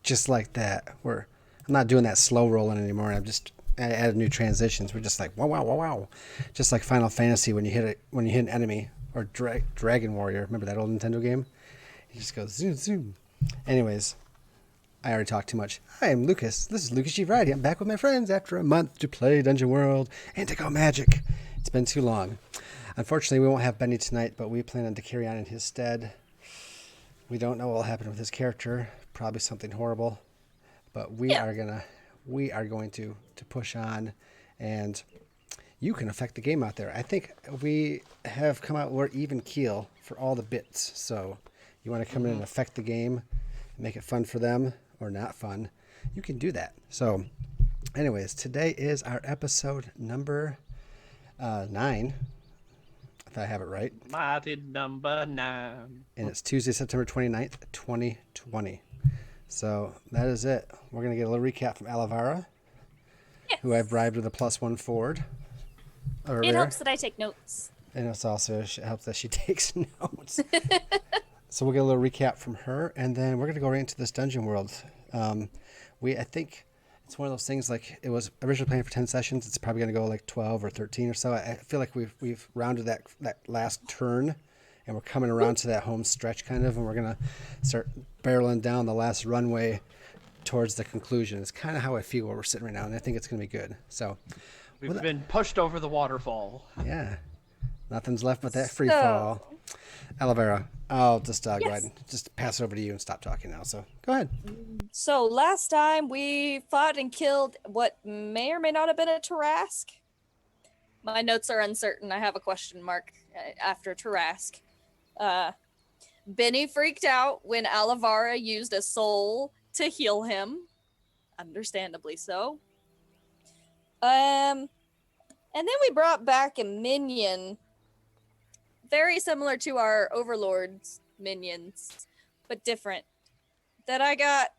just like that. I'm not doing that slow rolling anymore. I added new transitions. We're just like wow, wow, wow, wow. Just like Final Fantasy when you hit an enemy, or Dragon Warrior. Remember that old Nintendo game? It just goes zoom, zoom. Anyways, I already talked too much. Hi, I'm Lucas. This is Lucasgvariety. I'm back with my friends after a month to play Dungeon World Indigo Magic. It's been too long. Unfortunately, we won't have Benny tonight, but we plan on to carry on in his stead. We don't know what will happen with his character. Probably something horrible. But we are going to push on, and you can affect the game out there. I think we have come out, we're even keel for all the bits. So you want to come in and affect the game, make it fun for them, or not fun, you can do that. So anyways, today is our episode number 9, if I have it right. Mighty number 9. And it's Tuesday, September 29th, 2020. So that is it. We're going to get a little recap from Alavara, who I've bribed with a +1 forward. It helps that I take notes. And it helps that she takes notes. So we'll get a little recap from her, and then we're going to go right into this dungeon world. I think it's one of those things, like, it was originally planned for 10 sessions. It's probably going to go like 12 or 13 or so. I feel like we've rounded that last turn, and we're coming around to that home stretch kind of, and we're going to start barreling down the last runway towards the conclusion. It's kind of how I feel where we're sitting right now, and I think it's going to be good. So We've been pushed over the waterfall. Yeah. Nothing's left but that free fall. Alavera, I'll just go ahead and just pass it over to you and stop talking now. So go ahead. So last time we fought and killed what may or may not have been a Tarask. My notes are uncertain. I have a question mark after Tarask. Benny freaked out when Alavara used a soul to heal him. Understandably so. And then we brought back a minion very similar to our Overlord's minions, but different. That I got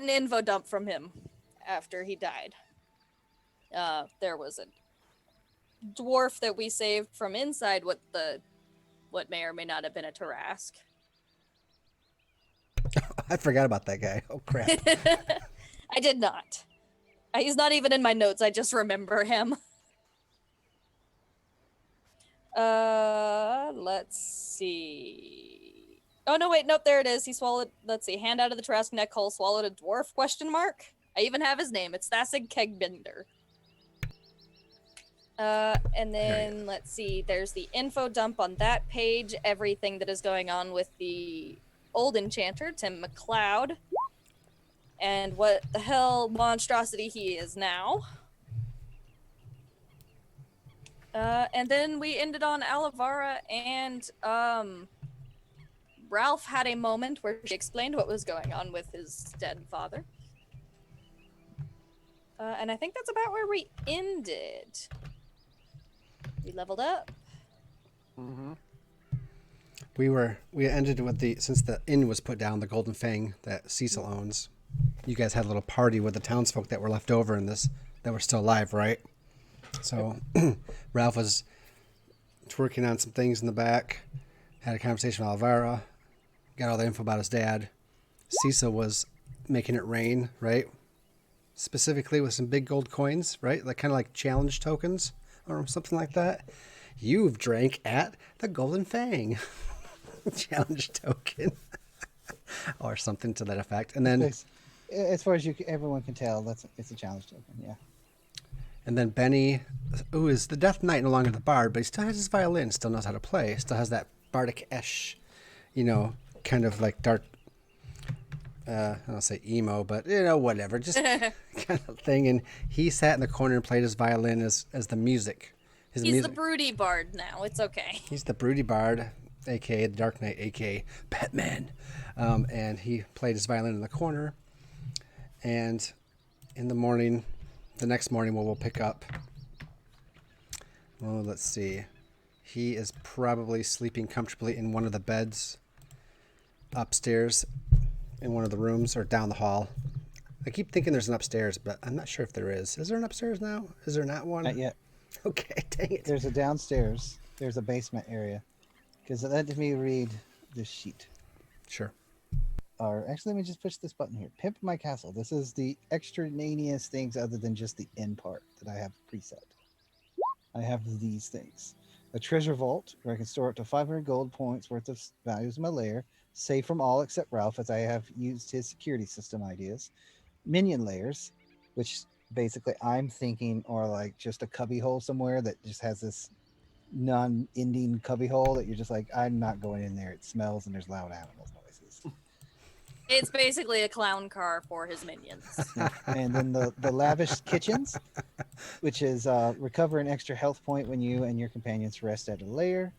an info dump from him after he died. There was a dwarf that we saved from inside what may or may not have been a Tarask. I forgot about that guy. Oh, crap. I did not. He's not even in my notes. I just remember him. Let's see. Oh, no, wait. Nope, there it is. He swallowed, let's see, hand out of the Tarask neck hole, swallowed a dwarf, ? I even have his name. It's Thasig Kegbender. And then, let's see, there's the info dump on that page, everything that is going on with the old Enchanter, Tim McLeod, and what the hell monstrosity he is now. And then we ended on Alavara, and Ralph had a moment where she explained what was going on with his dead father. And I think that's about where we ended. We leveled up. Mm-hmm. We ended with since the inn was put down, the Golden Fang that Cecil owns. You guys had a little party with the townsfolk that were left over in this, that were still alive, right? So Ralph was working on some things in the back, had a conversation with Alvara, got all the info about his dad. Cecil was making it rain, right? Specifically with some big gold coins, right? Like kind of like challenge tokens or something like that. You've drank at the Golden Fang challenge token or something to that effect. And then, as far as everyone can tell, it's a challenge token. Yeah. And then Benny, who is the Death Knight, no longer the bard, but he still has his violin, still knows how to play, still has that bardic-ish, kind of like dark, I don't say emo, but, whatever, just kind of thing. And he sat in the corner and played his violin as the music. He's the broody bard now. It's okay. He's the broody bard, a.k.a. the Dark Knight, a.k.a. Batman. And he played his violin in the corner. And in the morning... The next morning, we'll pick up. Well, let's see. He is probably sleeping comfortably in one of the beds upstairs in one of the rooms or down the hall. I keep thinking there's an upstairs, but I'm not sure if there is. Is there an upstairs now? Is there not one? Not yet. Okay, dang it. There's a downstairs. There's a basement area. Because let me read this sheet. Sure. Or actually, let me just push this button here. Pimp my castle. This is the extraneous things other than just the end part that I have preset. I have these things. A treasure vault where I can store up to 500 gold points worth of values in my lair, safe from all except Ralph, as I have used his security system ideas. Minion layers, which basically I'm thinking are like just a cubby hole somewhere that just has this non-ending cubby hole that you're just like, I'm not going in there. It smells and there's loud animals noises. It's basically a clown car for his minions. And then the lavish kitchens, which is recover an extra health point when you and your companions rest at a lair.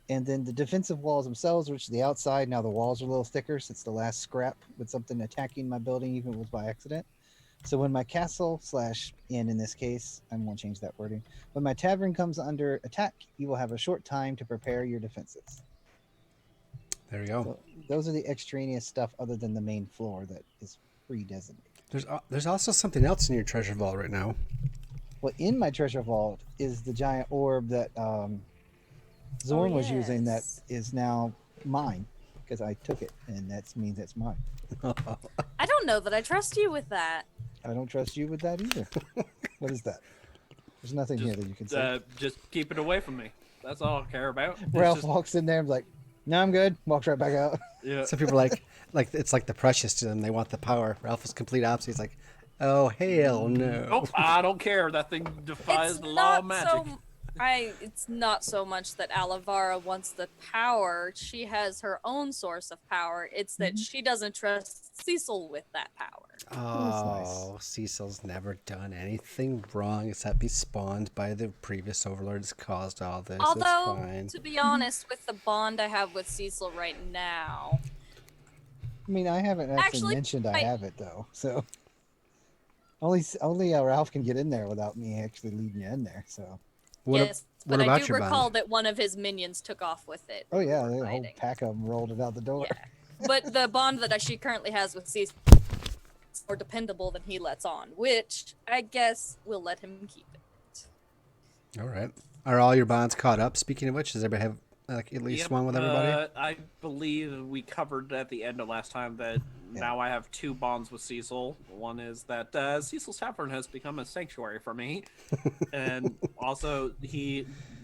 And then the defensive walls themselves, which the outside, now the walls are a little thicker since the last scrap with something attacking my building, even if it was by accident. So when my castle / inn in this case, I won't change that wording. When my tavern comes under attack, you will have a short time to prepare your defenses. There we go. So those are the extraneous stuff other than the main floor that is pre-designated. There's also something else in your treasure vault right now. Well, in my treasure vault is the giant orb that Zorm was using that is now mine because I took it, and that means it's mine. I don't know that I trust you with that. I don't trust you with that either. What is that? There's nothing here that you can say. Just keep it away from me. That's all I care about. It's Ralph just- walks in there and is like, no, I'm good. Walks right back out. Yeah. Some people like it's like the precious to them. They want the power. Ralph is complete opposite. He's like, oh hell no. Nope, I don't care. That thing defies It's the law of not magic. it's not so much that Alavara wants the power. She has her own source of power. It's that she doesn't trust Cecil with that power. Oh, Cecil's never done anything wrong except be spawned by the previous overlords. Caused all this. It's Although, fine. to be honest, with the bond I have with Cecil right now, I mean, I haven't actually mentioned I have it though, so only Ralph can get in there without me actually leading you in there. So. yes, what but I about do your recall bond? that one of his minions took off with it. Oh when we yeah, were the whole fighting. pack of them rolled it out the door. Yeah. But the bond that she currently has with Cecil is more dependable than he lets on, which I guess will let him keep it. All right. Are all your bonds caught up? Speaking of which, does everybody have like at least Yep, one with everybody? I believe we covered at the end of last time that now I have 2 bonds with Cecil. One is that Cecil's Tavern has become a sanctuary for me. And also,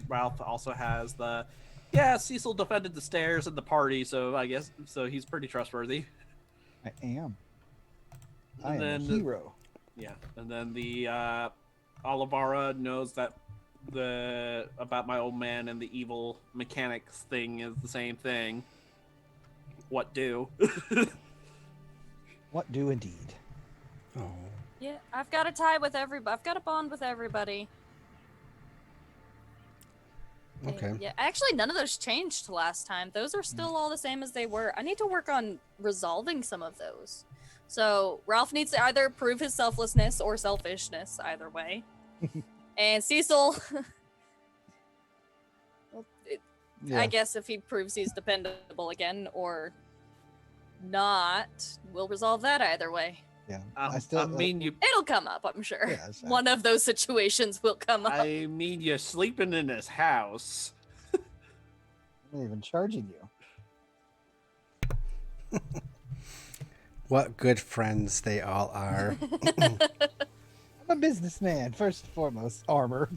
Ralph also has Cecil defended the stairs and the party, so I guess, so he's pretty trustworthy. I am. I And am a then hero. Yeah, and then the Olivara knows that about my old man and the evil mechanics thing is the same thing. What do? What do indeed? Oh. Yeah, I've got a tie with everybody. I've got a bond with everybody. Okay. Yeah, actually, none of those changed last time. Those are still all the same as they were. I need to work on resolving some of those. So Ralph needs to either prove his selflessness or selfishness, either way. And Cecil, Yeah. I guess if he proves he's dependable again or not, we'll resolve that either way. Yeah. I mean, It'll come up, I'm sure. Yeah, it's One of those situations will come up. I mean, you're sleeping in his house. I'm not even charging you. What good friends they all are. I'm a businessman, first and foremost. Armor.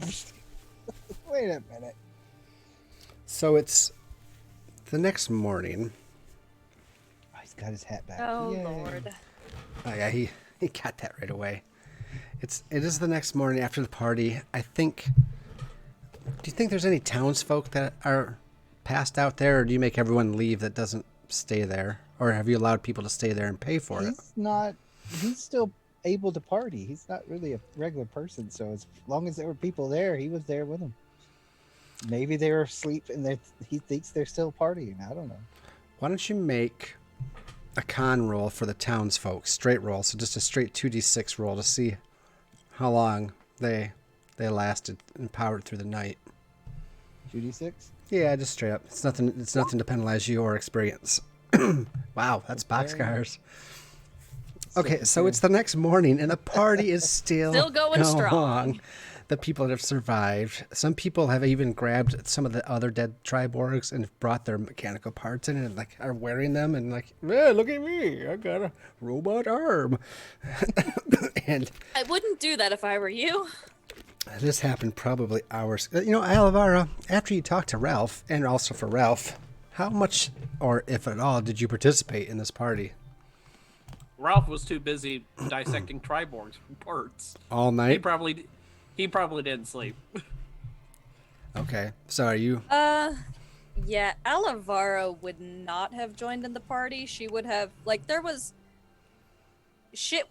Wait a minute. So it's the next morning. Oh, he's got his hat back. Oh, Yay. Lord. Oh yeah, he got that right away. It is the next morning after the party. I think. Do you think there's any townsfolk that are passed out there, or do you make everyone leave that doesn't stay there, or have you allowed people to stay there and pay for it? He's still able to party. He's not really a regular person, so as long as there were people there, he was there with them. Maybe they were asleep and he thinks they're still partying. I don't know. Why don't you make a con roll for the townsfolk, straight roll, so just a straight 2d6 roll to see how long they lasted and powered through the night. 2d6? Yeah, just straight up. It's nothing to penalize you or experience. Wow, that's boxcars. Okay, so it's the next morning and the party is still Still going strong. the people that have survived. Some people have even grabbed some of the other dead Triborgs and brought their mechanical parts in and like are wearing them and like, yeah, look at me, I got a robot arm. And I wouldn't do that if I were you. this happened probably hours. You know, Alvara, after you talked to Ralph, and also for Ralph, how much, or if at all, did you participate in this party? Ralph was too busy dissecting Triborg's parts. All He night? probably didn't sleep. Okay. So are you... Yeah, Alavara would not have joined in the party. She would have, like, there was... Shit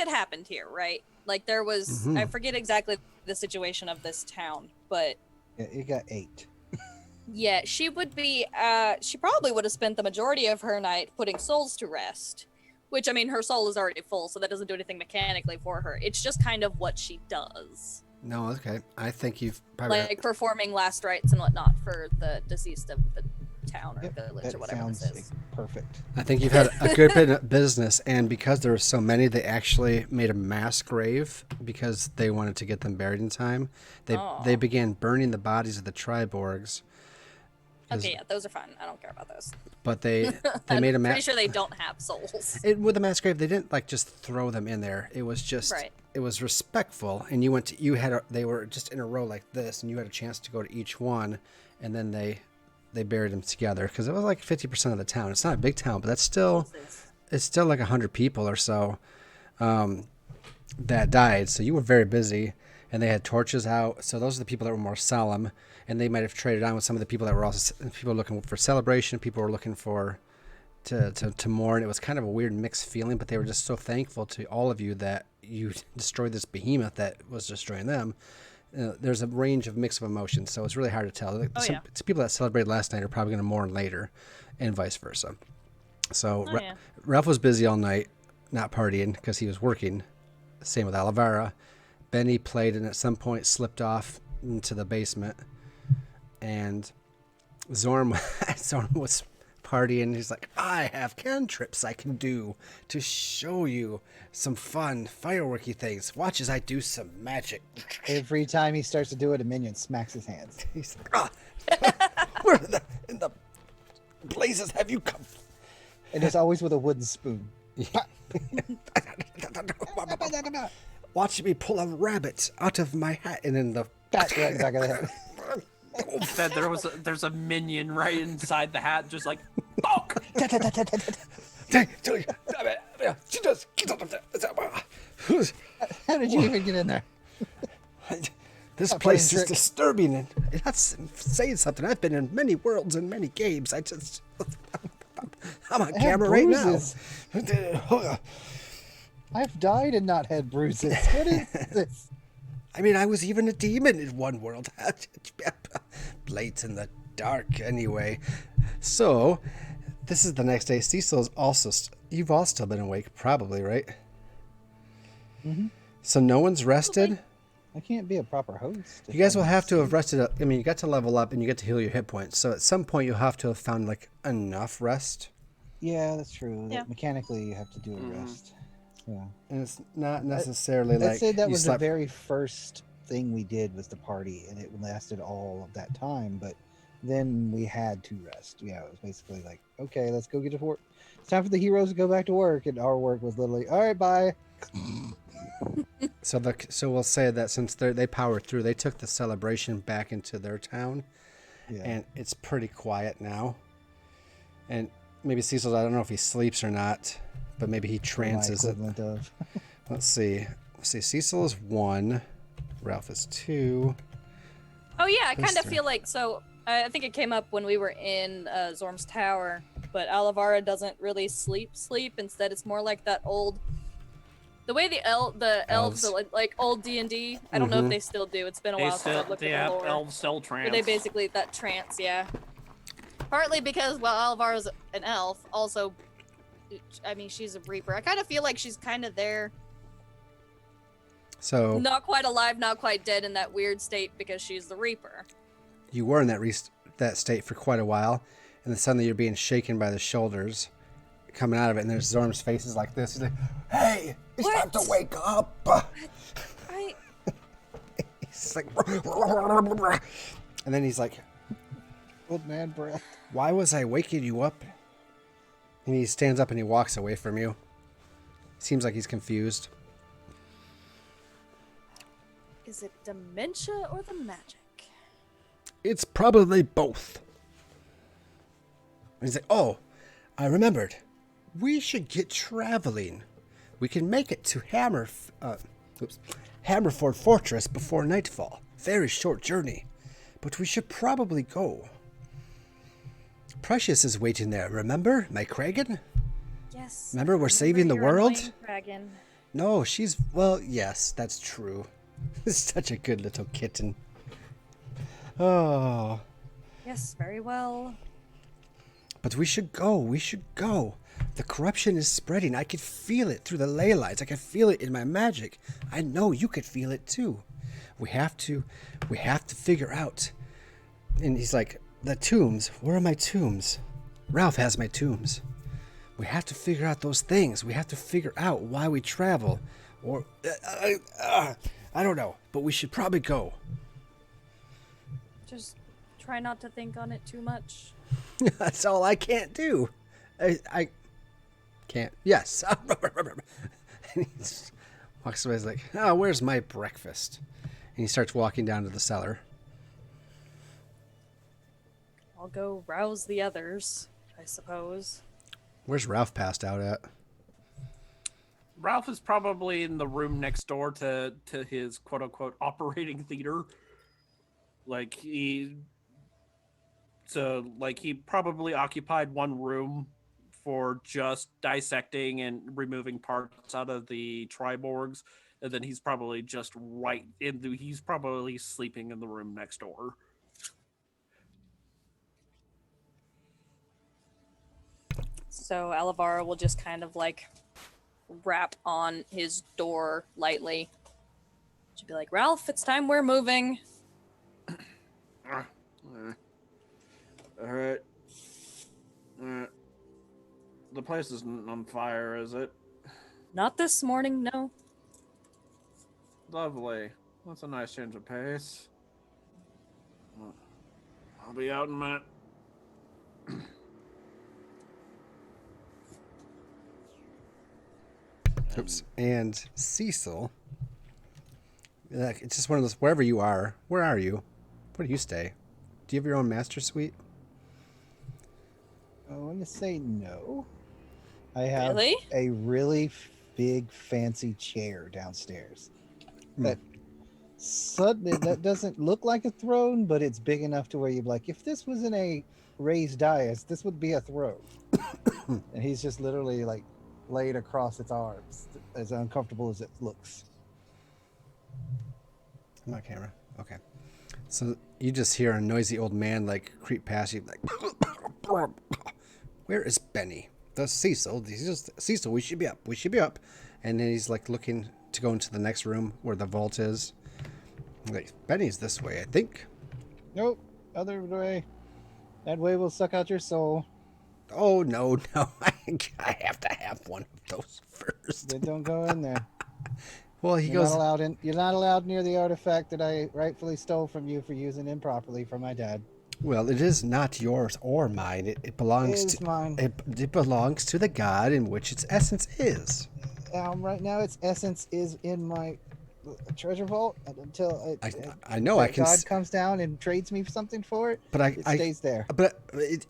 happened here, right? Like, there was... I forget exactly the situation of this town, but... Yeah, it got 8. Yeah, she would be, she probably would have spent the majority of her night putting souls to rest. Which, I mean, her soul is already full, so that doesn't do anything mechanically for her. It's just kind of what she does. No, okay. I think you've probably... Like, performing last rites and whatnot for the deceased of the town or village That or whatever sounds this is. perfect. I think you've had a good bit of business, and because there were so many, they actually made a mass grave because they wanted to get them buried in time. They began burning the bodies of the Triborgs. Okay, yeah, those are fine. I don't care about those. But they made a mass... Pretty sure they don't have souls. With the mass grave, they didn't like just throw them in there. It was just... Right. It was respectful, and they were just in a row like this, and you had a chance to go to each one, and then they buried them together because it was like 50% of the town. It's not a big town, but that's still... It's still like 100 people or so that died. So you were very busy, and they had torches out. So those are the people that were more solemn, and they might have traded on with some of the people that were also people looking for celebration. People were looking for to mourn. It was kind of a weird mixed feeling, but they were just so thankful to all of you that you destroyed this behemoth that was destroying them. There's a range of mix of emotions, so it's really hard to tell. Some people that celebrated last night are probably going to mourn later, and vice versa. So Ralph was busy all night, not partying because he was working. Same with Alavara. Benny played and at some point slipped off into the basement. And Zorm was partying. He's like, I have cantrips I can do to show you some fun fireworky things. Watch as I do some magic. Every time he starts to do it, a minion smacks his hands. He's like, where in the blazes have you come? And it's always with a wooden spoon. Watch me pull a rabbit out of my hat, and then the Pat right in the back of the head. Said there's a minion right inside the hat, just like bonk. How did you even get in there? This place is disturbing, and that's saying something. I've been in many worlds and many games. I'm on camera right now. I've died and not had bruises. What is this? I mean, I was even a demon in one world. Blades in the dark, anyway. So, this is the next day. Cecil's also... You've all still been awake, probably, right? Mm-hmm. So no one's rested? I can't be a proper host. You guys will have to have rested... I mean, you got to level up and you get to heal your hit points. So at some point, you'll have to have found, like, enough rest. Yeah, that's true. Yeah. Mechanically, you have to do a rest. Yeah. And it's not necessarily I'd like... say that you was slept... the very first thing we did was the party, and it lasted all of that time, but then we had to rest. Yeah, it was basically like, okay, let's go get to work. It's time for the heroes to go back to work, and our work was literally, all right, bye. So we'll say that since they powered through, they took the celebration back into their town, and it's pretty quiet now. And maybe Cecil, I don't know if he sleeps or not, but maybe he trances it. Let's see. Cecil is 1. Ralph is 2. Oh yeah, I kind of feel like, so I think it came up when we were in Zorm's tower, but Alavara doesn't really sleep. Instead, it's more like that old, the way the elves are like old D&D. I don't know if they still do. It's been a while since I've looked at the lore. Elves still trance. But they basically that trance, yeah. Partly because Alavara's an elf. Also, I mean, she's a reaper. I kind of feel like she's kind of there. So not quite alive, not quite dead in that weird state because she's the reaper. You were in that state for quite a while, and then suddenly you're being shaken by the shoulders coming out of it, and there's Zorm's face is like this. He's like, hey, it's time to wake up. It's like, and then he's like, Old man breath. "Why was I waking you up?" And he stands up and he walks away from you. Seems like he's confused. Is it dementia or the magic? It's probably both. And he's like, "Oh, I remembered. We should get traveling. We can make it to Hammerford Fortress before nightfall. Very short journey, but we should probably go. Precious is waiting there, remember? My Kragan? Yes. Remember we're saving the your world? annoying dragon. No, she's... Well, yes, that's true. Such a good little kitten. Oh. Yes, very well. But we should go. We should go. The corruption is spreading. I could feel it through the ley lines. I could feel it in my magic. I know you could feel it too. We have to figure out. And he's like, the tombs. Where are my tombs? Ralph has my tombs. We have to figure out those things. We have to figure out why we travel. Or, I don't know. But we should probably go. Just try not to think on it too much. That's all I can't do. I can't. Yes. And he just walks away. He's like, "Oh, where's my breakfast?" And he starts walking down to the cellar. I'll go rouse the others, I suppose. Where's Ralph passed out at? Ralph is probably in the room next door to his quote unquote operating theater. He probably occupied one room for just dissecting and removing parts out of the Triborgs, and then he's probably just he's probably sleeping in the room next door. So Alavara will just kind of rap on his door lightly. She'll be like, "Ralph, it's time we're moving." All right. The place isn't on fire, is it? Not this morning, no. Lovely. That's a nice change of pace. I'll be out in a minute. Oops. And Cecil. It's just one of those, wherever you are. Where are you? Where do you stay? Do you have your own master suite? I want to say no. I have Really? a really big, fancy chair downstairs. That doesn't look like a throne, but it's big enough to where you'd be like, if this was in a raised dais, this would be a throne. And he's just literally laid across its arms, as uncomfortable as it looks. I'm on camera. Okay. So you just hear a noisy old man creep past you, "Where is Benny? The Cecil. Cecil, we should be up. We should be up." And then he's looking to go into the next room where the vault is. Benny's this way, I think. Nope, other way. That way will suck out your soul. Oh, no. I have to have one of those first. Then don't go in there. Well, You're not allowed near the artifact that I rightfully stole from you for using improperly from my dad. Well, it is not yours or mine. It belongs It is mine. It belongs to the god in which its essence is. Right now, its essence is in my treasure vault until I know I can. God comes down and trades me something for it. But it stays there. But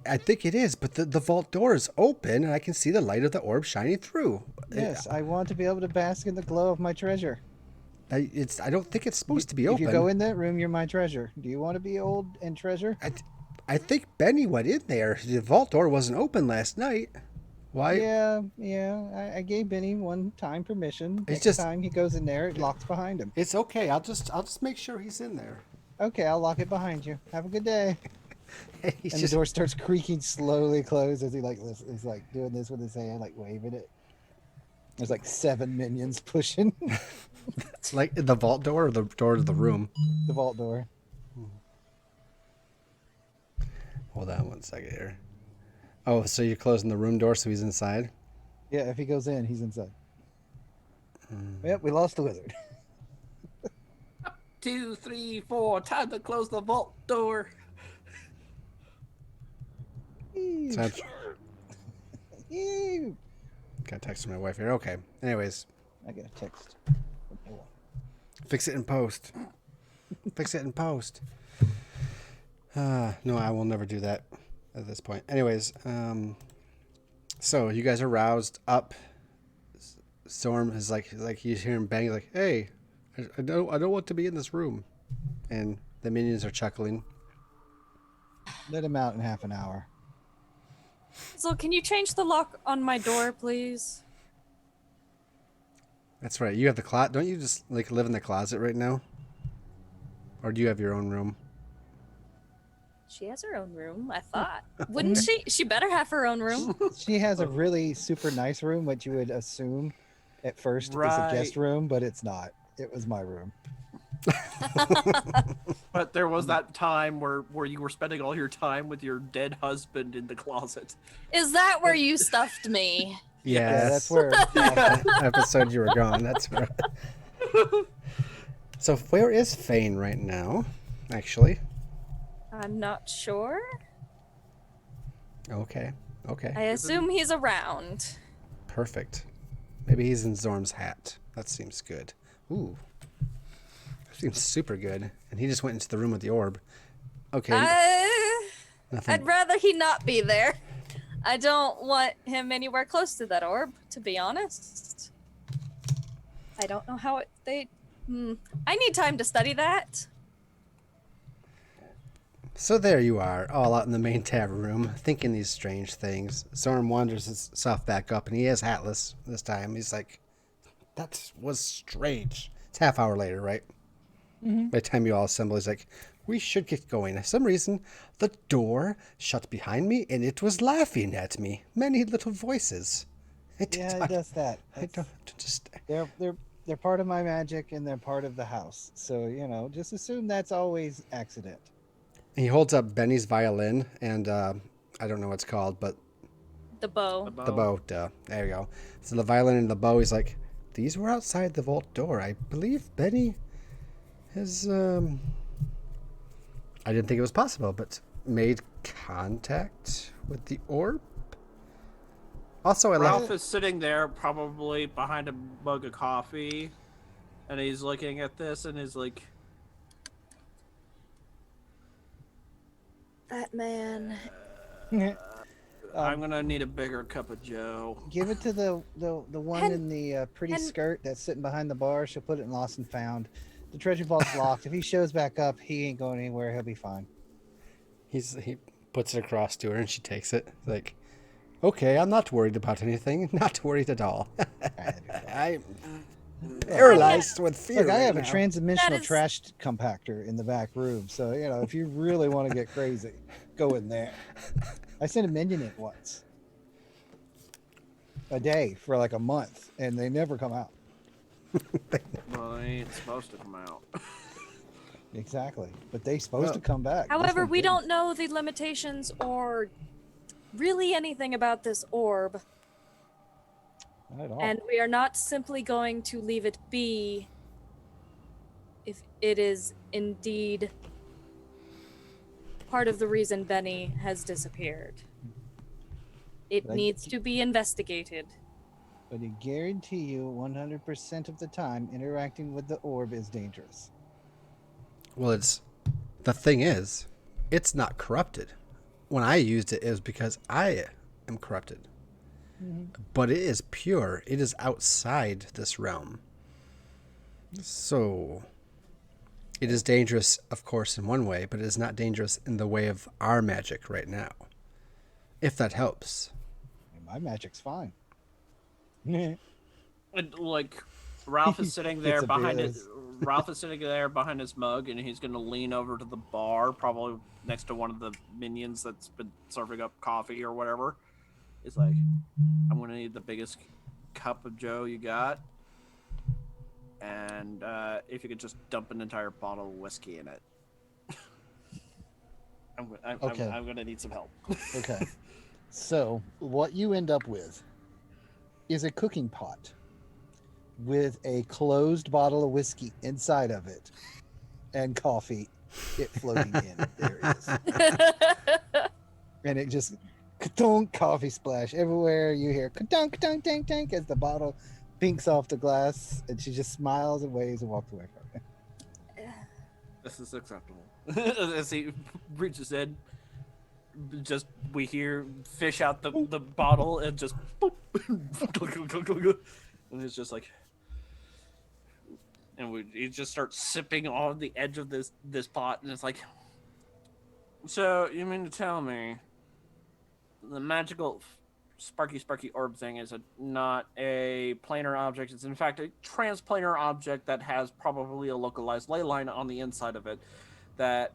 I think it is. But the vault door is open, and I can see the light of the orb shining through. Yes, I want to be able to bask in the glow of my treasure. I don't think it's supposed to be open. If you go in that room, you're my treasure. Do you want to be old and treasure? I think Benny went in there. The vault door wasn't open last night. Why? Yeah. I gave Benny one time permission. Next time he goes in there, it locks behind him. It's okay. I'll just make sure he's in there. Okay, I'll lock it behind you. Have a good day. And the door starts creaking slowly closed as he's doing this with his hand, waving it. There's 7 minions pushing. It's the vault door or the door to the room? The vault door. Hold on one second here. Oh, so you're closing the room door so he's inside? Yeah, if he goes in, he's inside. Yep, we lost the wizard. 2, 3, 4. Time to close the vault door. Sounds. Ew. Gotta text my wife here. Okay. Anyways, I got a text. fix it in post. Fix it in post. No, I will never do that at this point. Anyways, so you guys are roused up. Storm is like you hear him bang, like, "Hey, I don't want to be in this room," and the minions are chuckling. Let him out in half an hour. So can you change the lock on my door, please? That's right. You have the closet. Don't you just like live in the closet right now, or do you have your own room? She has her own room, I thought. Wouldn't she? She better have her own room. She has a really super nice room, which you would assume at first is a guest Right. room, but it's not. It was my room. But there was that time where you were spending all your time with your dead husband in the closet. Is that where you stuffed me? Yes. Yeah, that's where. Episode you were gone. That's right. So where is Fane right now? Actually. I'm not sure. Okay. Okay. I assume he's around. Perfect. Maybe he's in Zorm's hat. That seems good. Ooh. That seems super good. And he just went into the room with the orb. Okay. Nothing. I'd rather he not be there. I don't want him anywhere close to that orb, to be honest. I don't know how I need time to study that. So there you are, all out in the main tavern room, thinking these strange things. Zorm wanders himself back up, and he is hatless this time. He's like, that was strange. It's half hour later, right? Mm-hmm. By the time you all assemble, he's like, we should get going. For some reason, the door shut behind me, and it was laughing at me. Many little voices. Yeah, it does that. I don't just... They're part of my magic, and they're part of the house. So, just assume that's always accident. He holds up Benny's violin, and I don't know what it's called, but... The bow. The bow, duh. There you go. So the violin and the bow, he's like, these were outside the vault door. I believe Benny has, I didn't think it was possible, but made contact with the orb? Also, Ralph is sitting there, probably behind a mug of coffee, and he's looking at this, and he's like... That man. I'm gonna need a bigger cup of Joe. Give it to the one in the pretty skirt that's sitting behind the bar. She'll put it in lost and found. The treasure vault's locked. If he shows back up, he ain't going anywhere. He'll be fine. He puts it across to her, and she takes it. Like, okay, I'm not worried about anything. Not worried at all. I'm paralyzed with fear. Look, I have right a now. transdimensional trash compactor in the back room, so if you really want to get crazy, go in there. I sent a minion in once, a day for like a month, and they never come out. Well, they ain't supposed to come out. Exactly, but they're supposed to come back. However, we don't know the limitations or really anything about this orb. Not at all. And we are not simply going to leave it be if it is indeed part of the reason Benny has disappeared. It needs to be investigated. But I guarantee you 100% of the time interacting with the orb is dangerous. Well, the thing is, it's not corrupted. When I used it, it was because I am corrupted. Mm-hmm. But it is pure. It is outside this realm. So, it is dangerous, of course, in one way, but it is not dangerous in the way of our magic right now. If that helps. My magic's fine. And, like, Ralph is sitting there behind it. Biz. Ralph is sitting there behind his mug, and he's going to lean over to the bar, probably next to one of the minions that's been serving up coffee or whatever. He's like, I'm going to need the biggest cup of Joe you got. And if you could just dump an entire bottle of whiskey in it. I'm going to need some help. Okay. So, what you end up with is a cooking pot with a closed bottle of whiskey inside of it and coffee, it floating in. There it is. And it just ka-dunk, coffee splash everywhere. You hear ka-dunk, ka-dunk, tank, tank as the bottle pinks off the glass, and she just smiles and waves and walks away from it. This is acceptable. As he reaches in, just we hear fish out the bottle and just boop, and it's just like, and he just starts sipping on the edge of this pot, and it's like, so you mean to tell me the magical sparky orb thing is not a planar object? It's in fact a transplanar object that has probably a localized ley line on the inside of it that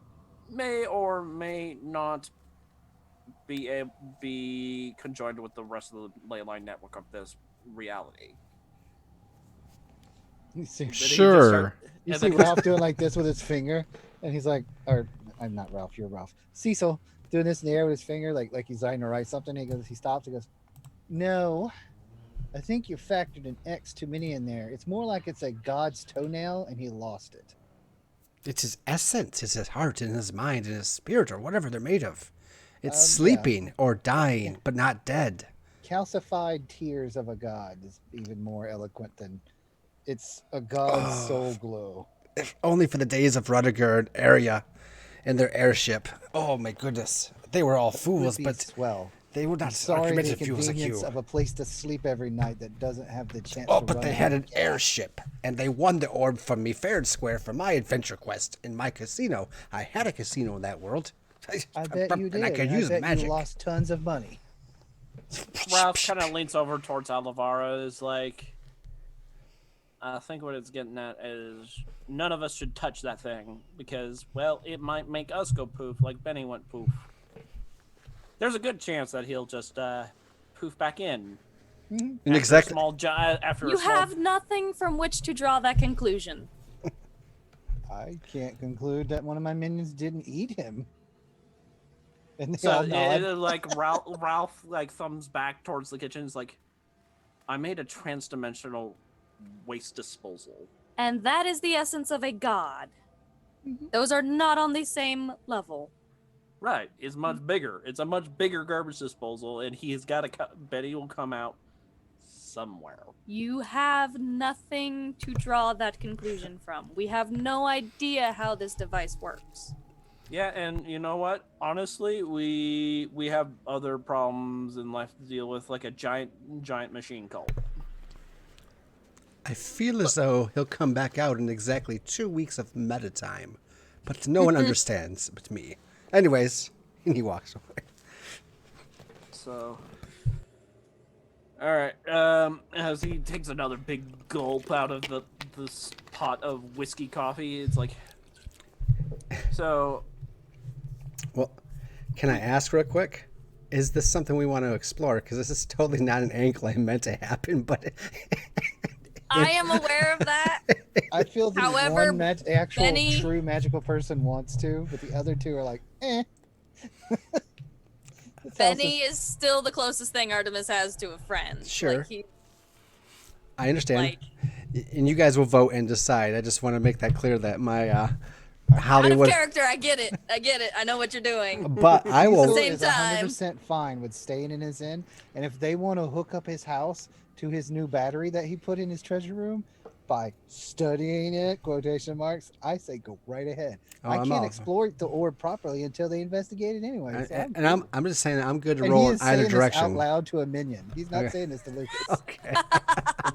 may or may not be conjoined with the rest of the ley line network of this reality. You see, Sure. you see Ralph doing like this with his finger, and he's like, or I'm not Ralph, you're Ralph. Cecil doing this in the air with his finger, like he's trying to write something. He stops, he goes, no, I think you factored an X too many in there. It's more like it's a god's toenail, and he lost it. It's his essence, it's his heart and his mind and his spirit or whatever they're made of. It's sleeping or dying, but not dead. Calcified tears of a god is even more eloquent than it's a god's soul glow. If only for the days of Rudiger and Arya and their airship. Oh my goodness. They were all fools, but swell. they were not Sorry, the argumentative fools like convenience you. of a place to sleep every night that doesn't have the chance Oh, to but run they out had of an gas. airship, and they won the orb from me fair and square for my adventure quest in my casino. I had a casino in that world. I bet you did. And I could and use I bet magic. you lost tons of money. Ralph kind of leans over towards Alavara, is like, I think what it's getting at is none of us should touch that thing because, well, it might make us go poof like Benny went poof. There's a good chance that he'll just poof back in. And After exactly. a small after You a small... have nothing from which to draw that conclusion. I can't conclude that one of my minions didn't eat him. And they So all nod. like Ralph like thumbs back towards the kitchen. Is like, I made a trans-dimensional waste disposal. And that is the essence of a god. Mhm. Those are not on the same level. Right, it's much bigger. It's a much bigger garbage disposal, and he's got to. Betty will come out somewhere. You have nothing to draw that conclusion from. We have no idea how this device works. Yeah, and you know what? Honestly, we have other problems in life to deal with, like a giant machine cult. I feel as though he'll come back out in exactly 2 weeks of meta time, but no one understands but me. Anyways, and he walks away. So, all right. As he takes another big gulp out of this pot of whiskey coffee, it's like, so. Well, can I ask real quick? Is this something we want to explore? Because this is totally not an angle I meant to happen, but I am aware of that. I feel that However, one actual Benny- true magical person wants to, but the other two are like, eh. Benny is still the closest thing Artemis has to a friend. Sure. Like, he, I understand. like, And you guys will vote and decide. I just want to make that clear that my out of Hollywood. character, I get it. I know what you're doing. But I will. Same is time. 100% fine with staying in his inn, and if they want to hook up his house to his new battery that he put in his treasure room by studying it, quotation marks, I say go right ahead. Oh, I I'm can't all- exploit the orb properly until they investigate it anyway. So And I'm just saying I'm good to and roll he in is either saying direction. this out loud to a minion. He's not Okay. saying this to Lucas. Okay.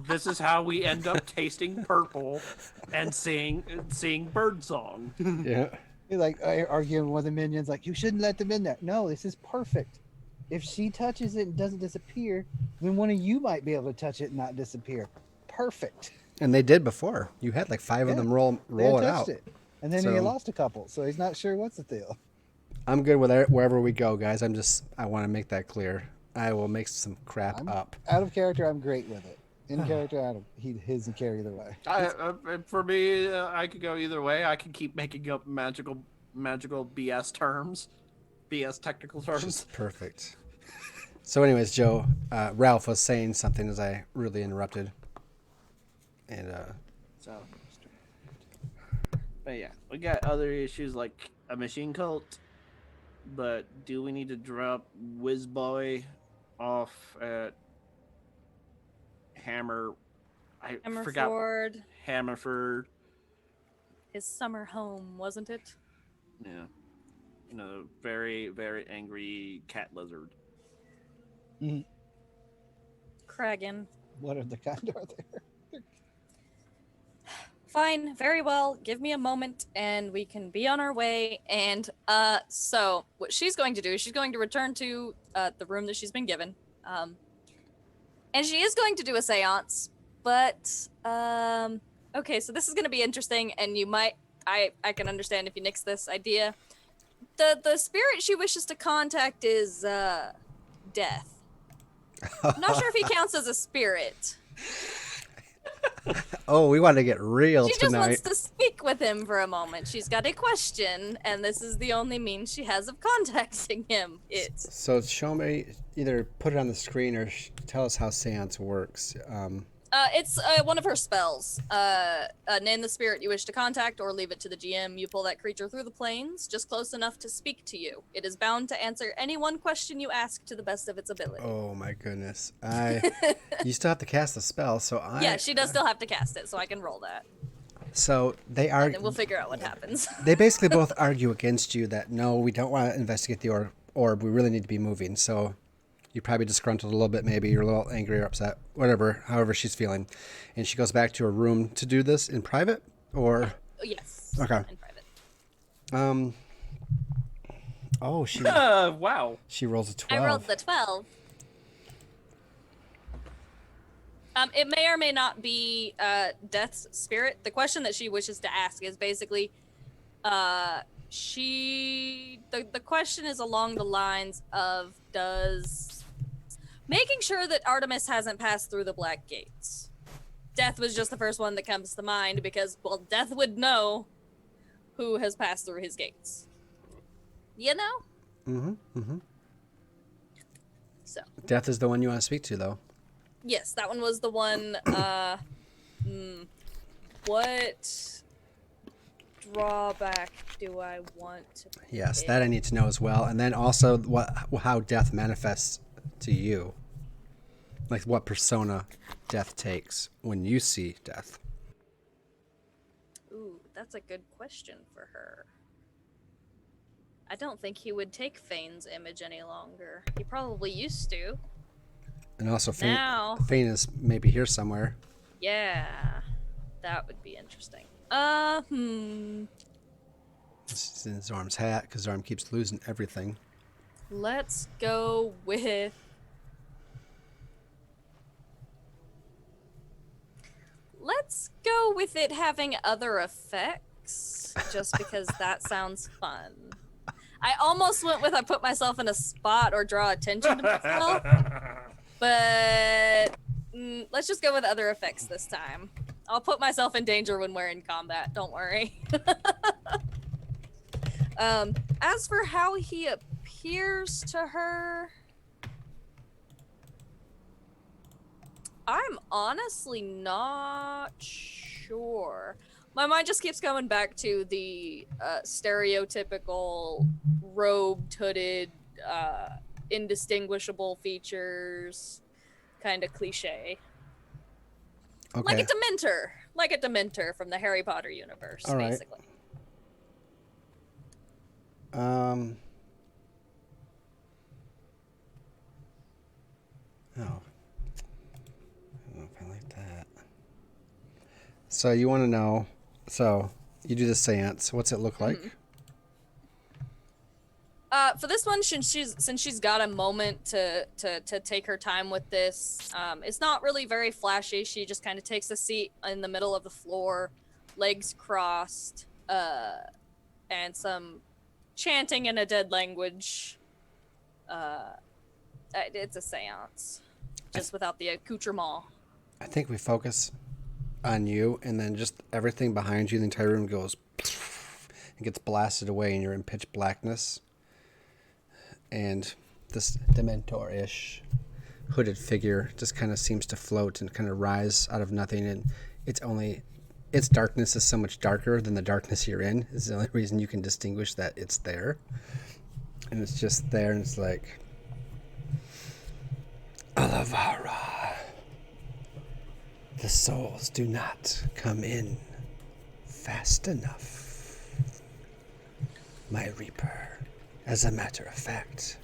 This is how we end up tasting purple and seeing birdsong. Yeah. He's like arguing with one of the minions, like, you shouldn't let them in there. No, this is perfect. If she touches it and doesn't disappear, then one of you might be able to touch it and not disappear. Perfect. And they did before. You had like 5 of Yeah, them roll They had it touched out. it. And then he So- lost a couple, so he's not sure what's the deal. I'm good with wherever we go, guys. I want to make that clear. I will make some crap up. Out of character, I'm great with it. In character, his and carry either way. For me, I could go either way. I could keep making up magical BS terms, BS technical terms. Just perfect. So, anyways, Joe, Ralph was saying something as I really interrupted. And So, But yeah, we got other issues like a machine cult. But do we need to drop Whizboy off at Hammer? I forgot Hammerford, Hammerford. his summer home, wasn't it? Yeah, very very angry cat lizard. Kragan. What of the kind are there? Fine, very well. Give me a moment and we can be on our way. And so what she's going to do is she's going to return to the room that she's been given. And she is going to do a seance, but okay, so this is going to be interesting, and you might I can understand if you nix this idea. The spirit she wishes to contact is Death. I'm not sure if he counts as a spirit. Oh, we want to get real She just tonight. wants to speak with him for a moment. She's got a question, and this is the only means she has of contacting him. It's So show me, either put it on the screen or tell us how seance works. it's one of her spells. Name the spirit you wish to contact, or leave it to the GM. You pull that creature through the planes, just close enough to speak to you. It is bound to answer any one question you ask to the best of its ability. Oh my goodness. You still have to cast the spell, so Yeah, she does still have to cast it, so I can roll that. So they And are. then we'll figure out what happens. They basically both argue against you that no, we don't want to investigate the orb. We really need to be moving. So you're probably disgruntled a little bit, maybe you're a little angry or upset, whatever, however she's feeling. And she goes back to her room to do this in private, or Yes. Okay. In private. Oh, she Wow. she rolls a 12. I rolled the 12. It may or may not be Death's spirit. The question that she wishes to ask is basically, the question is along the lines of making sure that Artemis hasn't passed through the Black Gates. Death was just the first one that comes to mind because, well, Death would know who has passed through his gates. You know? Mm-hmm. So. Death is the one you want to speak to, though. Yes, that one was the one. What drawback do I want to pick? Yes, that I need to know as well. And then also how death manifests to you. Like what persona death takes when you see death. Ooh, that's a good question for her. I don't think he would take Fane's image any longer. He probably used to. And also Fane, Now. Fane is maybe here somewhere. Yeah, that would be interesting. It's in Zorm's hat because Zorm keeps losing everything. Let's go with... Let's go with it having other effects, just because that sounds fun. I almost went with I put myself in a spot or draw attention to myself, but let's just go with other effects this time. I'll put myself in danger when we're in combat, don't worry. As for how he appears to her, I'm honestly not sure. My mind just keeps going back to the stereotypical robed, hooded, indistinguishable features kind of cliche. Okay. Like a Dementor from the Harry Potter universe, All right. basically. Oh. I don't know if I like that. So you want to know, so you do the seance. What's it look like? For this one, since she's got a moment to take her time with this, it's not really very flashy. She just kind of takes a seat in the middle of the floor, legs crossed, and some chanting in a dead language. It's a seance, just without the accoutrement. I think we focus on you, and then just everything behind you, the entire room goes and gets blasted away, and you're in pitch blackness. And this Dementor-ish hooded figure just kind of seems to float and kind of rise out of nothing, and it's only its darkness is so much darker than the darkness you're in. Is the only reason you can distinguish that it's there. And it's just there, and it's like, Alavara, the souls do not come in fast enough. My Reaper, as a matter of fact,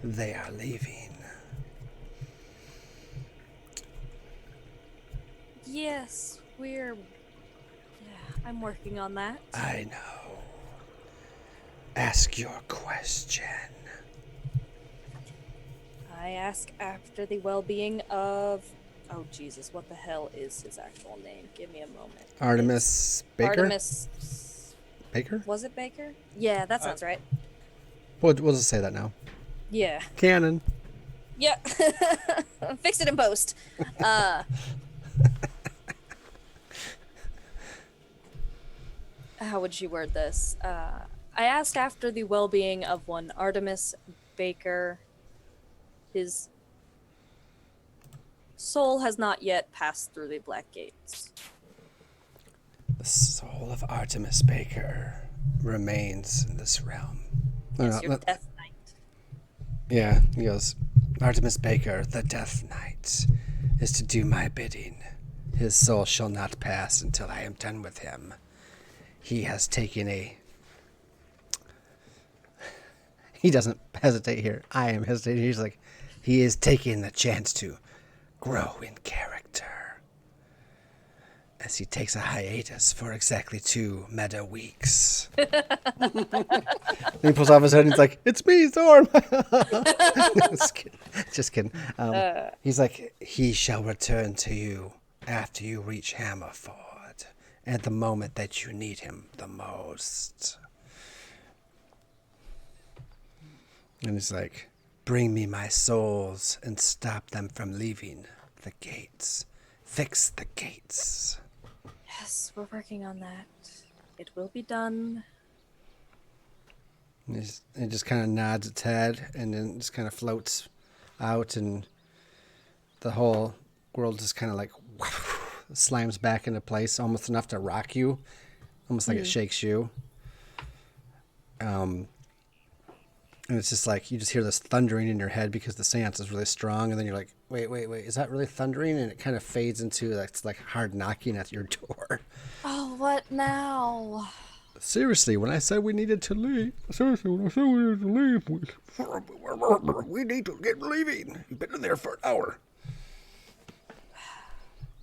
they are leaving. Yes, we're... Yeah, I'm working on that. I know. Ask your question. I ask after the well-being of... Oh, Jesus, what the hell is his actual name? Give me a moment. Artemis Baker? Artemis... Baker? Was it Baker? Yeah, that sounds right. We'll just say that now. Yeah. Canon. Yeah. Fix it in post. How would she word this? I asked after the well-being of one Artemis Baker. His soul has not yet passed through the Black Gates. The soul of Artemis Baker remains in this realm. Yes, your Death Knight. Yeah, he goes, Artemis Baker, the Death Knight, is to do my bidding. His soul shall not pass until I am done with him. He has taken a... He doesn't hesitate here. I am hesitating. He's like, he is taking the chance to grow in character. As he takes a hiatus for exactly 2 meta weeks. And he pulls off his head and he's like, it's me, Zorm! Just kidding. He's like, he shall return to you after you reach Hammerford, at the moment that you need him the most. And he's like, bring me my souls and stop them from leaving the gates. Fix the gates. Yes, we're working on that. It will be done. And he just kind of nods its head and then just kind of floats out, and the whole world just kind of like slams back into place, almost enough to rock you, almost like it shakes you. And it's just like, you just hear this thundering in your head because the seance is really strong. And then you're like, wait, is that really thundering? And it kind of fades into it's like hard knocking at your door. Oh, what now? Seriously, when I said we needed to leave, we need to get leaving. You've been in there for an hour.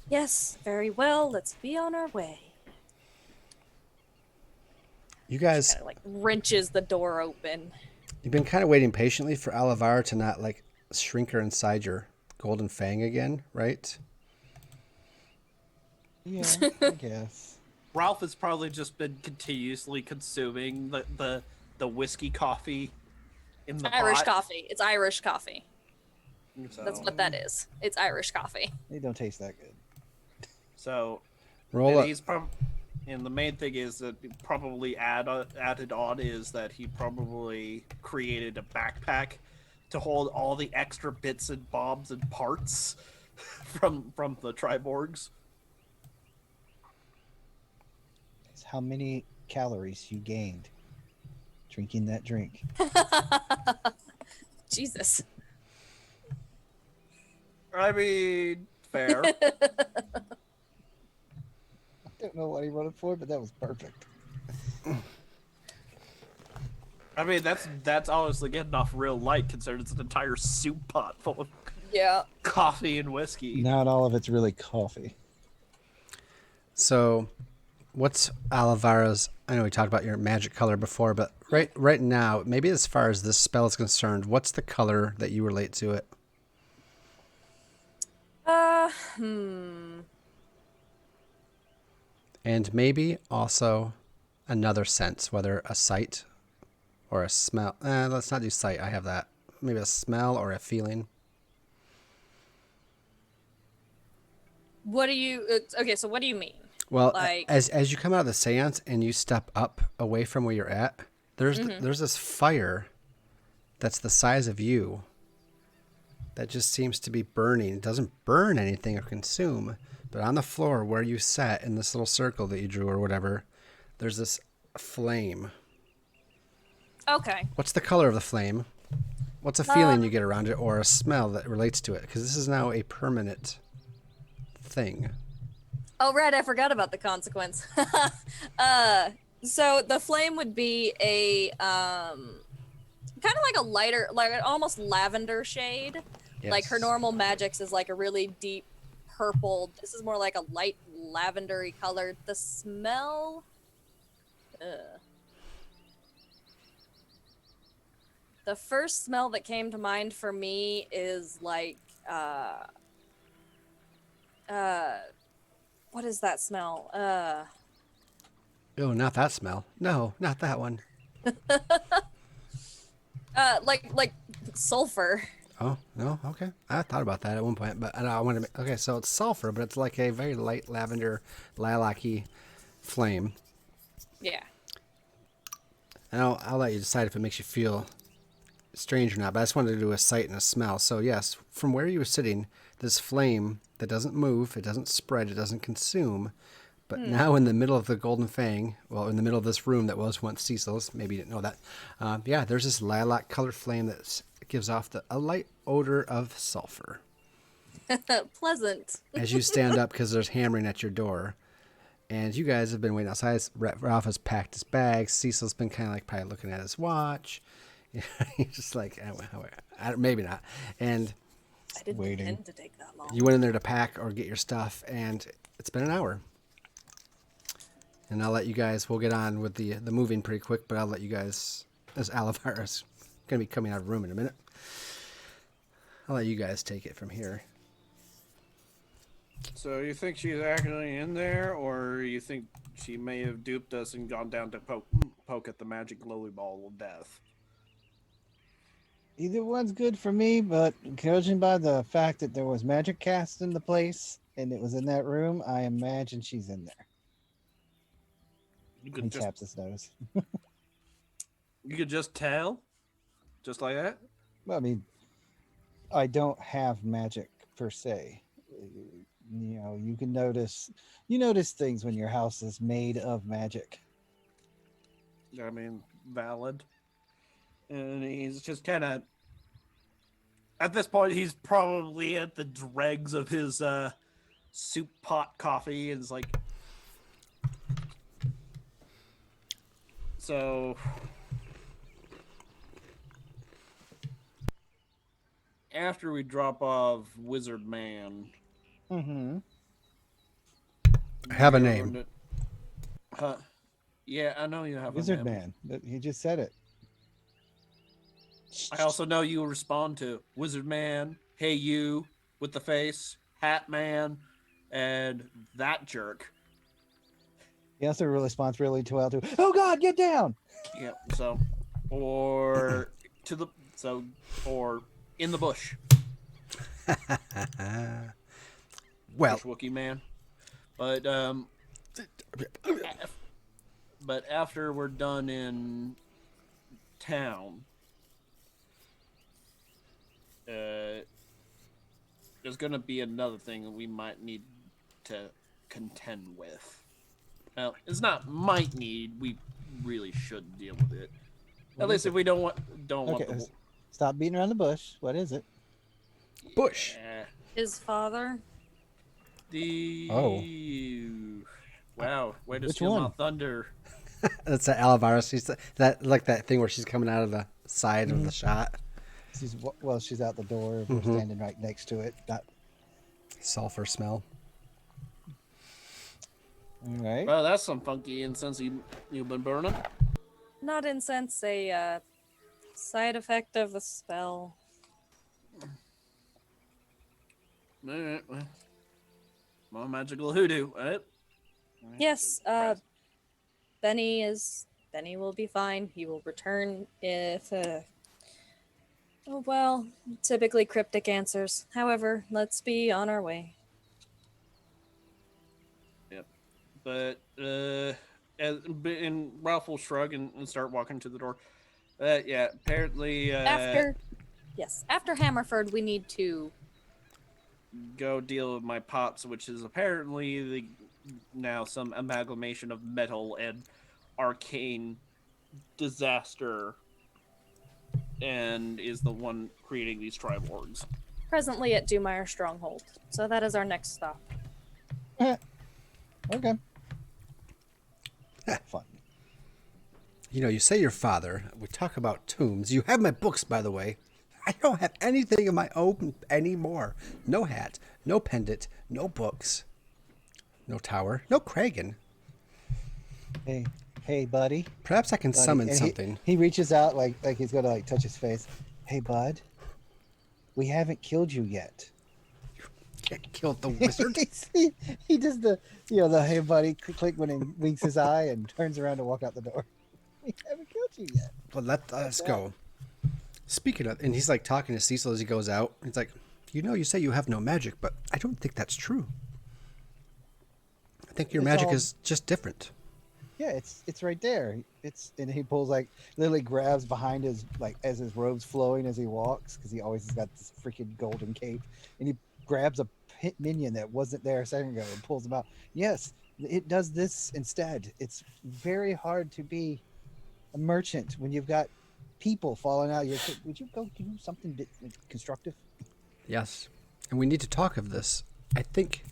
Yes, very well. Let's be on our way. You guys, Kind of like wrenches the door open. you've been kind of waiting patiently for Alavar to not like shrink her inside your golden fang again, right? Yeah, I guess. Ralph has probably just been continuously consuming the whiskey coffee in the Irish pot. coffee. It's Irish coffee. So, That's what that is. It's Irish coffee. They don't taste that good. So Roll up. And the main thing is that probably added on is that he probably created a backpack to hold all the extra bits and bobs and parts from the Triborgs. It's how many calories you gained drinking that drink. Jesus. I mean, fair. I don't know what he wrote it for, but that was perfect. I mean, that's honestly getting off real light considering it's an entire soup pot full of Yeah. coffee and whiskey. Not all of it's really coffee. So, what's Alavara's? I know we talked about your magic color before, but right now, maybe as far as this spell is concerned, what's the color that you relate to it? And maybe also another sense, whether a sight or a smell. Let's not do sight. I have that. Maybe a smell or a feeling. What do you... okay, so what do you mean? Well, Like- as you come out of the seance and you step up away from where you're at, there's this fire that's the size of you that just seems to be burning. It doesn't burn anything or consume, but on the floor where you sat in this little circle that you drew or whatever, there's this flame. Okay. What's the color of the flame? What's a feeling you get around it or a smell that relates to it? Because this is now a permanent thing. Oh, right. I forgot about the consequence. So the flame would be a kind of like a lighter, like an almost lavender shade. Yes. Like her normal magics is like a really deep purple. This is more like a light lavendery color. The smell. The first smell that came to mind for me is like what is that smell? Oh, not that smell. No, not that one. Like sulfur. Oh, no, okay. I thought about that at one point, but I want to. Okay, so it's sulfur, but it's like a very light lavender, lilac-y flame. Yeah. And I'll let you decide if it makes you feel strange or not, but I just wanted to do a sight and a smell. So yes, from where you were sitting, this flame that doesn't move, it doesn't spread, it doesn't consume, but now in the middle of the Golden Fang, well, in the middle of this room that was once Cecil's, maybe you didn't know that, yeah, there's this lilac colored flame that gives off a light odor of sulfur. Pleasant. As you stand up because there's hammering at your door. And you guys have been waiting outside. Ralph has packed his bags. Cecil's been kind of like probably looking at his watch. He's just like, maybe not. And I didn't Waiting. intend to take that long. you went in there to pack or get your stuff, and it's been an hour. And I'll let you guys, we'll get on with the moving pretty quick, but I'll let you guys, as Alivara's going to be coming out of the room in a minute, I'll let you guys take it from here. So you think she's actually in there, or you think she may have duped us and gone down to poke at the magic lily ball of death? Either one's good for me, but judging by the fact that there was magic cast in the place and it was in that room, I imagine she's in there. You He could just taps his nose. tell, just like that. Well, I mean, I don't have magic per se. You know, you notice things when your house is made of magic. I mean, valid. And he's just kind of, at this point, he's probably at the dregs of his soup pot coffee, and is like, so after we drop off Wizard Man, Mm-hmm. I have a you're name. gonna- Huh? Yeah, I know you have Wizard a name. Man. But he just said it. I also know you respond to Wizard Man, hey you, with the face, Hat Man, and that jerk. He also responds really well to, "Oh God, get down!" Yeah, so, or or in the bush, Well, Bush Wookie Man. But after we're done in town, there's gonna be another thing that we might need to contend with. Well, it's not might need. We really should deal with it. What At least is if it? we don't want Okay, the stop beating around the bush. What is it? Bush. His father. Wow, way to Which steal my one? thunder. That's that Alivara. She's that like that thing where she's coming out of the side of the shot. She's out the door. We're standing right next to it. Not Sulfur smell. all right. Well, that's some funky incense you've been burning. Not incense, a side effect of the spell. All right, well, more magical hoodoo, right? Yes, Benny will be fine. He will return if oh well, typically cryptic answers. However, let's be on our way. Yep. But and Ralph will shrug and start walking to the door. Yeah, apparently After Hammerford, we need to go deal with my pops, which is apparently now some amalgamation of metal and arcane disaster, and is the one creating these triborgs. Presently at Dumire Stronghold. So that is our next stop. Okay. Fun. You know, you say your father. We talk about tombs. You have my books, by the way. I don't have anything of my own anymore. No hat, no pendant, no books, no tower, no Kragan. Hey, buddy. Perhaps I can Buddy. summon And something. He reaches out like he's gonna like touch his face. Hey, bud. We haven't killed you yet. Killed the wizard. he does the hey buddy click when he winks his eye and turns around to walk out the door. We haven't killed you yet. Well, let's go. Speaking of, and he's like talking to Cecil as he goes out. He's like, you say you have no magic, but I don't think that's true. I think your magic is just different. Yeah, it's right there. And he pulls literally grabs behind his as his robe's flowing as he walks because he always has got this freaking golden cape, and he grabs a pit minion that wasn't there a second ago and pulls him out. Yes, it does this instead. It's very hard to be a merchant when you've got people falling out. Would you go do something constructive? Yes, and we need to talk of this. I think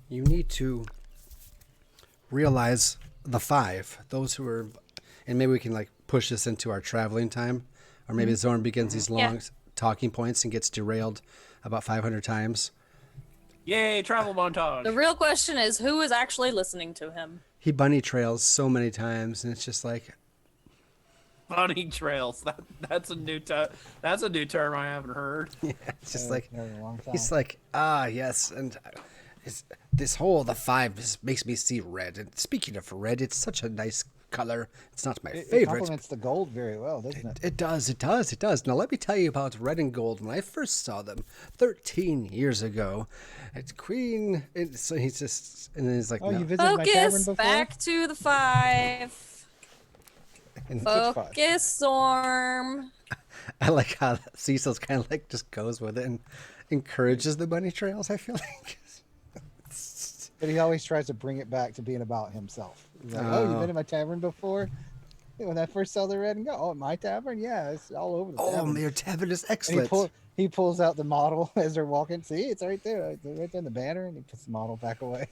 you need to realize the 5, those who are, and maybe we can push this into our traveling time, or maybe Zorn begins these long talking points and gets derailed about 500 times. Yay, travel montage. The real question is, who is actually listening to him? He bunny trails so many times, and it's just like bunny trails. That's a new term I haven't heard. Yeah, it's just a long time. He's like, yes, and the 5 makes me see red. And speaking of red, it's such a nice color. It's not my favorite. It complements the gold very well, doesn't it? It does. Now let me tell you about red and gold. When I first saw them 13 years ago at Queen, so he's just, and then he's like, you no. visited my tavern Focus before? back to the 5. And Focus, Zorm. I like how Cecil's kind of just goes with it and encourages the bunny trails, I feel like. But he always tries to bring it back to being about himself. He's like, you've been in my tavern before? When I first saw the red and gold, my tavern? Yeah, it's all over the tavern. Your tavern is excellent. And he pulls out the model as they're walking. See, it's right there. Right there in the banner. And he puts the model back away.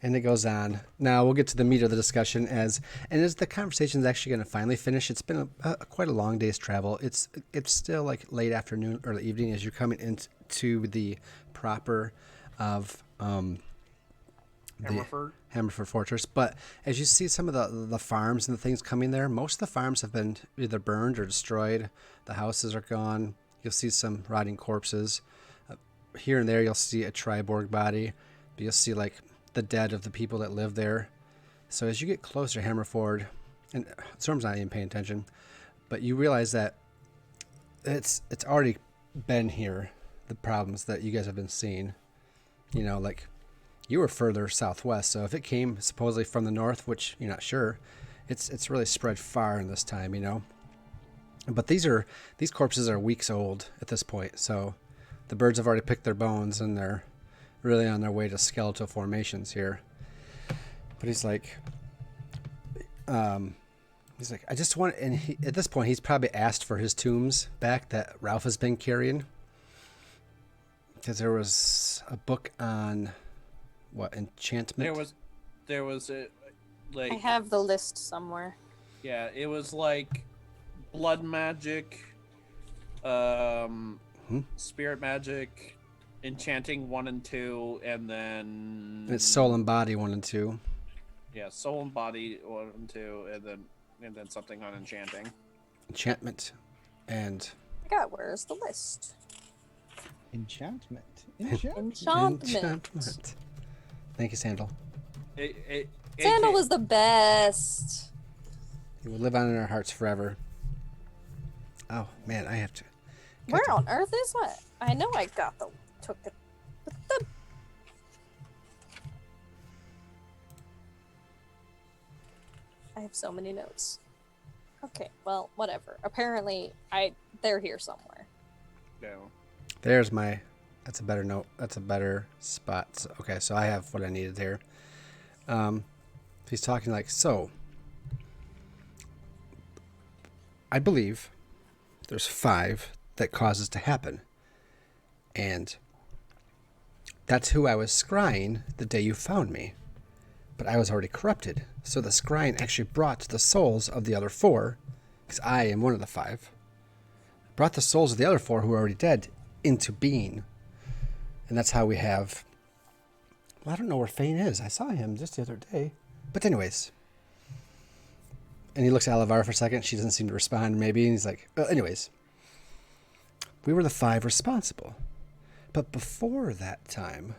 And it goes on. Now we'll get to the meat of the discussion as the conversation is actually going to finally finish. It's been quite a long day's travel. It's still late afternoon, early evening as you're coming into the proper of Hammerford Fortress. But as you see some of the farms and the things coming there, most of the farms have been either burned or destroyed. The houses are gone. You'll see some rotting corpses. Here and there you'll see a Triborg body. But you'll see the dead of the people that live there. So as you get closer to Hammerford, and Storm's not even paying attention, but you realize that it's already been here, the problems that you guys have been seeing. You were further southwest, so if it came supposedly from the north, which you're not sure, it's really spread far in this time, But these corpses are weeks old at this point, so the birds have already picked their bones and they're really on their way to skeletal formations here. But he's like, I just want, and at this point he's probably asked for his tombs back that Ralph has been carrying. Because there was a book on enchantment. There was a I have the list somewhere. Yeah, it was blood magic, spirit magic, enchanting 1 and 2, and then it's soul and body 1 and 2. Yeah, soul and body 1 and 2, and then something on enchanting. Enchantment, and God, where's the list? Enchantment. Thank you, Sandal. Sandal was the best. He will live on in our hearts forever. Oh man, I have to. Where on earth is what? I know I took it. I have so many notes. Okay, well, whatever. Apparently, they're here somewhere. No. There's my That's a better note. That's a better spot. So, okay, so I have what I needed here. He's talking like, so I believe there's 5 that causes to happen. And that's who I was scrying the day you found me. But I was already corrupted. So the scrying actually brought the souls of the other 4, because I am one of the 5, brought the souls of the other 4 who were already dead into being. And that's how we have... Well, I don't know where Fane is. I saw him just the other day. But anyways. And he looks at Alivara for a second. She doesn't seem to respond, maybe. And he's like, anyways. We were the 5 responsible. But before that time,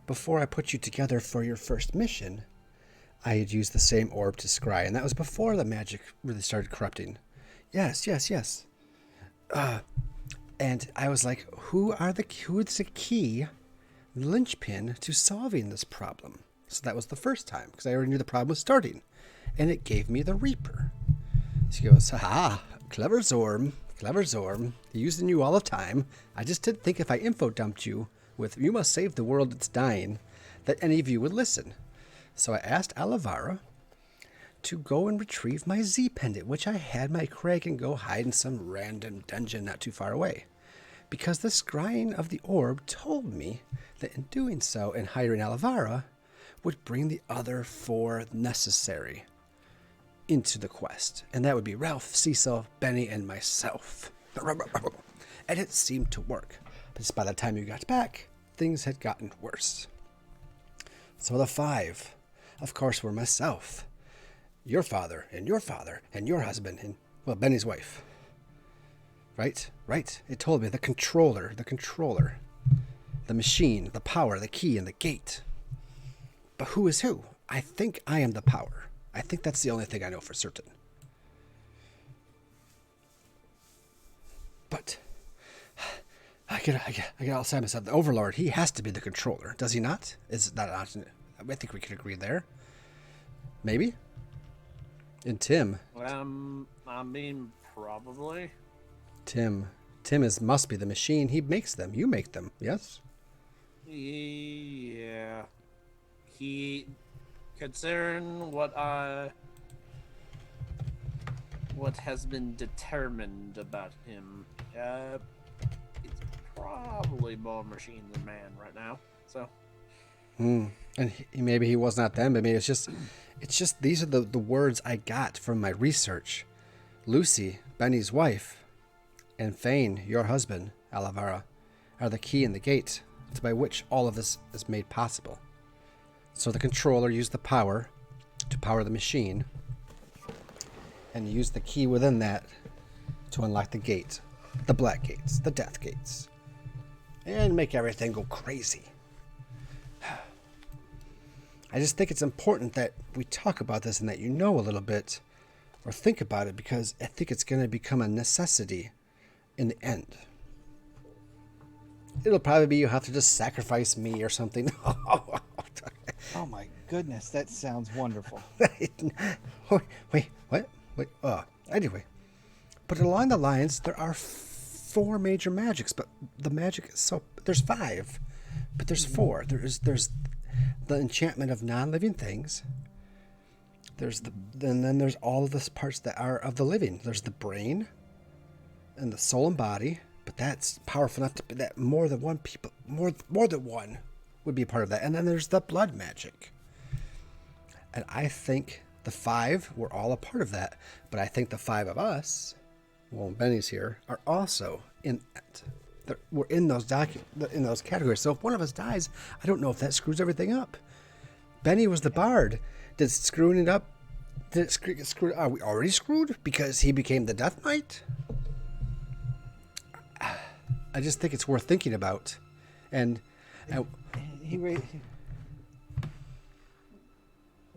before I put you together for your first mission, I had used the same orb to scry. And that was before the magic really started corrupting. Yes. And I was like, who is the key linchpin to solving this problem? So that was the first time, because I already knew the problem was starting. And it gave me the Reaper. She goes, clever Zorm. Using you all the time. I just didn't think if I info dumped you with, you must save the world that's dying, that any of you would listen. So I asked Alivara to go and retrieve my Z pendant, which I had my Kraken go hide in some random dungeon not too far away. Because the scrying of the orb told me that in doing so and hiring Alivara would bring the other 4 necessary into the quest. And that would be Ralph, Cecil, Benny, and myself. And it seemed to work. But just by the time you got back, things had gotten worse. So the 5, of course, were myself, your father, and your husband, and, well, Benny's wife. Right. It told me the controller, the machine, the power, the key, and the gate. But who is who? I think I am the power. I think that's the only thing I know for certain. But I get all excited myself. The Overlord, he has to be the controller, does he not? Is that not? I think we could agree there. Maybe. And Tim. I mean, probably. Tim must be the machine. He makes them. You make them. Yes. Yeah. He, considering what has been determined about him, he's probably more machine than man right now. So. And maybe he was not then, but maybe it's just these are the words I got from my research. Lucy, Benny's wife, and Fane, your husband, Alivara, are the key and the gate by which all of this is made possible. So the controller used the power to power the machine, and used the key within that to unlock the gate, the black gates, the death gates, and make everything go crazy. I just think it's important that we talk about this and that you know a little bit or think about it, because I think it's going to become a necessity in the end. It'll probably be you have to just sacrifice me or something. Oh my goodness, that sounds wonderful. Wait, what? Anyway. But along the lines, there are 4 major magics, but the magic is there's 5, but there's 4. There's the enchantment of non-living things. Then there's all of the parts that are of the living. There's the brain and the soul and body, but that's powerful enough to be that more than one would be a part of that. And then there's the blood magic. And I think the 5 were all a part of that, but I think the 5 of us, well, Benny's here, are also in that. We're in those categories. So if one of us dies, I don't know if that screws everything up. Benny was the bard. Did screwing it up? Did it get screwed? Are we already screwed because he became the Death Knight? I just think it's worth thinking about. And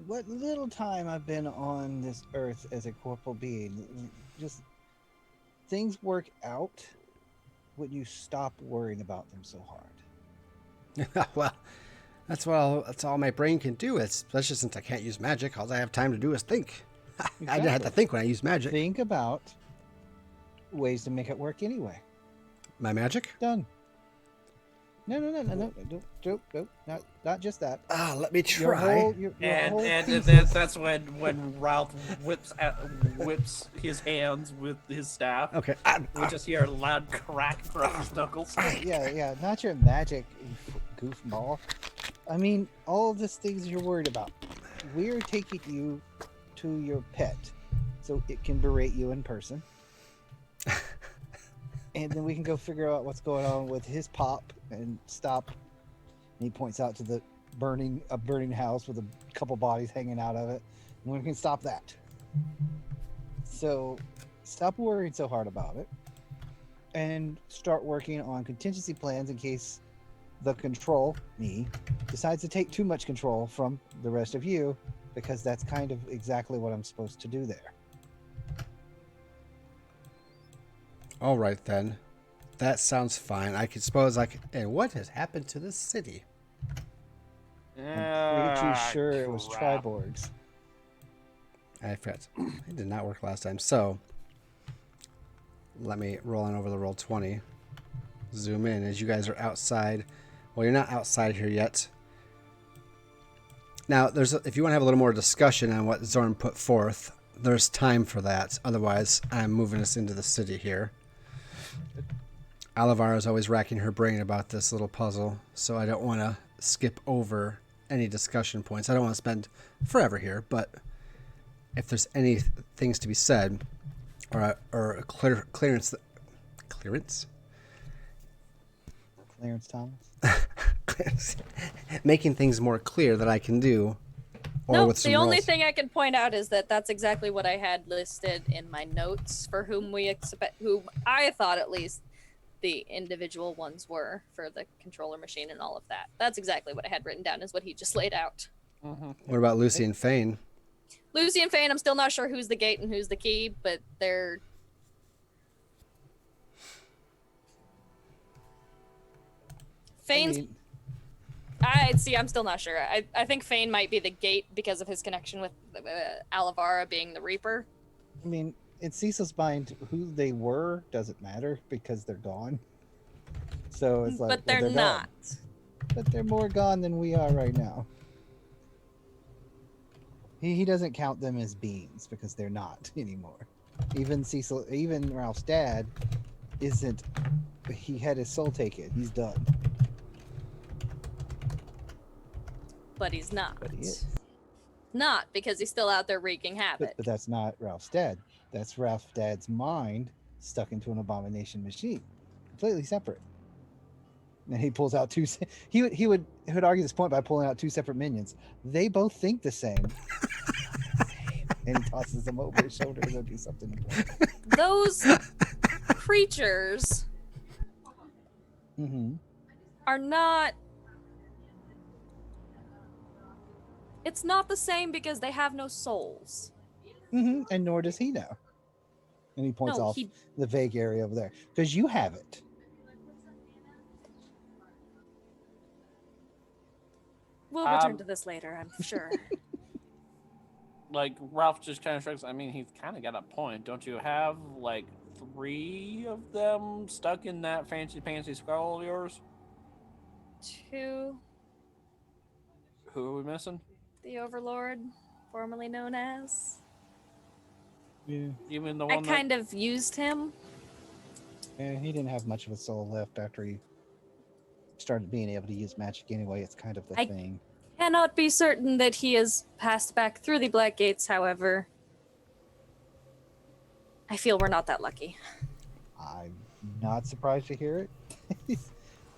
what little time I've been on this earth as a corporal being, just things work out when you stop worrying about them so hard. Well, that's all my brain can do. Especially since I can't use magic. All I have time to do is think. Exactly. I didn't have to think when I use magic. Think about ways to make it work anyway. My magic? Done. No, not just that. Ah, let me Your try. whole, your And whole and thesis. that's when Ralph whips his hands with his staff. Okay. We just hear a loud crack from his knuckles. Yeah, not your magic, goofball. I mean, all of these things you're worried about. We're taking you to your pet so it can berate you in person. And then we can go figure out what's going on with his pop and stop. And he points out to the burning house with a couple bodies hanging out of it. And we can stop that. So stop worrying so hard about it and start working on contingency plans in case the control, me, decides to take too much control from the rest of you, because that's kind of exactly what I'm supposed to do there. All right, then. That sounds fine. I could suppose I could... And what has happened to this city? I'm pretty sure it was crap. Triborgs. I forgot. It did not work last time. So, let me roll on over the roll 20. Zoom in as you guys are outside. Well, you're not outside here yet. Now, if you want to have a little more discussion on what Zorm put forth, there's time for that. Otherwise, I'm moving us into the city here. Alivara is always racking her brain about this little puzzle, so I don't want to skip over any discussion points. I don't want to spend forever here, but if there's any things to be said, or a clearance, Clarence Thomas. making things more clear that I can do, or No, with some the only rolls. thing I can point out is that that's exactly what I had listed in my notes for whom I thought at least the individual ones were for the controller machine and all of that. That's exactly what I had written down is what he just laid out. What about Lucy and Fane? Lucy and Fane, I'm still not sure who's the gate and who's the key, but they're... Fane's... I'm still not sure. I think Fane might be the gate because of his connection with Alivara being the Reaper. I mean, in Cecil's mind, who they were doesn't matter because they're gone. So it's like, But they're gone. not. But they're more gone than we are right now. He doesn't count them as beings because they're not anymore. Even Ralph's dad isn't. He had his soul taken. He's done. But he's not. But he is. Not because he's still out there wreaking havoc. But that's not Ralph's dad. That's Ralph's dad's mind stuck into an abomination machine, completely separate. And he pulls out two. He would argue this point by pulling out two separate minions. They both think the same. And he tosses them over his shoulder to go do something important. Those creatures are not. It's not the same because they have no souls. And nor does he know. And he points off the vague area over there. Because you have it. We'll return to this later, I'm sure. Like, Ralph just kind of shrugs. I mean, he's kind of got a point. Don't you have, like, 3 of them stuck in that fancy scroll of yours? 2. Who are we missing? The Overlord, formerly known as. Yeah. You mean the I one kind of used him. Yeah, he didn't have much of a soul left after he started being able to use magic anyway. It's kind of the thing. Cannot be certain that he has passed back through the Black Gates, however. I feel we're not that lucky. I'm not surprised to hear it.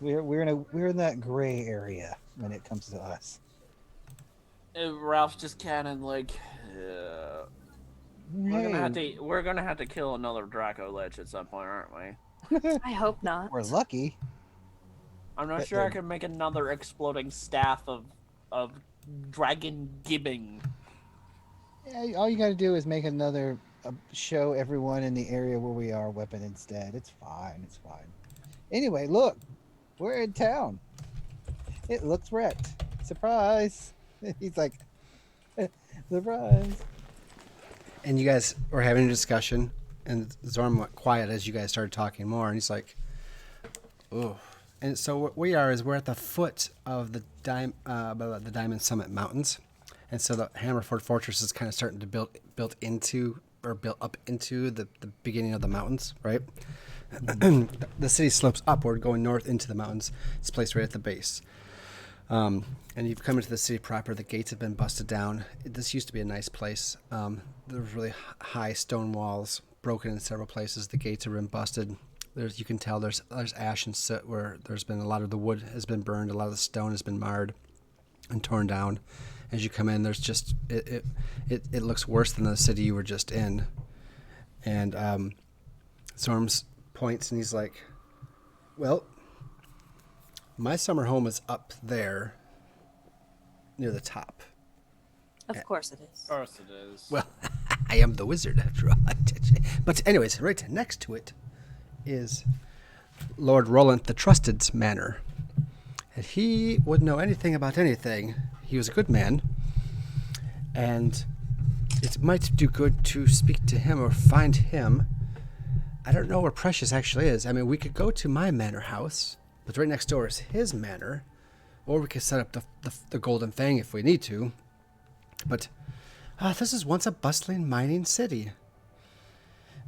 we're in that gray area when it comes to us. Ralph's just kind of like, we're gonna have to kill another Draco Lich at some point, aren't we? I hope not. We're lucky. I'm not sure I can make another exploding staff of dragon gibbing. Yeah, all you got to do is make another show everyone in the area where we are weapon instead. It's fine. It's fine. Anyway, look, we're in town. It looks wrecked. Surprise! He's like, surprise. And you guys were having a discussion, and Zorm went quiet as you guys started talking more, and he's like, oh. And so what we are is we're at the foot of the Diamond Summit Mountains, and so the Hammerford Fortress is kind of starting to build up into the beginning of the mountains, right? The city slopes upward, going north into the mountains. It's placed right at the base. And you've come into the city proper. The gates have been busted down. This used to be a nice place. There's really high stone walls, broken in several places. The gates have been busted. You can tell there's ash and soot where there's been a lot of the wood has been burned. A lot of the stone has been marred and torn down. As you come in, there's just it looks worse than the city you were just in. And Zorm points and he's like, "Well, my summer home is up there, near the top." Of course it is. Of course it is. Well, I am the wizard after all. But anyways, right next to it is Lord Roland the Trusted's manor. And he wouldn't know anything about anything. He was a good man. And it might do good to speak to him or find him. I don't know where Precious actually is. I mean, we could go to my manor house, but right next door is his manor. Or we could set up the Golden Fang if we need to. But this is once a bustling mining city.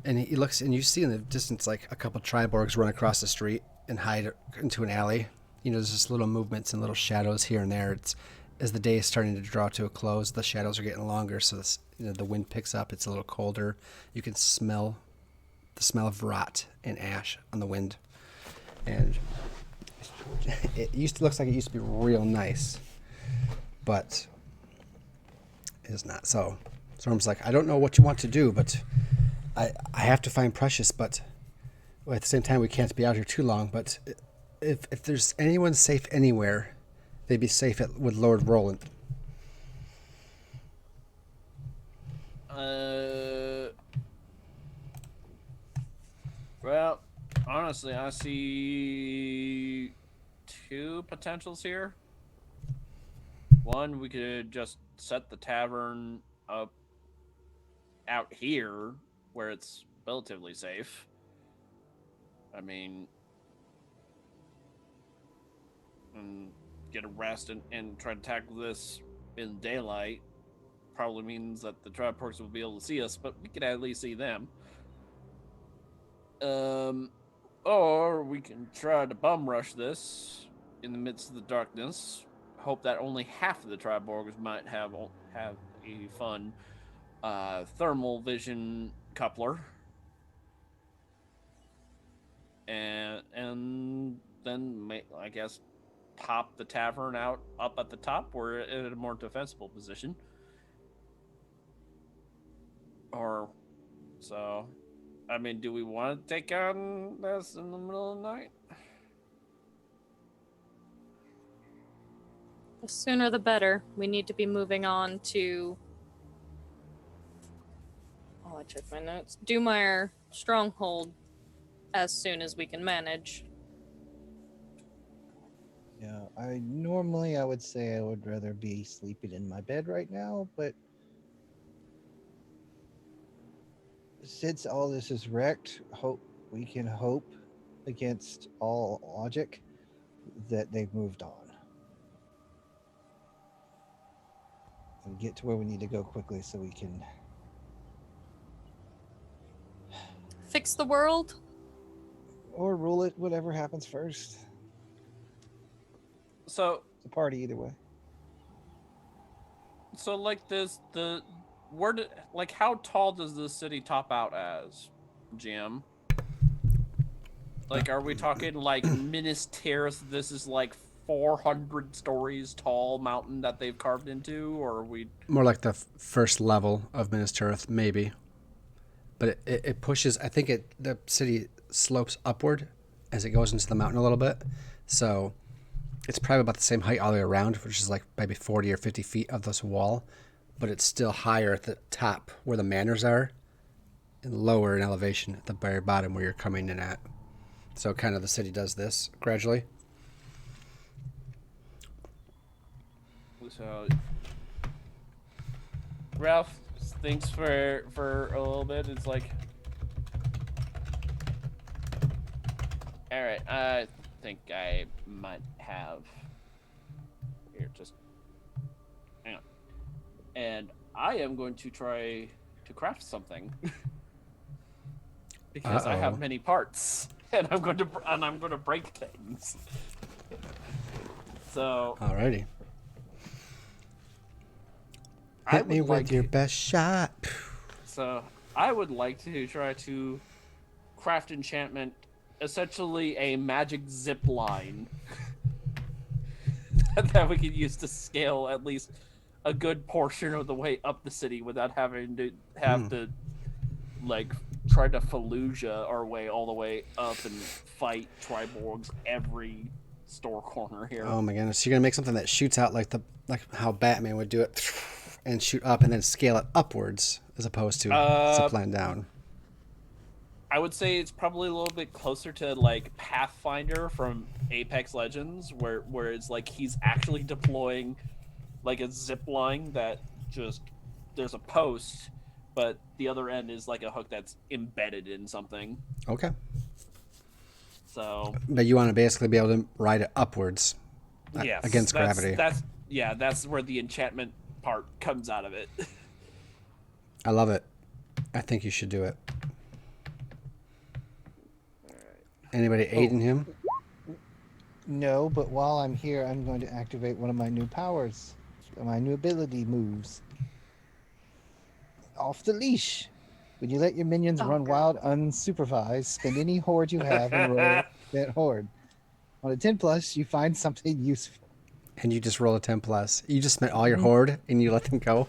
And he looks, and you see in the distance like a couple Triborgs run across the street and hide into an alley. You know, there's just little movements and little shadows here and there. It's as the day is starting to draw to a close, the shadows are getting longer, so the wind picks up. It's a little colder. You can smell the smell of rot and ash on the wind, and looks like it used to be real nice, but it's not. So Zorm's like, "I don't know what you want to do, but I have to find Precious, but at the same time we can't be out here too long. But if there's anyone safe anywhere, they'd be safe with Lord Roland." Well, honestly, I see two potentials here. One, we could just set the tavern up out here where it's relatively safe. I mean, and get a rest and try to tackle this in daylight probably means that the Triporks will be able to see us, but we could at least see them. Or we can try to bum rush this in the midst of the darkness. Hope that only half of the Triborgs might have a fun thermal vision coupler, and then I guess pop the tavern out up at the top. We're in a more defensible position, or so. I mean, do we want to take on this in the middle of the night? The sooner the better. We need to be moving on to... Oh, I checked my notes. Dumire Stronghold as soon as we can manage. Yeah, I would say I would rather be sleeping in my bed right now, but since all this is wrecked, we can hope against all logic that they've moved on and get to where we need to go quickly so we can Fix the world? or rule it, whatever happens first. So It's a party either way. So like this, how tall does the city top out as, Jim? Like, are we talking like Minas Terrace? This is like 400 stories tall mountain that they've carved into, or are we More like the first level of Minas Tirith, maybe. But it pushes. I think the city slopes upward as it goes into the mountain a little bit, so it's probably about the same height all the way around, which is like maybe 40 or 50 feet of this wall, but it's still higher at the top where the manors are and lower in elevation at the very bottom where you're coming in at. So kind of the city does this gradually. So Ralph thinks for a little bit. It's like, all right, I think I might have. Here, just hang on. And I am going to try to craft something because I have many parts, and I'm going to break things. So. Alrighty. Hit me with your best shot. So I would like to try to craft enchantment, essentially a magic zip line that we could use to scale at least a good portion of the way up the city without having to like try to Fallujah our way all the way up and fight Triborgs every store corner here. Oh my goodness! So you're gonna make something that shoots out like how Batman would do it, and shoot up and then scale it upwards as opposed to zipline down. I would say it's probably a little bit closer to like Pathfinder from Apex Legends, where it's like he's actually deploying like a zip line that just there's a post, but the other end is like a hook that's embedded in something. Okay. So. But you want to basically be able to ride it upwards. Yes. Against gravity. That's where the enchantment part comes out of it. I love it. I think you should do it. Anybody aiding him? No, but while I'm here, I'm going to activate one of my new powers, my new ability moves. Off the leash. When you let your minions run wild unsupervised, spend any horde you have and roll that horde. On a 10+, you find something useful. And you just roll a 10+. You just spent all your horde and you let them go?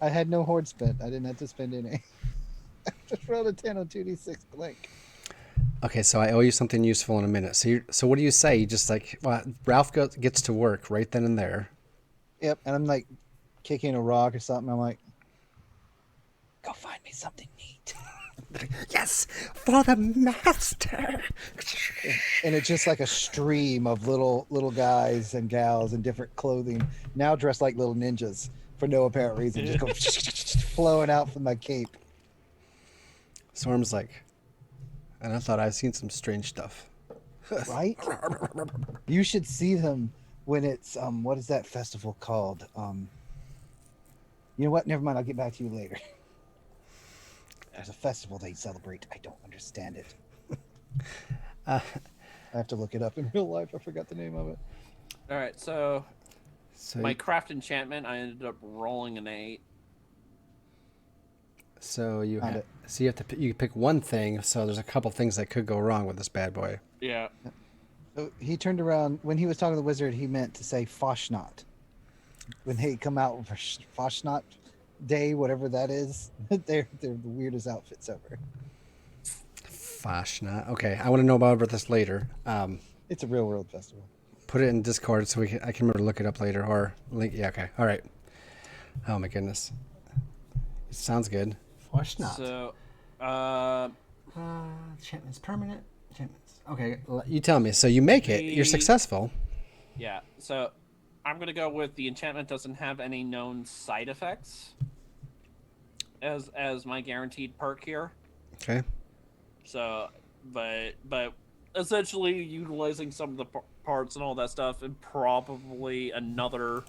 I had no horde spent. I didn't have to spend any. I just rolled a 10 on 2d6 blank. Okay, so I owe you something useful in a minute. So what do you say? You just like, well, Ralph gets to work right then and there. Yep, and I'm like kicking a rock or something. I'm like, go find me something neat. Yes, for the master. And it's just like a stream of little guys and gals in different clothing, now dressed like little ninjas for no apparent reason, just go flowing out from my cape. Zorm's like, and I thought I'd seen some strange stuff. Right? You should see them when it's what is that festival called? You know what? Never mind. I'll get back to you later. There's a festival they celebrate. I don't understand it. I have to look it up in real life. I forgot the name of it. All right, so my craft enchantment, I ended up rolling an 8. So you have to pick one thing. So there's a couple things that could go wrong with this bad boy. Yeah. So he turned around when he was talking to the wizard. He meant to say Foshnot. When they come out for Foshnot Day, whatever that is, they're the weirdest outfits ever. Foshnot. Okay, I want to know about this later. It's a real world festival. Put it in Discord so I can remember to look it up later or link. Yeah. Okay. All right. Oh my goodness. It sounds good. Foshnot. So, enchantment's permanent. Enchantments. Okay, you tell me. So you make it. You're successful. Yeah. So I'm gonna go with the enchantment doesn't have any known side effects as my guaranteed perk here. Okay. So, but essentially utilizing some of the parts and all that stuff, and probably another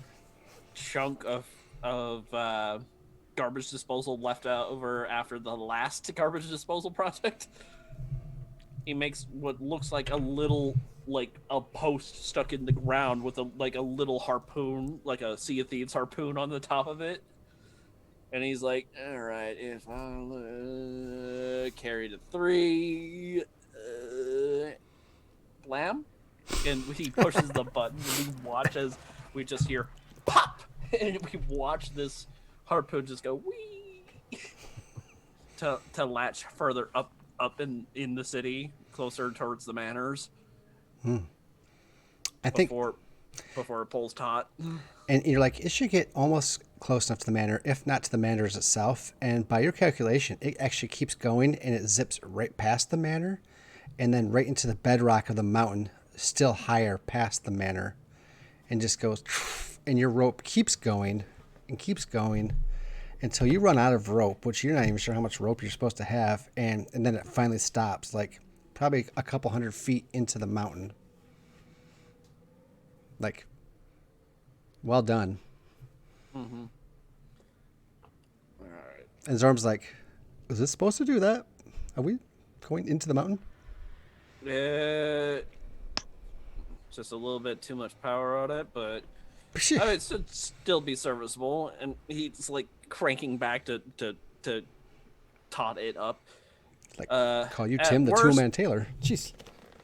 chunk of garbage disposal left over after the last garbage disposal project. He makes what looks like a little, like a post stuck in the ground with a little harpoon, like a Sea of Thieves harpoon on the top of it. And he's like, all right, if I carry to 3, blam, and he pushes the button, and we watch as we just hear pop, and we watch this harpoon just go wee to latch further up in the city, closer towards the manors. I think before it pulls taut. And you're like, it should get almost close enough to the manor, if not to the manors itself. And by your calculation, it actually keeps going and it zips right past the manor and then right into the bedrock of the mountain, still higher past the manor, and just goes, and your rope keeps going and keeps going until you run out of rope, which you're not even sure how much rope you're supposed to have. And then it finally stops, like probably a couple 100 feet into the mountain. Like, well done. Mm-hmm. All right. And Zorm's like, is this supposed to do that? Are we going into the mountain? Just a little bit too much power on it, but Pshh. I mean, it should still be serviceable. And he's like cranking back to tot it up. Like, call you At Tim the worst- Tool Man Taylor. Jeez.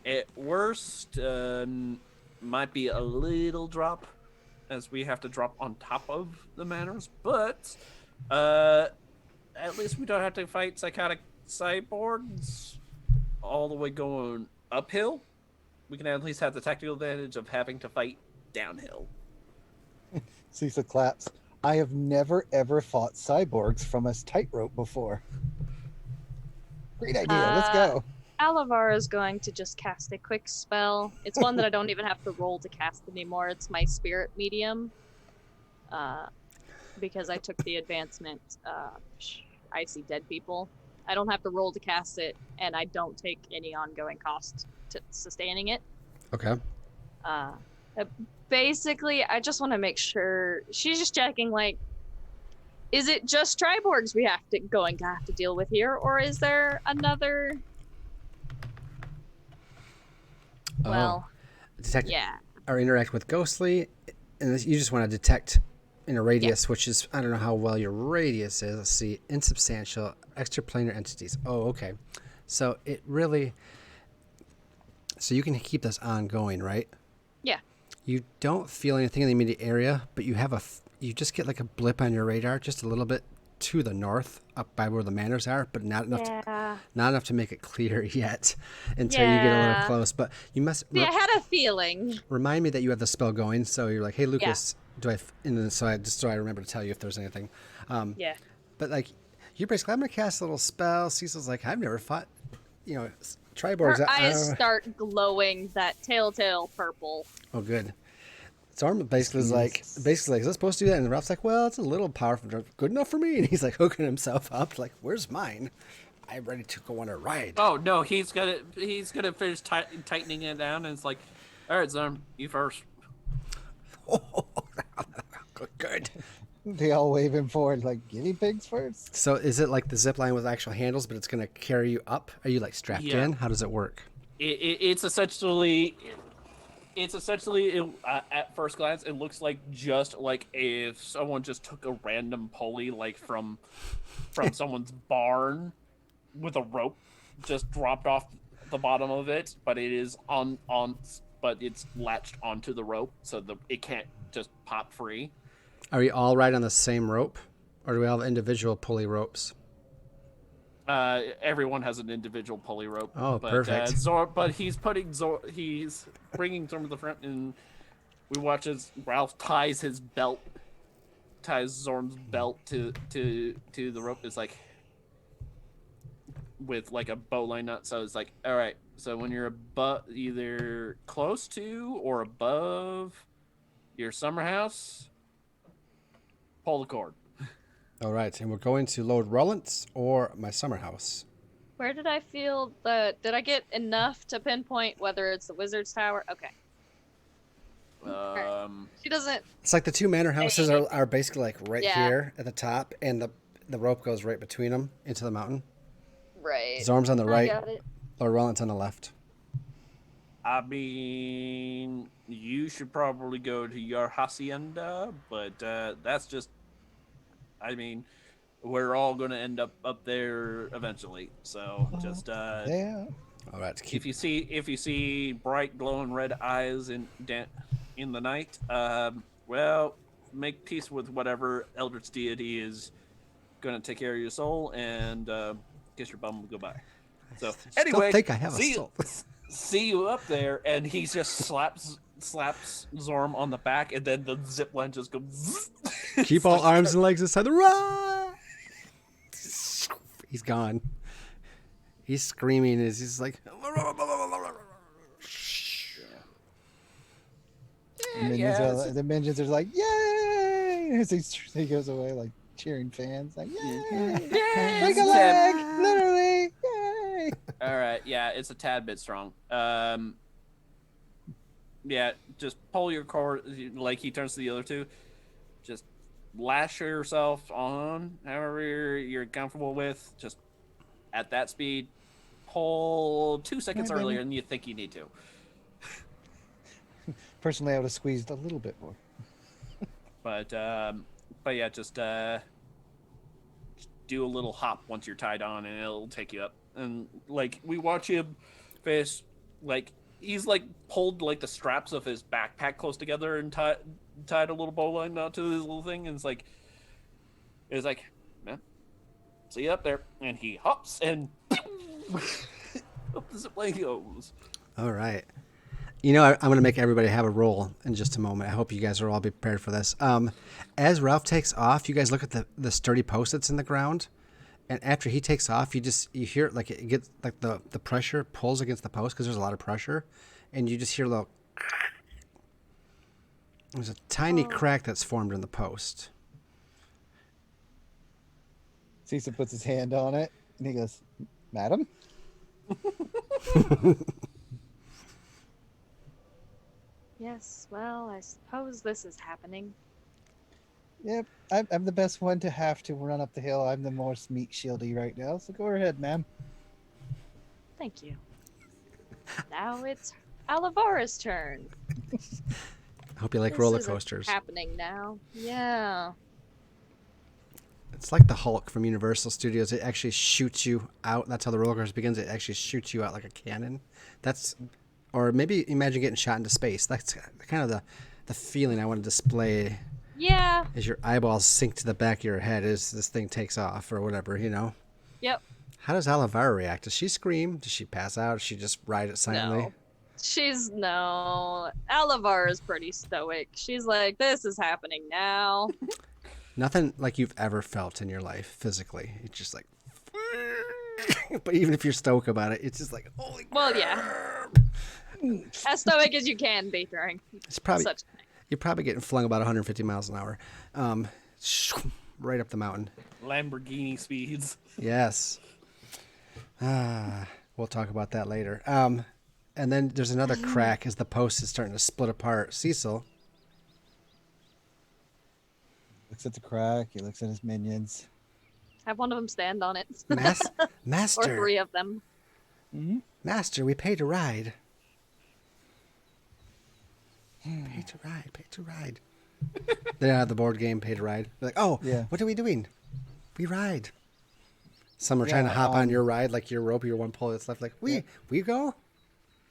At worst, might be a little drop, as we have to drop on top of the manners, but at least we don't have to fight psychotic cyborgs all the way going uphill. We can at least have the tactical advantage of having to fight downhill. Cecil claps. I have never ever fought cyborgs from a tightrope before. Great idea. Let's go. Alavar is going to just cast a quick spell. It's one that I don't even have to roll to cast anymore. It's my spirit medium. Because I took the advancement, I see dead people. I don't have to roll to cast it, and I don't take any ongoing cost to sustaining it. Okay. Basically, I just want to make sure she's just checking, like, is it just Triborgs we have to deal with here, or is there another? Well, detect yeah. or interact with ghostly, and you just want to detect in a radius, which is, I don't know how well your radius is. Let's see, insubstantial extraplanar entities. Oh, okay. So it really, so you can keep this ongoing, right? Yeah. You don't feel anything in the immediate area, but you have you just get like a blip on your radar, just a little bit to the north, up by where the manors are, but not enough. Not enough to make it clear yet, until you get a little close. But you must. See, I had a feeling. Remind me that you have the spell going, so you're like, "Hey, Lucas, do I?" And then so I remember to tell you if there's anything. Yeah. But like, you're basically, I'm gonna cast a little spell. Cecil's like, I've never fought, Triborgs. Her eyes start glowing that telltale purple. Oh, good. Zorm basically is like, is that supposed to do that? And Ralph's like, well, it's a little powerful, good enough for me. And he's like hooking himself up, like, where's mine? I'm ready to go on a ride. Oh no, he's gonna finish tightening it down, and it's like, all right, Zorm, you first. Good. They all wave him forward like guinea pigs first. So is it like the zip line with actual handles, but it's gonna carry you up? Are you like strapped in? How does it work? It's essentially. At first glance, it looks like just like if someone just took a random pulley, like from someone's barn, with a rope, just dropped off the bottom of it. But it is but it's latched onto the rope, so it can't just pop free. Are we all right on the same rope, or do we all have individual pulley ropes? Everyone has an individual pulley rope. Oh, perfect. But he's bringing Zorm to the front, and we watch as Ralph ties Zorm's belt to the rope. It's like with like a bowline nut. So it's like, all right. So when you're either close to or above your summer house, pull the cord. All right, and we're going to load Rollins or my summer house. Where did I feel did I get enough to pinpoint whether it's the wizard's tower? Okay. She doesn't. It's like the two manor houses are basically like right here at the top, and the rope goes right between them into the mountain. Right. Zorm's on the right, got it. or Rollins on the left. I mean, you should probably go to your hacienda, but that's just. I mean, we're all going to end up there eventually. So just Yeah. All right. if you see bright glowing red eyes in the night, well, make peace with whatever eldritch deity is going to take care of your soul, and kiss your bum goodbye. So anyway, still think I have a soul. See you up there, and he just slaps Zorm on the back, and then the zip line just goes. Keep all arms and legs inside the ride. He's gone. He's screaming as he's like. The minions are like, yay! As he goes away, like cheering fans, like, yay! Break a leg, literally, yay! All right, yeah, it's a tad bit strong. yeah, just pull your cord. Like he turns to the other two. Just lash yourself on however you're comfortable with. Just at that speed, pull 2 seconds Right, baby. earlier than you think you need to. Personally, I would have squeezed a little bit more. But yeah, just do a little hop once you're tied on, and it'll take you up. And like we watch him face, like he's like pulled like the straps of his backpack close together and tied a little bowline knot to his little thing, and it's like, man, see you up there, and he hops and up the zip line goes. All right. I'm going to make everybody have a roll in just a moment. I hope you guys are all prepared for this. As Ralph takes off, you guys look at the sturdy post that's in the ground. And after he takes off, you hear it, like it gets like the pressure pulls against the post because there's a lot of pressure. And you just hear a little. There's a tiny crack that's formed in the post. Cecil puts his hand on it and he goes, "Madam?" Yes, well, I suppose this is happening. Yep, I'm the best one to have to run up the hill. I'm the most meat shieldy right now, so go ahead, ma'am. Thank you. Now it's Alivara's turn. I hope you like This roller isn't coasters. happening now. Yeah. It's like the Hulk from Universal Studios. It actually shoots you out. That's how the roller coaster begins. It actually shoots you out like a cannon. Or maybe imagine getting shot into space. That's kind of the feeling I want to display. Yeah. As your eyeballs sink to the back of your head as this thing takes off or whatever, Yep. How does Alivara react? Does she scream? Does she pass out? Does she just ride it silently? No. Alivara's pretty stoic. She's like, this is happening now. Nothing like you've ever felt in your life physically. It's just like, but even if you're stoic about it, it's just like, holy crap. Well, yeah. As stoic as you can be during It's probably such a thing. You're probably getting flung about 150 miles an hour, right up the mountain. Lamborghini speeds. Yes. We'll talk about that later. And then there's another crack as the post is starting to split apart. Cecil. Looks at the crack. He looks at his minions. Have one of them stand on it. Master. Or 3 of them. Mm-hmm. Master, we paid to ride. Pay to ride. Yeah, the board game Pay to Ride. They're like, oh, yeah. What are we doing? We ride. Some are trying to hop on your ride, like your rope, your one pole that's left. Like, we go?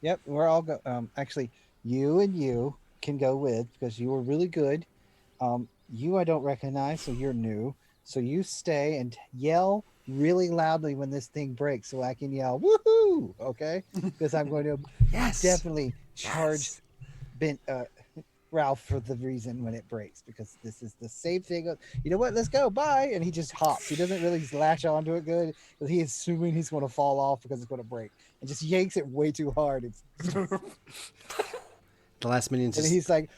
Yep, we're all go. Actually, you and you can go with because you were really good. You I don't recognize, so you're new. So you stay and yell really loudly when this thing breaks, so I can yell woohoo. Okay, because I'm going to definitely charge Ralph for the reason when it breaks, because this is the same thing. You know what? Let's go. Bye. And he just hops. He doesn't really latch onto it good because he is assuming he's going to fall off because it's going to break, and just yanks it way too hard. It's the last minion. And he's like,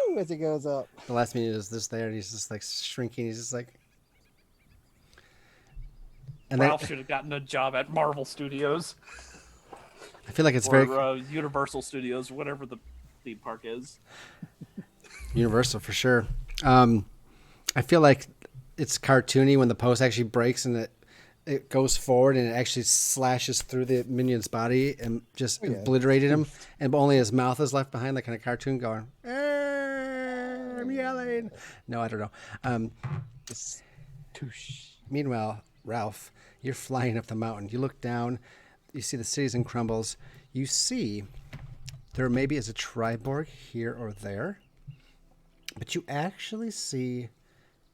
woo, as it goes up. The last minion is just there, and he's just like shrinking. He's just like. And Ralph should have gotten a job at Marvel Studios. I feel like it's or Universal Studios, whatever the theme park is. Universal for sure. I feel like it's cartoony when the post actually breaks and it goes forward and it actually slashes through the minion's body and just obliterated him, and only his mouth is left behind, like in a cartoon going, I'm yelling. No, I don't know. Meanwhile, Ralph, you're flying up the mountain. You look down, you see the city's in crumbles. You see there maybe is a Triborg here or there, but you actually see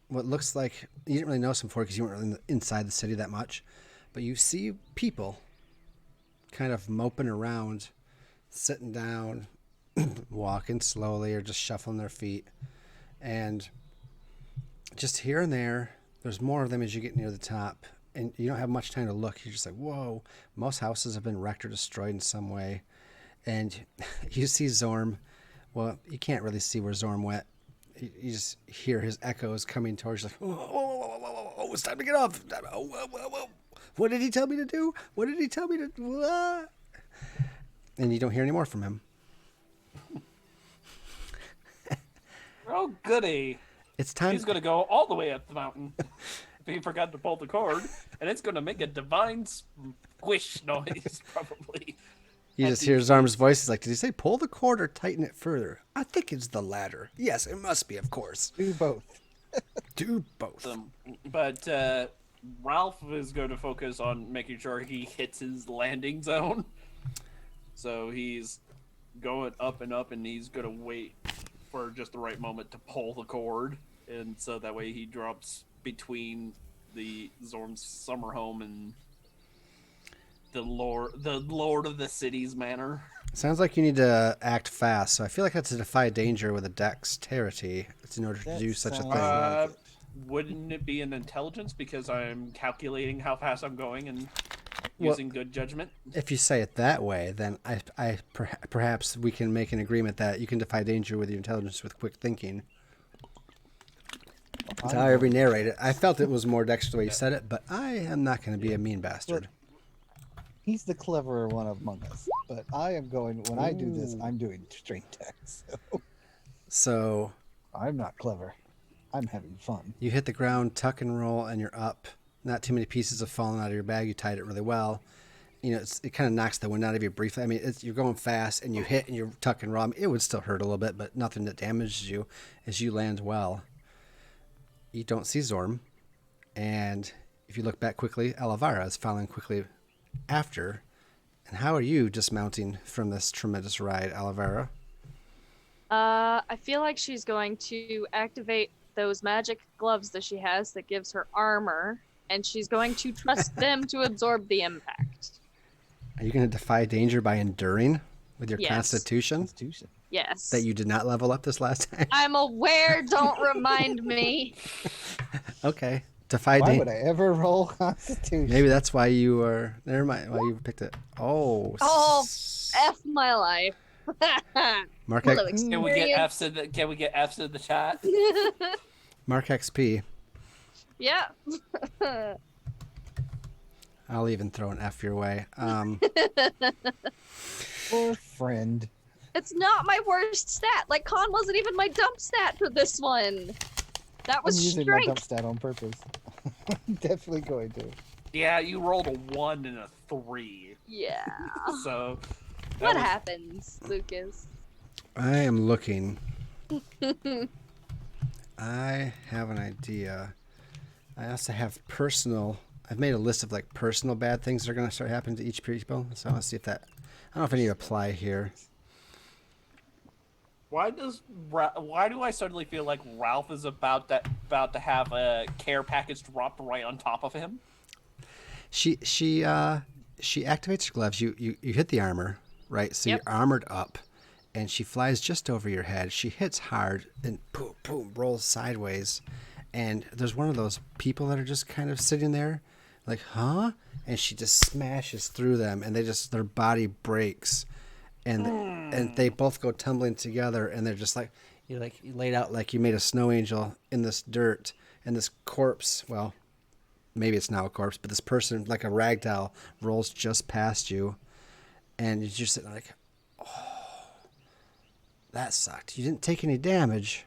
what looks like, you didn't really notice them before because you weren't really inside the city that much, but you see people kind of moping around, sitting down, walking slowly or just shuffling their feet. And just here and there's more of them as you get near the top. And you don't have much time to look. You're just like, whoa. Most houses have been wrecked or destroyed in some way. And you see Zorm. Well, you can't really see where Zorm went. You just hear his echoes coming towards you. Like, whoa, it's time to get off. Whoa. What did he tell me to do? What did he tell me to do? And you don't hear any more from him. Oh, goody. It's time. He's going to go all the way up the mountain. He forgot to pull the cord, and it's going to make a divine squish noise, probably. You just hear Zorm's voice. He's like, did he say pull the cord or tighten it further? I think it's the latter. Yes, it must be, of course. Do both. Do both. But Ralph is going to focus on making sure he hits his landing zone. So he's going up and up, and he's going to wait for just the right moment to pull the cord. And so that way he drops between the Zorm's summer home and the lord of the city's manor. Sounds like you need to act fast, so I feel like I have to defy danger with a dexterity in order to do such a thing. Like it. Wouldn't it be an intelligence because I'm calculating how fast I'm going and using good judgment? If you say it that way, then perhaps we can make an agreement that you can defy danger with your intelligence with quick thinking. That's how I ever narrate it. I felt it was more dex the way you said it, but I am not going to be a mean bastard. He's the cleverer one among us, but I am going. When I do this, I'm doing straight dex. So I'm not clever. I'm having fun. you hit the ground, tuck and roll, and you're up. Not too many pieces have fallen out of your bag. You tied it really well. You know, it kind of knocks the wind out of you briefly. I mean, you're going fast, and you hit, and you tuck and roll. I mean, it would still hurt a little bit, but nothing that damages you as you land well. You don't see Zorm, and if you look back quickly, Elvira is following quickly after. And how are you dismounting from this tremendous ride, Elvira? I feel like she's going to activate those magic gloves that she has that gives her armor, and she's going to trust them to absorb the impact. Are you going to defy danger by enduring with your Yes. Constitution Yes. that you did not level up this last time? I'm aware, don't remind me. Okay. Defy Why danger. would I ever roll Constitution? Maybe that's why you were. Never mind. Why you picked it. Oh. Oh, F my life. Mark, Full of Can we get experience. F's in the chat? Mark XP. Yeah. I'll even throw an F your way. Poor friend. It's not my worst stat. Like, con wasn't even my dump stat for this one. That I'm was using my dump strength. stat on purpose. I'm definitely going to. Yeah, you rolled a 1 and a 3. Yeah. So What was- happens, Lucas? I am looking. I have an idea. I also have personal. I've made a list of like personal bad things that are going to start happening to each people. So I want to see if that. I don't know if I need to apply here. Why do I suddenly feel like Ralph is about to have a care package dropped right on top of him? She activates her gloves. You hit the armor, right? So Yep. you're armored up, and she flies just over your head. She hits hard and boom, boom, rolls sideways. And there's one of those people that are just kind of sitting there, like, huh? And she just smashes through them, and their body breaks, and they both go tumbling together, and they're just like you laid out like you made a snow angel in this dirt, and this corpse. Well, maybe it's now a corpse, but this person, like a rag doll, rolls just past you, and you're just sitting like, oh, that sucked. You didn't take any damage,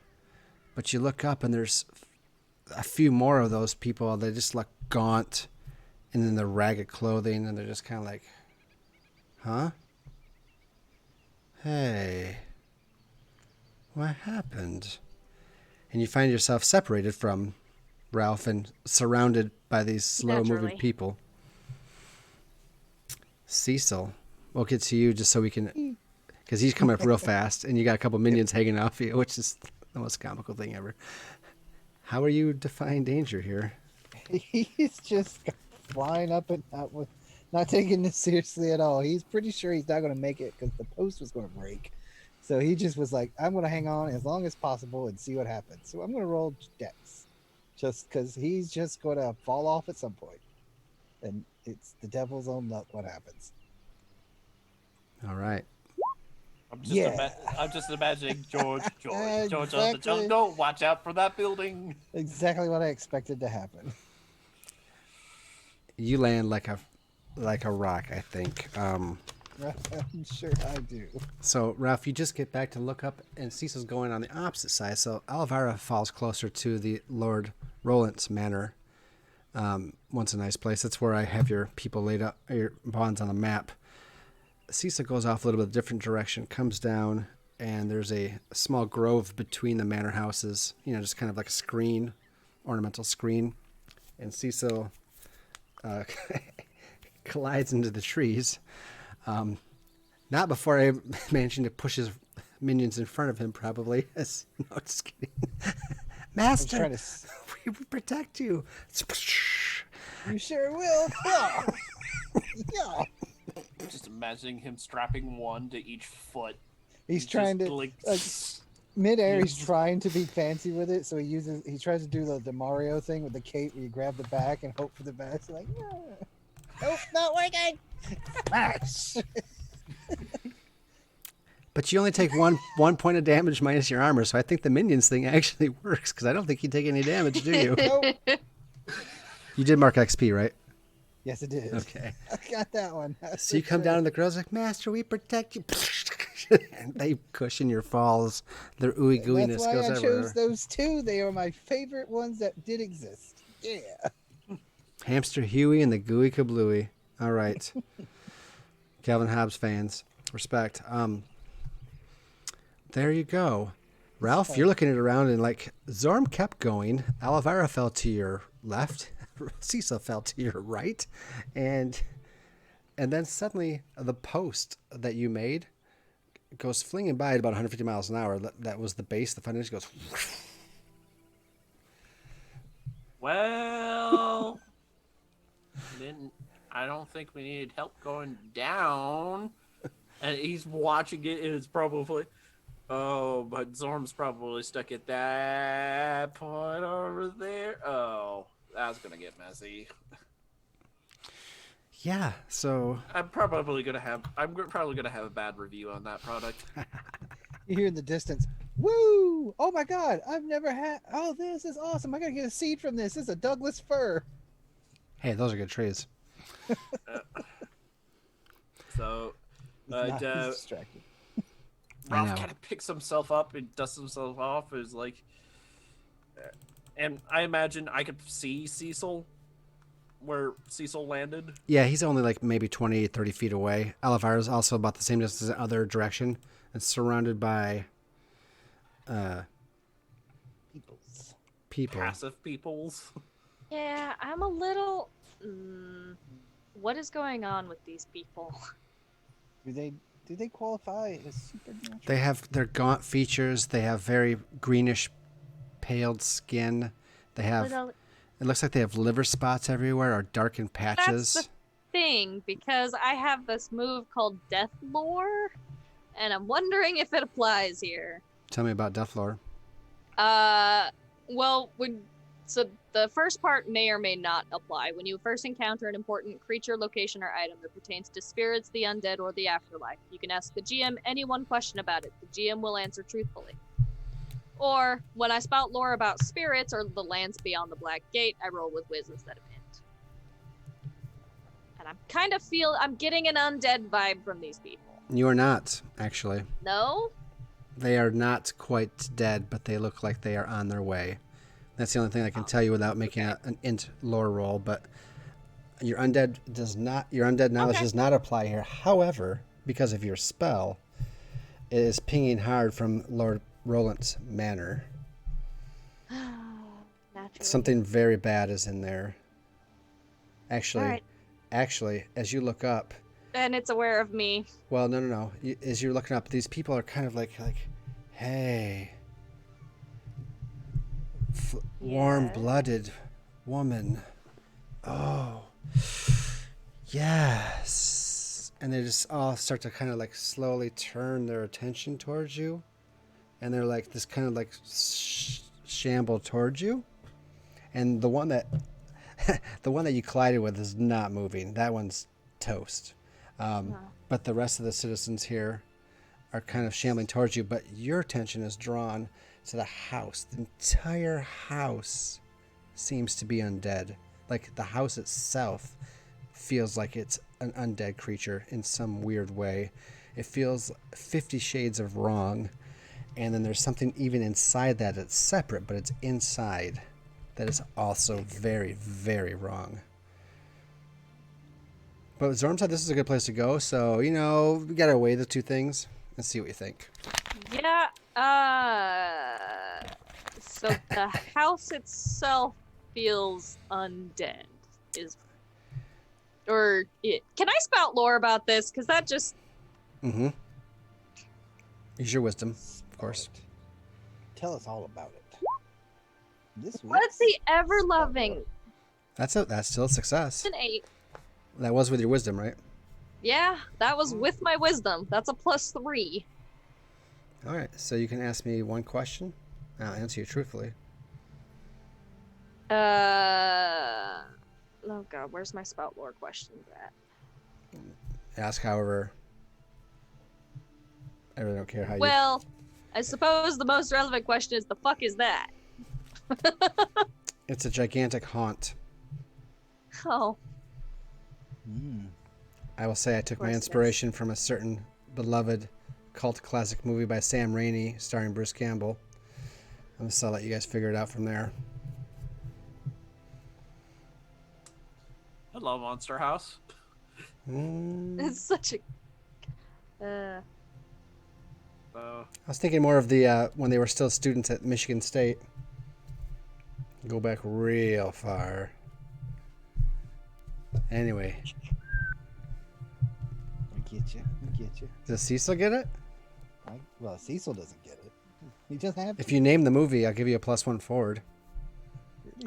but you look up, and there's a few more of those people. They just look gaunt, and in their ragged clothing, and they're just kind of like, huh? Hey, what happened? And you find yourself separated from Ralph and surrounded by these slow-moving Naturally. people. Cecil, we'll get to you just so we can, because he's coming up real fast, and you got a couple minions hanging off you, which is the most comical thing ever. How are you defying danger here? He's just flying up and out with, not taking this seriously at all. He's pretty sure he's not going to make it because the post was going to break. So he just was like, I'm going to hang on as long as possible and see what happens. So I'm going to roll dex just because he's just going to fall off at some point. And it's the devil's own luck what happens. All right. I'm just, Yeah. I'm just imagining George of the Exactly. jungle. Watch out for that building. Exactly what I expected to happen. You land like a rock, I think. I'm sure I do. So, Ralph, you just get back to look up, and Cecil's going on the opposite side. So, Elvira falls closer to the Lord Roland's manor. Once a nice place. That's where I have your people laid up, your bonds on the map. Cecil goes off a little bit different direction, comes down, and there's a small grove between the manor houses. You know, just kind of like a screen, ornamental screen. And Cecil collides into the trees. Not before I managing to push his minions in front of him, probably. No, just kidding. Master, we will protect you. You sure will. Yeah. Yeah. Just imagining him strapping one to each foot. He's trying just, to like midair. He's trying to be fancy with it, so he tries to do the Mario thing with the cape, where you grab the back and hope for the best. Like, nope, not working. Smash. But you only take one point of damage minus your armor, so I think the minions thing actually works, because I don't think you take any damage, do you? Nope. You did mark XP, right? Yes, it did. Okay. I got that one. That's So you for come sure. down and the girl's like, Master, we protect you. And they cushion your falls. Their ooey gooiness That's why goes I everywhere. chose those two. They are my favorite ones that did exist. Yeah. Hamster Huey and the Gooey Kablooey. All right. Calvin Hobbes fans. Respect. There you go. Ralph, you're looking at it around and like Zorm kept going. Elvira fell to your left. Cecil fell to your right. And then suddenly the post that you made goes flinging by at about 150 miles an hour. That was the base. The foundation goes. Well, I don't think we needed help going down. And he's watching it, and it's probably, oh, but Zorm's probably stuck at that point over there. Oh, that's gonna get messy. Yeah. So I'm probably gonna have a bad review on that product. You hear in the distance, woo! Oh my god, I've never had. Oh, this is awesome. I gotta get a seed from this. This is a Douglas fir. hey, those are good trees. So, He's distracted. Ralph kind of picks himself up and dusts himself off. Is like, and I imagine I could see Cecil where Cecil landed. Yeah, he's only like maybe 20, 30 feet away. Elvira's also about the same distance in the other direction. It's surrounded by people. Passive peoples. Yeah, I'm a little. What is going on with these people? Do they qualify as supernatural? They have their gaunt features. They have very greenish, paled skin. They have. Little- It looks like they have liver spots everywhere or darkened patches. That's the thing, because I have this move called Death Lore, and I'm wondering if it applies here. Tell me about Deathlore. Well, so the first part may or may not apply. When you first encounter an important creature, location, or item that pertains to spirits, the undead, or the afterlife, you can ask the GM any one question about it. The GM will answer truthfully. Or, when I spout lore about spirits or the lands beyond the Black Gate, I roll with whiz instead of int. And I'm getting an undead vibe from these people. You are not, actually. No? They are not quite dead, but they look like they are on their way. That's the only thing I can tell you without making an int lore roll. But your undead knowledge does not apply here. However, because of your spell, it is pinging hard from Lord Roland's manor. Naturally. Something very bad is in there. Actually, Alright. As you look up, And it's aware of me. well, no. As you're looking up, these people are kind of like, hey, warm-blooded woman. Oh, yes. And they just all start to kind of like slowly turn their attention towards you. And they're like this kind of like shamble towards you. And the one that you collided with is not moving. That one's toast. But the rest of the citizens here are kind of shambling towards you. But your attention is drawn to the house. The entire house seems to be undead. Like the house itself feels like it's an undead creature in some weird way. It feels 50 shades of wrong. And then there's something even inside that that's separate, but it's inside. That is also very, very wrong. But Zorm said this is a good place to go, so, we gotta weigh the two things and see what you think. Yeah, so the house itself feels undead. Can I spout lore about this? Because that just... Mm-hmm. Use your wisdom, of course. Tell us all about it. What's the ever-loving? That's still a success. An 8. That was with your wisdom, right? Yeah, that was with my wisdom. That's a +3. All right, so you can ask me one question. I'll answer you truthfully. Oh god, where's my spout lore questions at? Ask however. I really don't care how Well, I suppose the most relevant question is, the fuck is that? It's a gigantic haunt. Oh. I will say I took my inspiration from a certain beloved cult classic movie by Sam Raimi starring Bruce Campbell. I'm just gonna let you guys figure it out from there. Hello, Monster House. It's such a... I was thinking more of the when they were still students at Michigan State. Go back real far. Anyway. I get you. Does Cecil get it? Well, Cecil doesn't get it. He just have If you name the movie, I'll give you a +1 forward.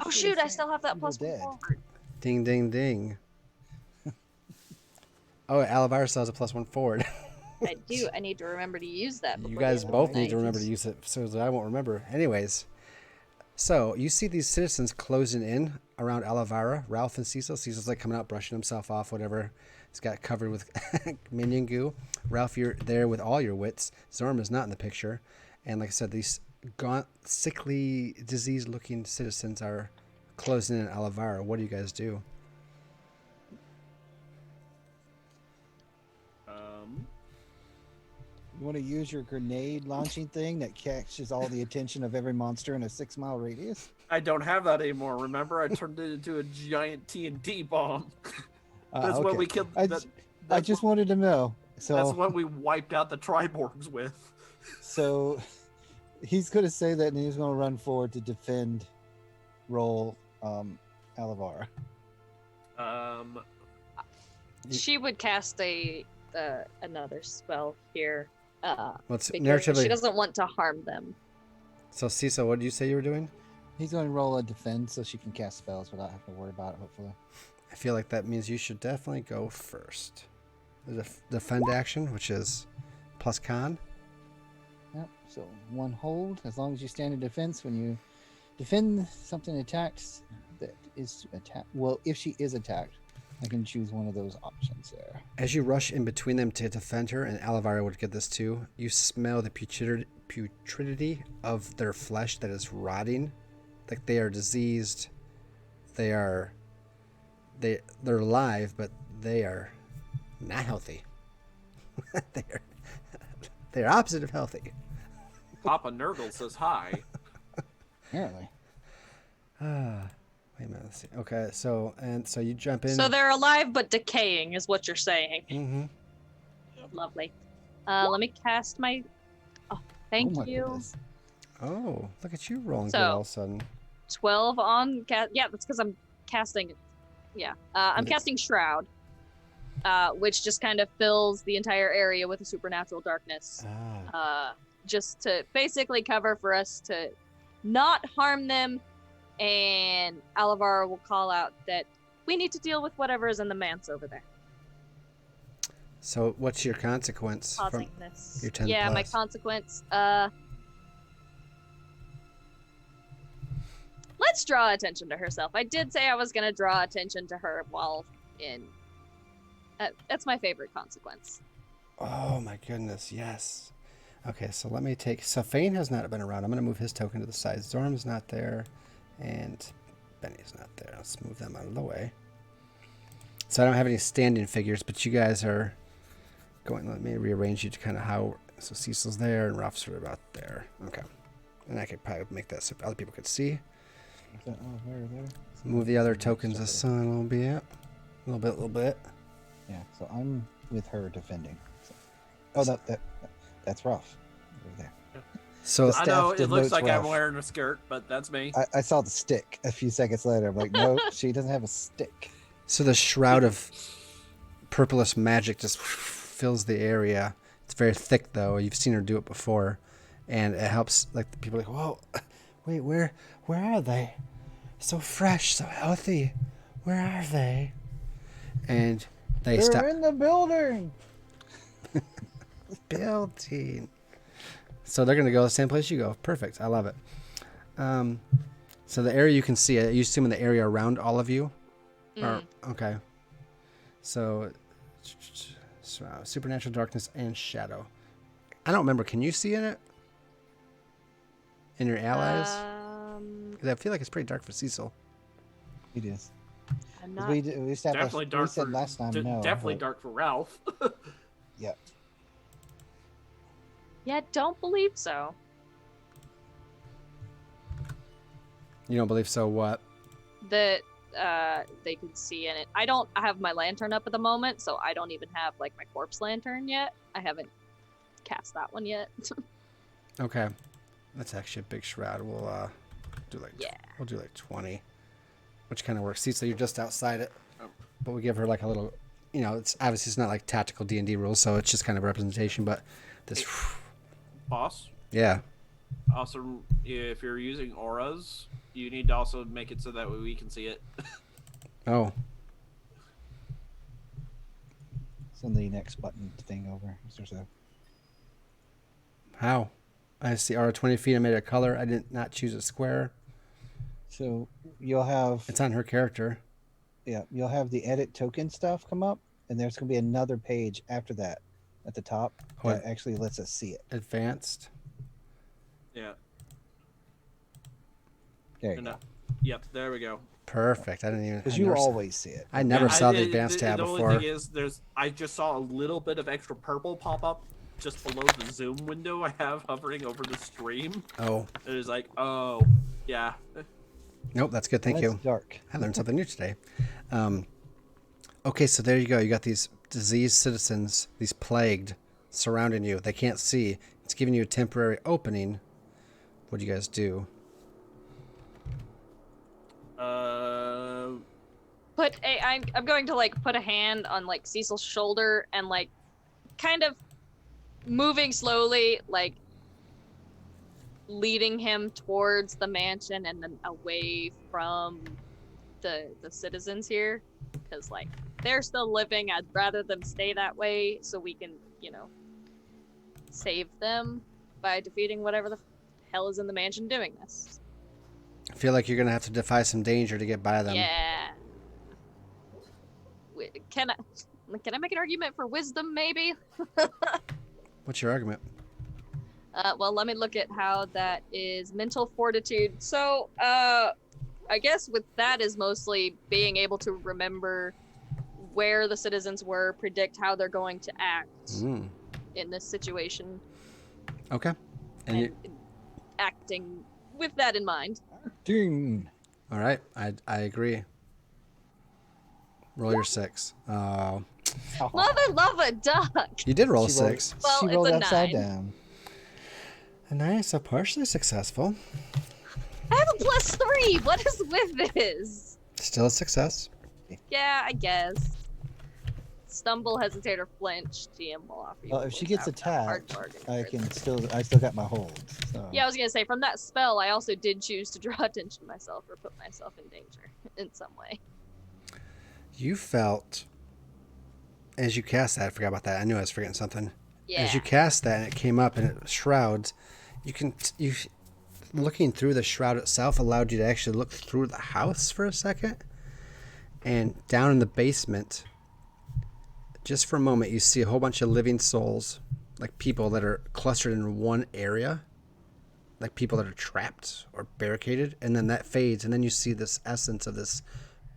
Oh shoot, I still have that +1 forward. Ding, ding, ding. Oh, Alavara still has a +1 forward. I do. I need to remember to use that. You guys both need to remember to use it so that I won't remember. Anyways, so you see these citizens closing in around Alavara, Ralph and Cecil. Cecil's like coming out, brushing himself off, whatever. He's got covered with minion goo. Ralph, you're there with all your wits. Zorm is not in the picture. And like I said, these gaunt, sickly, diseased-looking citizens are closing in Alavara. What do you guys do? You want to use your grenade launching thing that catches all the attention of every monster in a 6-mile radius? I don't have that anymore. Remember, I turned it into a giant TNT bomb. That's what we killed. I just wanted to know. So that's what we wiped out the Triborgs with. So he's going to say that, and he's going to run forward to defend roll Alavara. She would cast another spell here. What's because narratively? She doesn't want to harm them. So Cecil, what did you say you were doing? He's going to roll a defend so she can cast spells without having to worry about it, hopefully. I feel like that means you should definitely go first. The defend action, which is plus con. Yep, so 1 hold. As long as you stand in defense when you defend something attacked that is attacked. Well, if she is attacked, I can choose one of those options there. As you rush in between them to defend her, and Alavara would get this too, you smell the putridity of their flesh that is rotting. Like they are diseased. They're alive, but they are not healthy. they're opposite of healthy. Papa Nurgle says hi. Apparently. Wait a minute. Let's see. Okay, so you jump in. So they're alive but decaying, is what you're saying. Mm-hmm. Lovely. Let me cast my. Oh, thank you. Goodness. Oh, look at you rolling So- good all of a sudden. 12 on cast. Yeah, that's because I'm casting. Yeah, I'm casting Shroud, which just kind of fills the entire area with a supernatural darkness. Just to basically cover for us to not harm them, and Alavara will call out that we need to deal with whatever is in the manse over there. So what's your consequence Causing from this. your 10 Yeah, my plus? consequence. Let's draw attention to herself. I did say I was going to draw attention to her while in. That's my favorite consequence. Oh my goodness, yes. Okay, so let me take. So Fane has not been around. I'm going to move his token to the side. Zorm's not there, and Benny's not there. Let's move them out of the way. So I don't have any standing figures, but you guys are going. Let me rearrange you to kind of how. So Cecil's there and Ralph's are about there. Okay. And I could probably make that so other people could see. Oh, there. Move the other tokens aside a little bit. A little bit. Yeah, so I'm with her defending. So. Oh, that's rough. Over there. So The I know staff it looks denotes like I'm rough. wearing a skirt, but that's me. I saw the stick a few seconds later. I'm like, no, she doesn't have a stick. So the shroud of purplish magic just fills the area. It's very thick, though. You've seen her do it before, and it helps. Like the people are like, whoa, wait, where are they? So fresh, so healthy. Where are they? And they They're stop in the building. building. So they're gonna go the same place you go. Perfect. I love it. So the area you can see, you assume in the area around all of you. Or, okay. So, supernatural darkness and shadow. I don't remember. Can you see in it? In your allies? 'Cause I feel like it's pretty dark for Cecil. It is. I'm 'Cause not. we established. Definitely We dark said for last time. No. definitely but- dark for Ralph. Yeah. Yeah, don't believe so. You don't believe so? What? That they could see in it. I have my lantern up at the moment, so I don't even have like my corpse lantern yet. I haven't cast that one yet. Okay. That's actually a big shroud. We'll do like Yeah. we'll do like 20, which kind of works. Cecil, you're just outside it, but we give her like a little. It's obviously it's not like tactical D&D rules, so it's just kind of representation. But this, Boss. yeah. Also, if you're using auras, you need to also make it so that way we can see it. Oh, Send the next button thing over. So. how? I see aura 20 feet. I made a color. I did not choose a square. So you'll have It's on her character. you'll have the edit token stuff come up, and there's gonna be another page after that at the top Oh, that actually lets us see it. Advanced. Yeah. There you And, go. Yep, there we go. Perfect. I didn't even. Because I you never, always see it. I never Yeah, saw the advanced tab the before. only thing is, I just saw a little bit of extra purple pop up just below the zoom window I have hovering over the stream. Oh, It was like, oh, yeah. nope. That's good. Thank That's you. dark. I learned something new today. Okay, so there you go. You got these diseased citizens, these plagued, surrounding you. They can't see. It's giving you a temporary opening. What do you guys do? I'm going to like put a hand on like Cecil's shoulder and like kind of moving slowly, like leading him towards the mansion and then away from the citizens here, because like they're still living. I'd rather them stay that way so we can, save them by defeating whatever the hell is in the mansion doing this. I feel like you're gonna have to defy some danger to get by them. Yeah. Can I make an argument for wisdom, maybe? What's your argument? Well, let me look at how that is mental fortitude. So, I guess with that is mostly being able to remember where the citizens were, predict how they're going to act in this situation, Okay. and acting with that in mind. Ding. All right. I agree. Roll your 6. Oh, Love a duck. you did roll a She rolled- 6. Well, she it's rolled a upside 9. down. A 9, so partially successful. I have a +3. What is with this? Still a success. Yeah, I guess. Stumble, hesitate, or flinch. GM will offer you. Well, if she gets a hard attacked, bargain I for can this. still got my hold. So. Yeah, I was gonna say from that spell, I also did choose to draw attention to myself or put myself in danger in some way. You felt, as you cast that, I forgot about that. I knew I was forgetting something. Yeah. As you cast that and it came up and it shrouds, looking through the shroud itself allowed you to actually look through the house for a second. And down in the basement, just for a moment, you see a whole bunch of living souls, like people that are clustered in one area, like people that are trapped or barricaded. And then that fades. And then you see this essence of this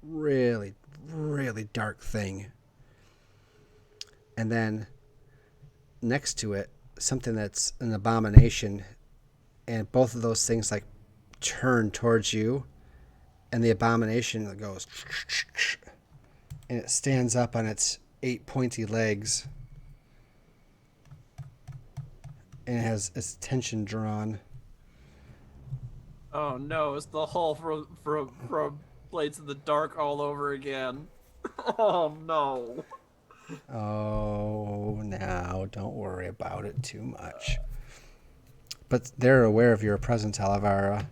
really, really dark thing. And then next to it, something that's an abomination, and both of those things like turn towards you, and the abomination goes, and it stands up on its 8 pointy legs, and it has its attention drawn. Oh no, it's the hull from Blades in the Dark all over again. Oh no. Oh, now don't worry about it too much. But they're aware of your presence, Alavara,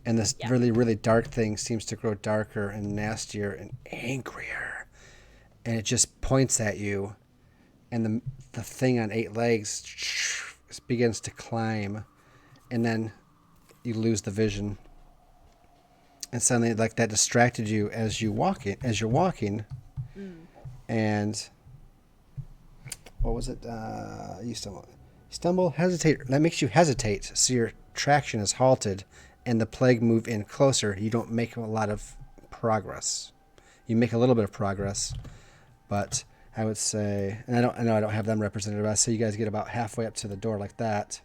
and this Yeah. really, really dark thing seems to grow darker and nastier and angrier, and it just points at you, and the thing on 8 legs begins to climb, and then you lose the vision, and suddenly like that distracted you as you're walking, and what was it? You stumble, hesitate. That makes you hesitate, so your traction is halted, and the plague move in closer. You don't make a lot of progress. You make a little bit of progress, but I would say, and I know I don't have them represented, but I say you guys get about halfway up to the door like that.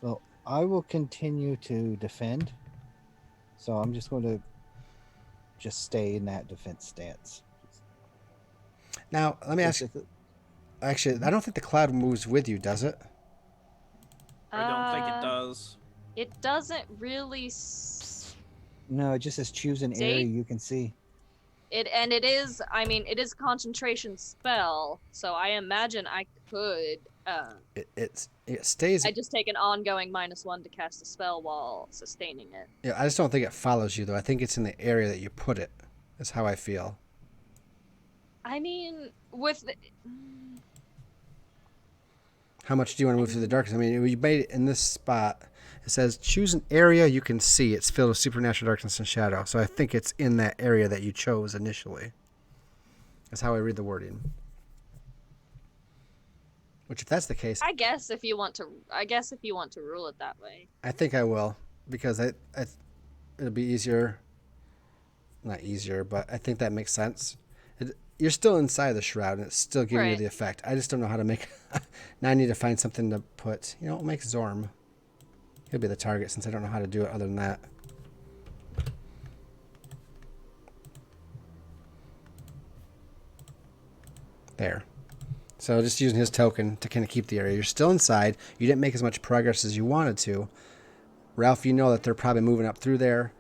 Well, I will continue to defend. So I'm just going to just stay in that defense stance. Now, let me ask you. Actually, I don't think the cloud moves with you, does it? I don't think it does. It doesn't really. No, it just says choose an area you can see. It is. I mean, it is concentration spell, so I imagine I could. It stays. I just take an ongoing -1 to cast a spell while sustaining it. Yeah, I just don't think it follows you though. I think it's in the area that you put it. That's how I feel. I mean, with the, How much do you want to move through the darkness? I mean, you made it in this spot. It says choose an area you can see. It's filled with supernatural darkness and shadow. So I think it's in that area that you chose initially. That's how I read the wording. Which, if that's the case, I guess if you want to rule it that way. I think I will, because it'll be easier. Not easier, but I think that makes sense. You're still inside the shroud, and it's still giving you Right. the effect. I just don't know how to make. Now I need to find something to put. You know, we'll make Zorm. He'll be the target since I don't know how to do it other than that. There. So just using his token to kind of keep the area. You're still inside. You didn't make as much progress as you wanted to. Ralph, you know that they're probably moving up through there.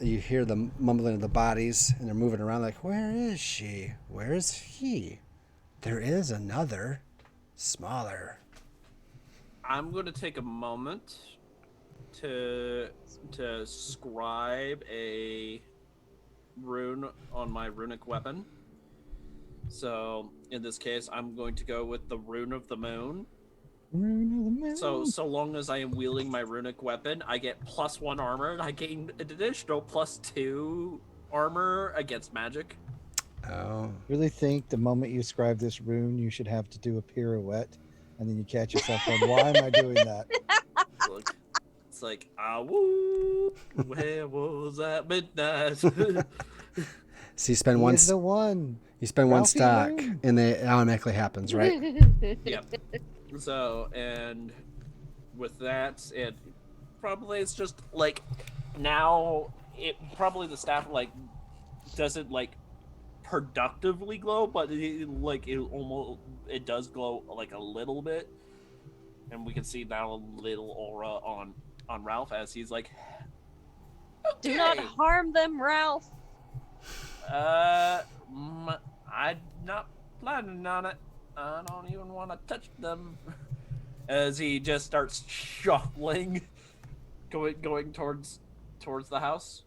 You hear the mumbling of the bodies, and they're moving around like, where is she? Where is he? There is another, smaller. I'm going to take a moment to scribe a rune on my runic weapon. So in this case, I'm going to go with the Rune of the Moon. So long as I am wielding my runic weapon, I get +1 armor, and I gain an additional +2 armor against magic. Oh. Really think the moment you scribe this rune, you should have to do a pirouette, and then you catch yourself going, why am I doing that? Look, it's like, ah, woo, where was that midnight? So you spend He one. is the one. You spend one Ralphie stock, Moon. and it automatically happens, right? Yep. So, and with that, it probably it's just like now it probably the staff like doesn't like productively glow, but it does glow like a little bit, and we can see now a little aura on Ralph as he's like, Do not "Okay, harm them, Ralph. I'm not planning on it. I don't even want to touch them." As he just starts shuffling, going towards the house.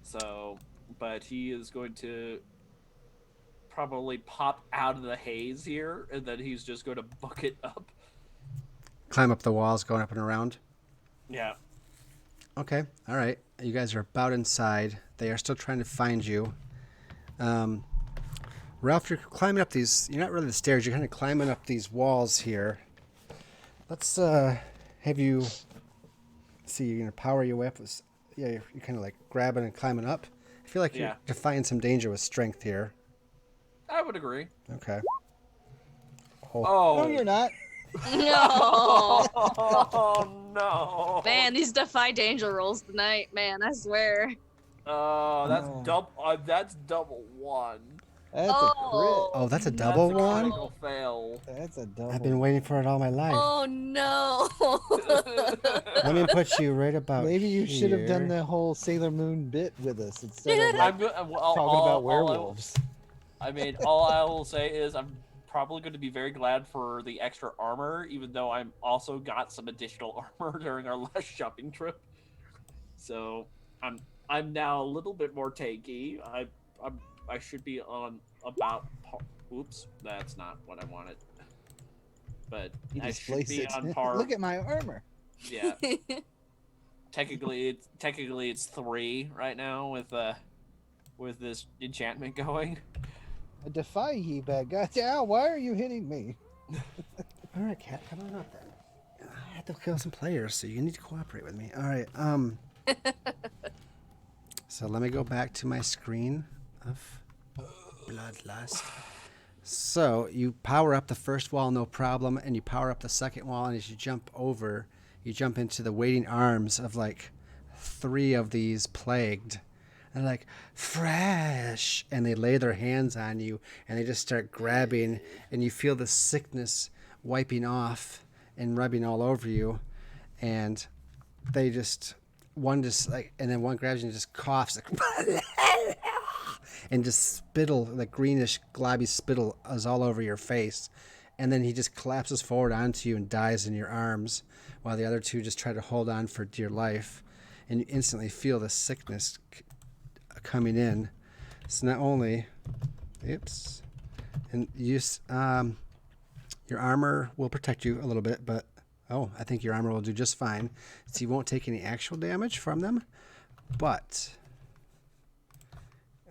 So, but he is going to probably pop out of the haze here, and then he's just going to book it up. Climb up the walls, going up and around. Yeah. Okay, all right. You guys are about inside. They are still trying to find you. Ralph, you're climbing up these. You're not really the stairs. You're kind of climbing up these walls here. Let's have you see. You're gonna power your way up. you're kind of like grabbing and climbing up. I feel like you're defying some danger with strength here. I would agree. Okay. No, you're not. No. Oh no. Man, these defy danger rolls tonight, man, I swear. Oh, that's double one. That's a crit. Oh, that's a double That's a one? critical fail. That's a double. I've been waiting for it all my life. Oh no. Let me put you right about Maybe you should have done here. the whole Sailor Moon bit with us instead of I'm like, talking about werewolves. all I will say is I'm probably going to be very glad for the extra armor, even though I'm also got some additional armor during our last shopping trip. So I'm now a little bit more tanky. I should be on about. Oops, that's not what I wanted. But You I should displace be it. on par. Look at my armor. Yeah. Technically it's 3 right now with this enchantment going. I defy ye, bad guy. Ow, why are you hitting me? All right, Cat, come on up then. I have to kill some players, so you need to cooperate with me. All right. So let me go back to my screen of bloodlust. So you power up the first wall, no problem, and you power up the second wall, and as you jump over, you jump into the waiting arms of like 3 of these plagued. And like, fresh, and they lay their hands on you, and they just start grabbing, and you feel the sickness wiping off and rubbing all over you, and they just, one just like, and then one grabs you and just coughs, like, and just spittle, like greenish, globby spittle is all over your face, and then he just collapses forward onto you and dies in your arms, while the other 2 just try to hold on for dear life, and you instantly feel the sickness coming in. So not only, and your armor will protect you a little bit, but I think your armor will do just fine. So you won't take any actual damage from them, but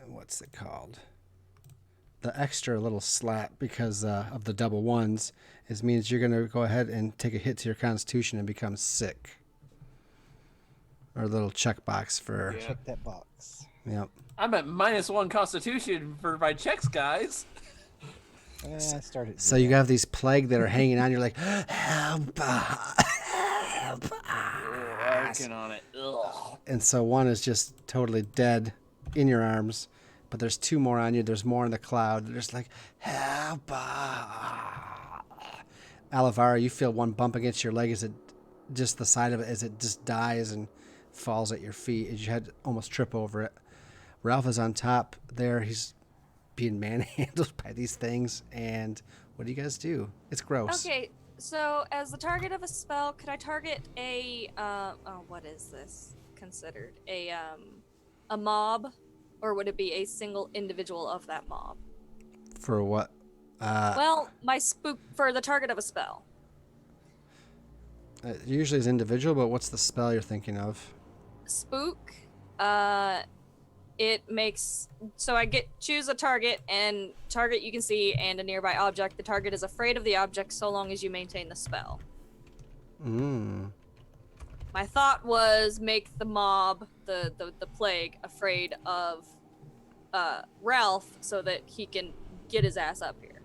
what's it called? The extra little slap because of the double ones means you're going to go ahead and take a hit to your constitution and become sick. Or a little checkbox for. Yeah. Check that box. Yep. I'm at -1 constitution for my checks, guys. I started. So you have these plague that are hanging on. You're like, help, help. Working on it. Ugh. And so one is just totally dead in your arms, but there's 2 more on you. There's more in the cloud. They're just like, help. Alavara, you feel one bump against your leg as it, just the side of it, as it just dies and falls at your feet as you had to almost trip over it. Ralph is on top there. He's being manhandled by these things. And what do you guys do? It's gross. Okay, so as the target of a spell, could I target a what is this considered? A mob, or would it be a single individual of that mob? For what? Well, my spook for the target of a spell. Usually is individual, but what's the spell you're thinking of? Spook, it makes so I choose a target, and target you can see and a nearby object. The target is afraid of the object so long as you maintain the spell. My thought was make the mob, the plague, afraid of Ralph so that he can get his ass up here.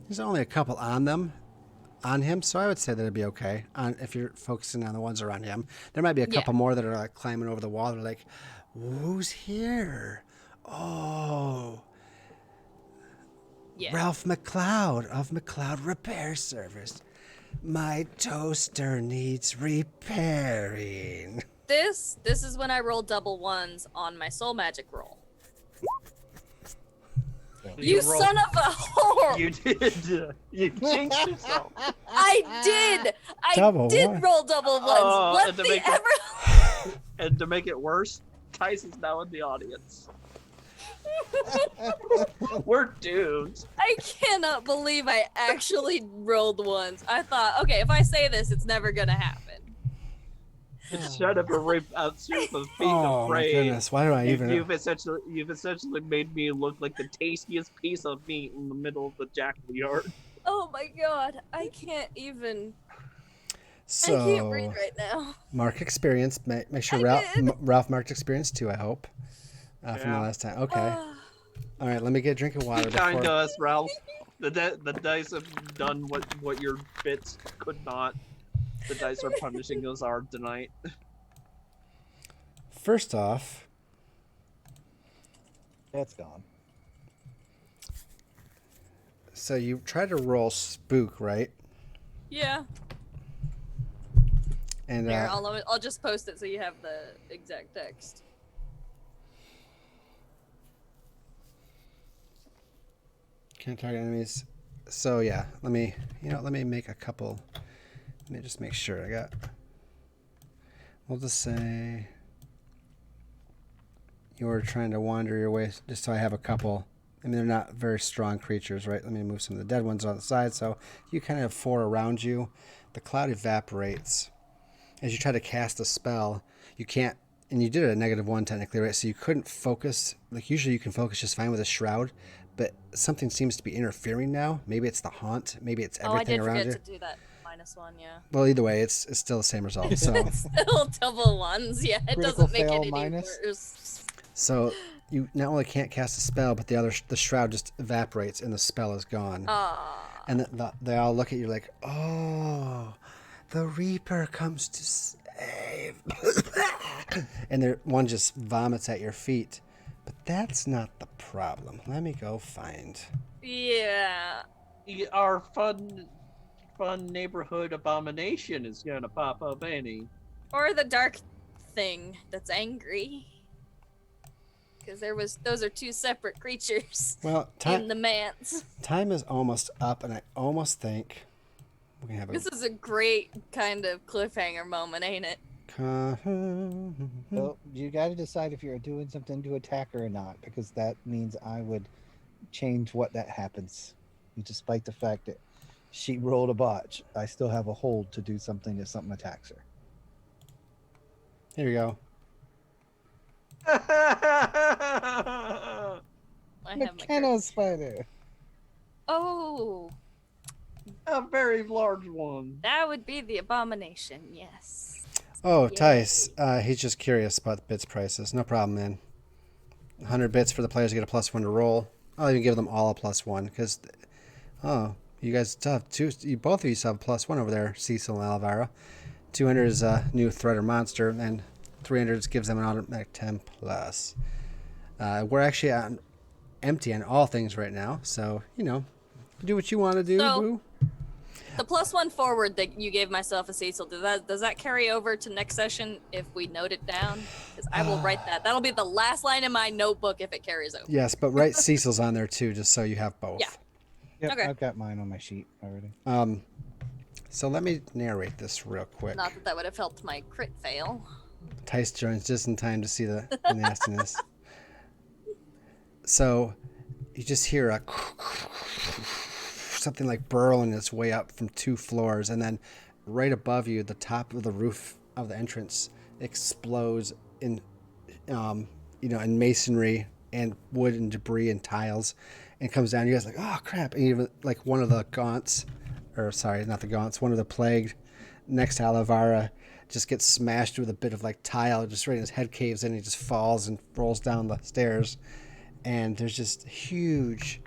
There's only a couple on him, so I would say that it'd be okay. If you're focusing on the ones around him, there might be a couple more that are like climbing over the wall. They're like, "Who's here? Oh, Yeah. Ralph McLeod of McLeod Repair Service. My toaster needs repairing." This is when I roll double ones on my soul magic roll. You son of a whore! You did. You jinxed yourself. I did Double did one. roll double ones. Oh, What and to the make it- ever? And to make it worse, Tyson's now in the audience. We're doomed. I cannot believe I actually rolled ones. I thought, okay, if I say this, it's never gonna happen. Shut up and rape out soup of being Oh my afraid. goodness! Why do I even? You've essentially made me look like the tastiest piece of meat in the middle of the jackal yard. Oh my god, I can't even. So I can't breathe right now. mark experience. Make sure I did. Ralph marked experience too. I hope from the Yeah. last time. Okay. All right. Let me get a drink of water Be kind to before. us, Ralph. The dice have done what your bits could not. The dice are punishing us hard tonight. First off, That's gone. so you try to roll spook, right? Yeah. And There, I'll just post it so you have the exact text. can't target enemies. So yeah, let me make a couple. Let me just make sure I got. We'll just say you were trying to wander your way, just so I have a couple. I mean, they're not very strong creatures, right? Let me move some of the dead ones on the side. So you kind of have 4 around you. The cloud evaporates. As you try to cast a spell, you can't, and you did it at -1 technically, right? So you couldn't focus. Like usually you can focus just fine with a shroud, but something seems to be interfering now. Maybe it's the haunt. Maybe it's everything Oh, I around did you. forget to do that -1, yeah. Well, either way, it's still the same result. So It's still double ones, yeah. It Critical doesn't make fail it any minus? worse. so you not only can't cast a spell, but the shroud just evaporates and the spell is gone. Ah. And they all look at you like, oh, the Reaper comes to save. And one just vomits at your feet. But that's not the problem. Let me go find. Yeah. Our fun neighborhood abomination is gonna pop up, ain't he? Or the dark thing that's angry. Because those are 2 separate creatures Well, in the manse. time is almost up, and I almost think we're going to have a... This is a great kind of cliffhanger moment, ain't it? So you got to decide if you're doing something to attack her or not, because that means I would change what that happens. Despite the fact that she rolled a botch, I still have a hold to do something if something attacks her. Here we go. I have my McKenna cards. spider. Oh, A very large one. that would be the abomination, yes. Oh, Yay. Tice. He's just curious about the bits prices. No problem, man. 100 bits for the players to get a +1 to roll. I'll even give them all a +1 because, you guys still have both of you still have +1 over there, Cecil and Elvira. 200 is a new threat or monster, and 300 gives them an automatic 10 plus. We're actually empty on all things right now, so do what you want to do, So- boo. The +1 forward that you gave myself a Cecil, does that carry over to next session if we note it down? Because I will write that. That'll be the last line in my notebook if it carries over. Yes, but write Cecil's on there too, just so you have both. Yeah. Yep, Okay. I've got mine on my sheet already. So let me narrate this real quick. Not that would have helped my crit fail. Tice joins just in time to see the nastiness. So you just hear a something like burrowing its way up from 2 floors, and then right above you, the top of the roof of the entrance explodes in in masonry and wood and debris and tiles, and comes down. You guys are like, oh crap! And even like one of the gaunts, or sorry, not the gaunts, one of the plague next to Alavara just gets smashed with a bit of like tile, just right in his head caves in, he just falls and rolls down the stairs. And there's just huge,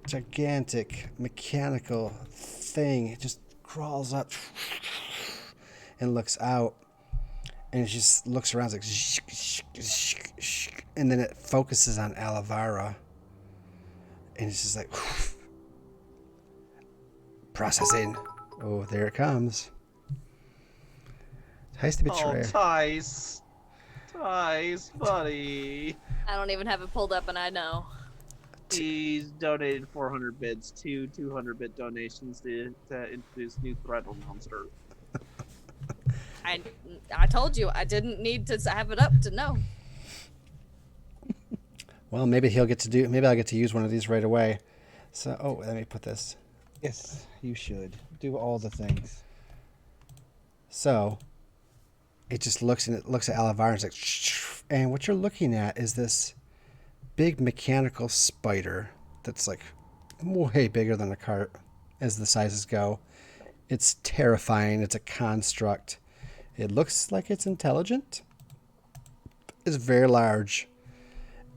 gigantic mechanical thing. It just crawls up and looks out, and it just looks around. It's like, and then it focuses on Alavara, and it's just like processing. Oh, there it comes. Tice the Oh, Betrayer. Tice, buddy. I don't even have it pulled up, and I know. He's donated 400 bits, 200-bit donations to introduce new threat or monster. I told you I didn't need to have it up to know. Well, maybe I'll get to use one of these right away. So, let me put this. Yes, you should. Do all the things. So, it just looks at Alavara and it's like, and what you're looking at is this big mechanical spider that's like way bigger than a cart as the sizes go. It's terrifying. It's a construct. It looks like it's intelligent. It's very large.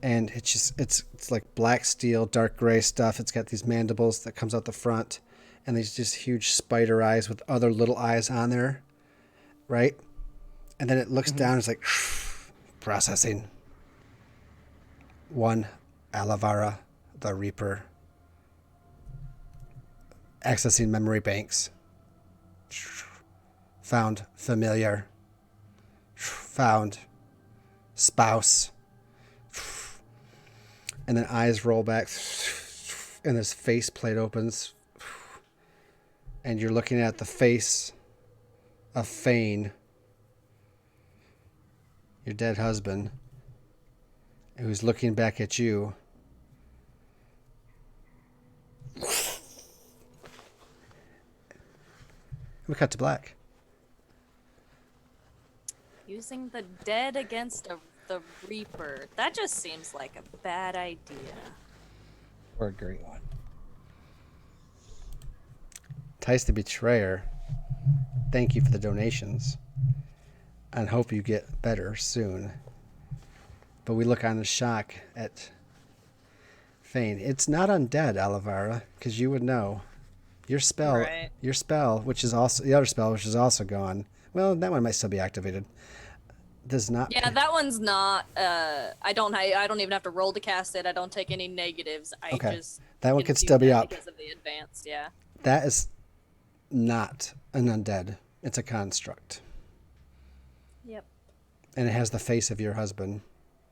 And it's like black steel, dark gray stuff. It's got these mandibles that comes out the front, and these just huge spider eyes with other little eyes on there, right? And then it looks down. It's like processing. One, Alavara, the Reaper, accessing memory banks. Found familiar. Found spouse. And then eyes roll back, and this face plate opens, and you're looking at the face of Fane, your dead husband, who's looking back at you. We cut to black. Using the dead against the Reaper. That just seems like a bad idea. Or a great one. Tice the Betrayer, thank you for the donations, and hope you get better soon. But we look on in shock at Fane. It's not undead, Alavara, because you would know. Your spell, which is also the other spell, which is also gone. Well, that one might still be activated. Does not. Yeah, that one's not. I don't even have to roll to cast it. I don't take any negatives. Okay. Just That one can could do still be that up. because of the advanced. Yeah. That is not an undead. It's a construct. Yep. And it has the face of your husband,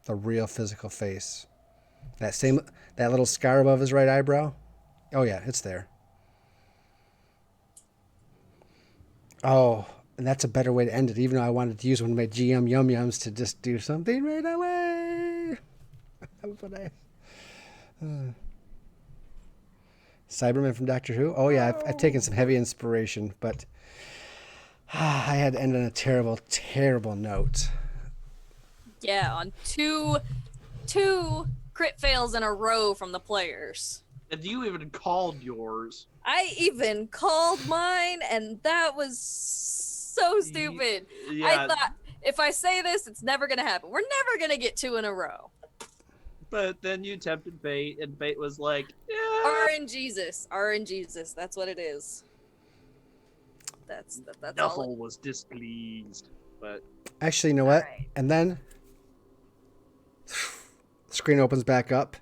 the real physical face. That little scar above his right eyebrow. Oh yeah, it's there. Oh, and that's a better way to end it, even though I wanted to use one of my GM yum-yums to just do something right away. But Cyberman from Doctor Who? Oh, yeah, I've taken some heavy inspiration, but I had to end on a terrible, terrible note. Yeah, on two crit fails in a row from the players. And you even called yours. I even called mine, and that was so stupid. Yeah. I thought, if I say this, it's never going to happen. We're never going to get 2 in a row. But then you tempted Bait, and Bait was like, yeah. RNGesus, that's what it is. That's all. Nuffle was displeased, but Actually, you know what? Alright. And then screen opens back up,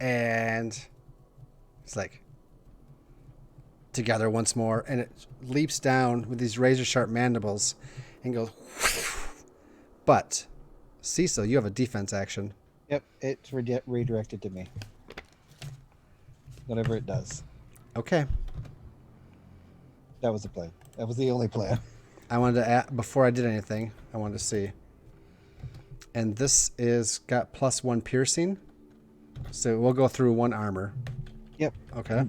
and it's like together once more, and it leaps down with these razor sharp mandibles and goes. But Cecil, you have a defense action. Yep, it's redirected to me. Whatever it does. Okay. That was the plan. That was the only plan. I wanted to add, before I did anything, I wanted to see. And this is got +1 piercing. So we'll go through 1 armor. Yep. Okay.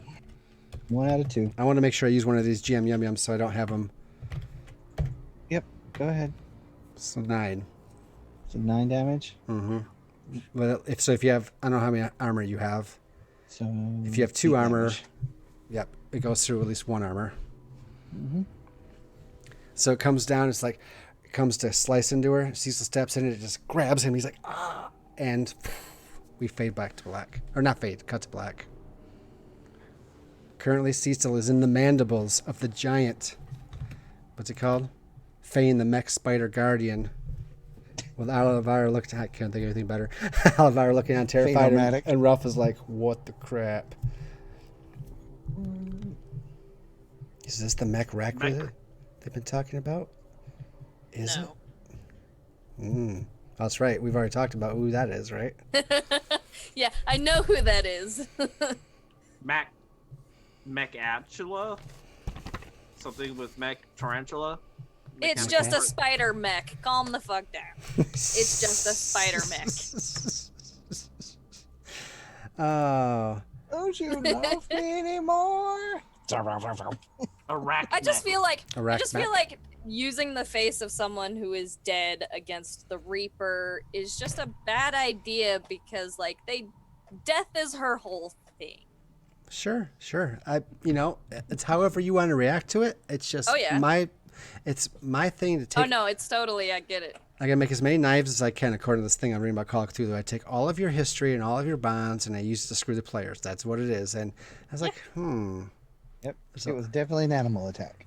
1 out of 2. I want to make sure I use one of these GM Yum Yums so I don't have them. Yep, go ahead. So 9. So 9 damage. Mm-hmm. But if you have, I don't know how many armor you have. So If you have 2 armor, damage. yep, it goes through at least 1 armor. Mm-hmm. So it comes down, it comes to slice into her. Cecil steps in and it just grabs him. He's like, ah! And we fade back to black. Or not fade, cut to black. Currently, Cecil is in the mandibles of the giant. What's it called? Fane the Mech Spider Guardian. With Alavara looking, I can't think of anything better. Alavara looking on terrified, Fane-o-matic. and Ruff is like, what the crap? Is this the mech wreck they've been talking about? Is No. it? That's right. We've already talked about who that is, right? Yeah, I know who that is. Mechantula? Something with mech tarantula? It's just a spider mech. Calm the fuck down. It's just a spider mech. Oh. Don't you love me anymore? Arachne. I just feel like Arachne. using the face of someone who is dead against the Reaper is just a bad idea because death is her whole thing. Sure. It's however you want to react to it. It's just Oh, yeah. it's my thing to Oh take. no, it's totally. I get it. I gotta make as many knives as I can according to this thing I'm reading about Call of Cthulhu. I take all of your history and all of your bonds, and I use it to screw the players. That's what it is. And I was like, Yep. So- It was definitely an animal attack.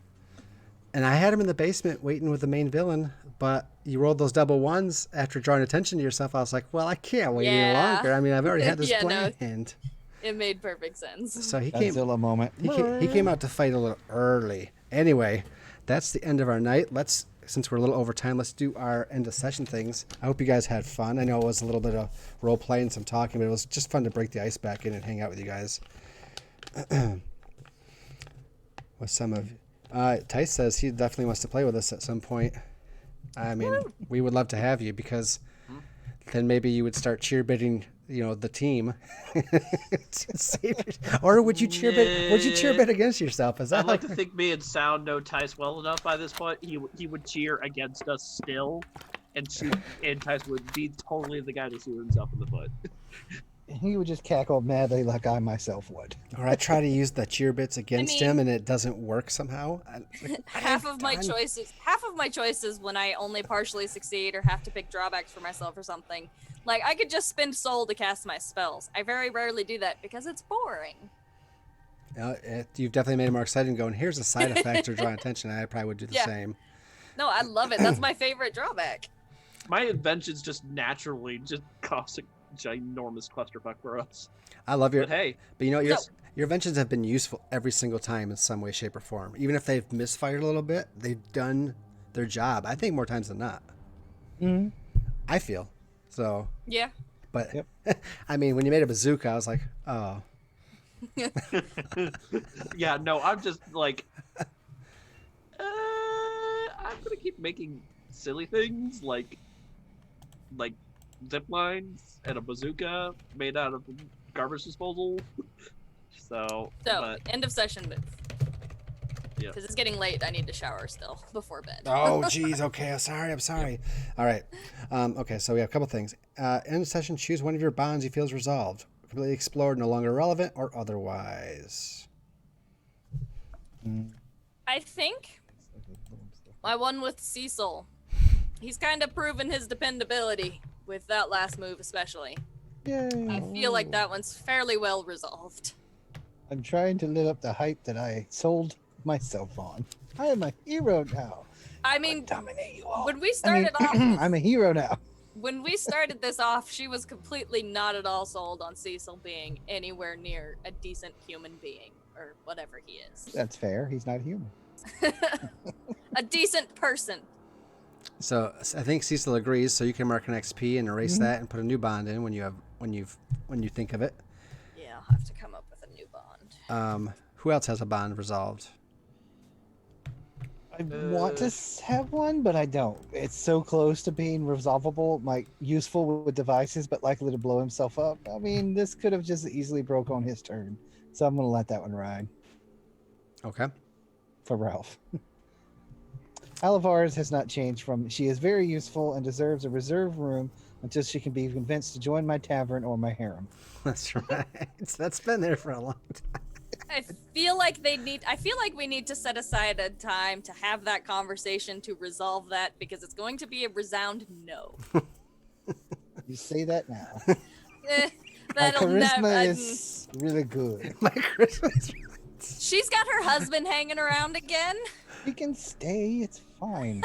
And I had him in the basement waiting with the main villain, but you rolled those double ones after drawing attention to yourself. I was like, well, I can't wait any Yeah. longer. I mean, I've already had this Yeah, no. planned. It made perfect sense. So he came. Godzilla moment. He came out to fight a little early. Anyway, that's the end of our night. Since we're a little over time, let's do our end of session things. I hope you guys had fun. I know it was a little bit of role play and some talking, but it was just fun to break the ice back in and hang out with you guys. With some of Tice says he definitely wants to play with us at some point. I mean, we would love to have you because then maybe you would start cheerbidding, the team. Or would you cheerbid against yourself? Is that I'd like to think me and Sound know Tice well enough by this point. He would cheer against us still, and Tice would be totally the guy to shoot himself in the foot. He would just cackle madly like I myself would. Or I try to use the cheer bits against him and it doesn't work somehow. Half of my choices when I only partially succeed or have to pick drawbacks for myself or something. Like, I could just spend soul to cast my spells. I very rarely do that because it's boring. You've definitely made it more exciting going, here's a side effect to draw attention. I probably would do the same. No, I love it. That's my favorite drawback. My inventions just naturally just cause a ginormous clusterfuck for us. I love your... But hey. But your inventions have been useful every single time in some way, shape, or form. Even if they've misfired a little bit, they've done their job. I think more times than not. Mm-hmm. I feel. So... Yeah. But, I mean, when you made a bazooka, I was like, oh. Yeah, no, I'm just like... I'm gonna keep making silly things like zip lines and a bazooka made out of garbage disposal. So end of session move. Yeah. Because it's getting late. I need to shower still before bed. Oh, geez. Okay. I'm sorry. All right. Okay. So we have a couple things. End of session, choose one of your bonds you feel is resolved, completely explored, no longer relevant, or otherwise. I think my one with Cecil. He's kind of proven his dependability with that last move, especially. Yay. I feel like that one's fairly well resolved. I'm trying to live up the hype that I sold myself on. I am a hero now. I mean, Dominate you all. when we started off, I'm a hero now. when we started this off, she was completely not at all sold on Cecil being anywhere near a decent human being, or whatever he is. That's fair. He's not human. A decent person. So I think Cecil agrees. So you can mark an XP and erase that and put a new bond in when you think of it. Yeah, I'll have to come up with a new bond. Who else has a bond resolved? I want to have one, but I don't. It's so close to being resolvable, like useful with devices, but likely to blow himself up. I mean, this could have just easily broke on his turn. So I'm going to let that one ride Okay. for Ralph. Alavar's has not changed from, she is very useful and deserves a reserve room until she can be convinced to join my tavern or my harem. That's right. That's been there for a long time. I feel like we need to set aside a time to have that conversation to resolve that, because it's going to be a resound no. You say that now. Eh, My that'll charisma never. is really good. My Christmas. She's got her husband hanging around again. He can stay. It's fine.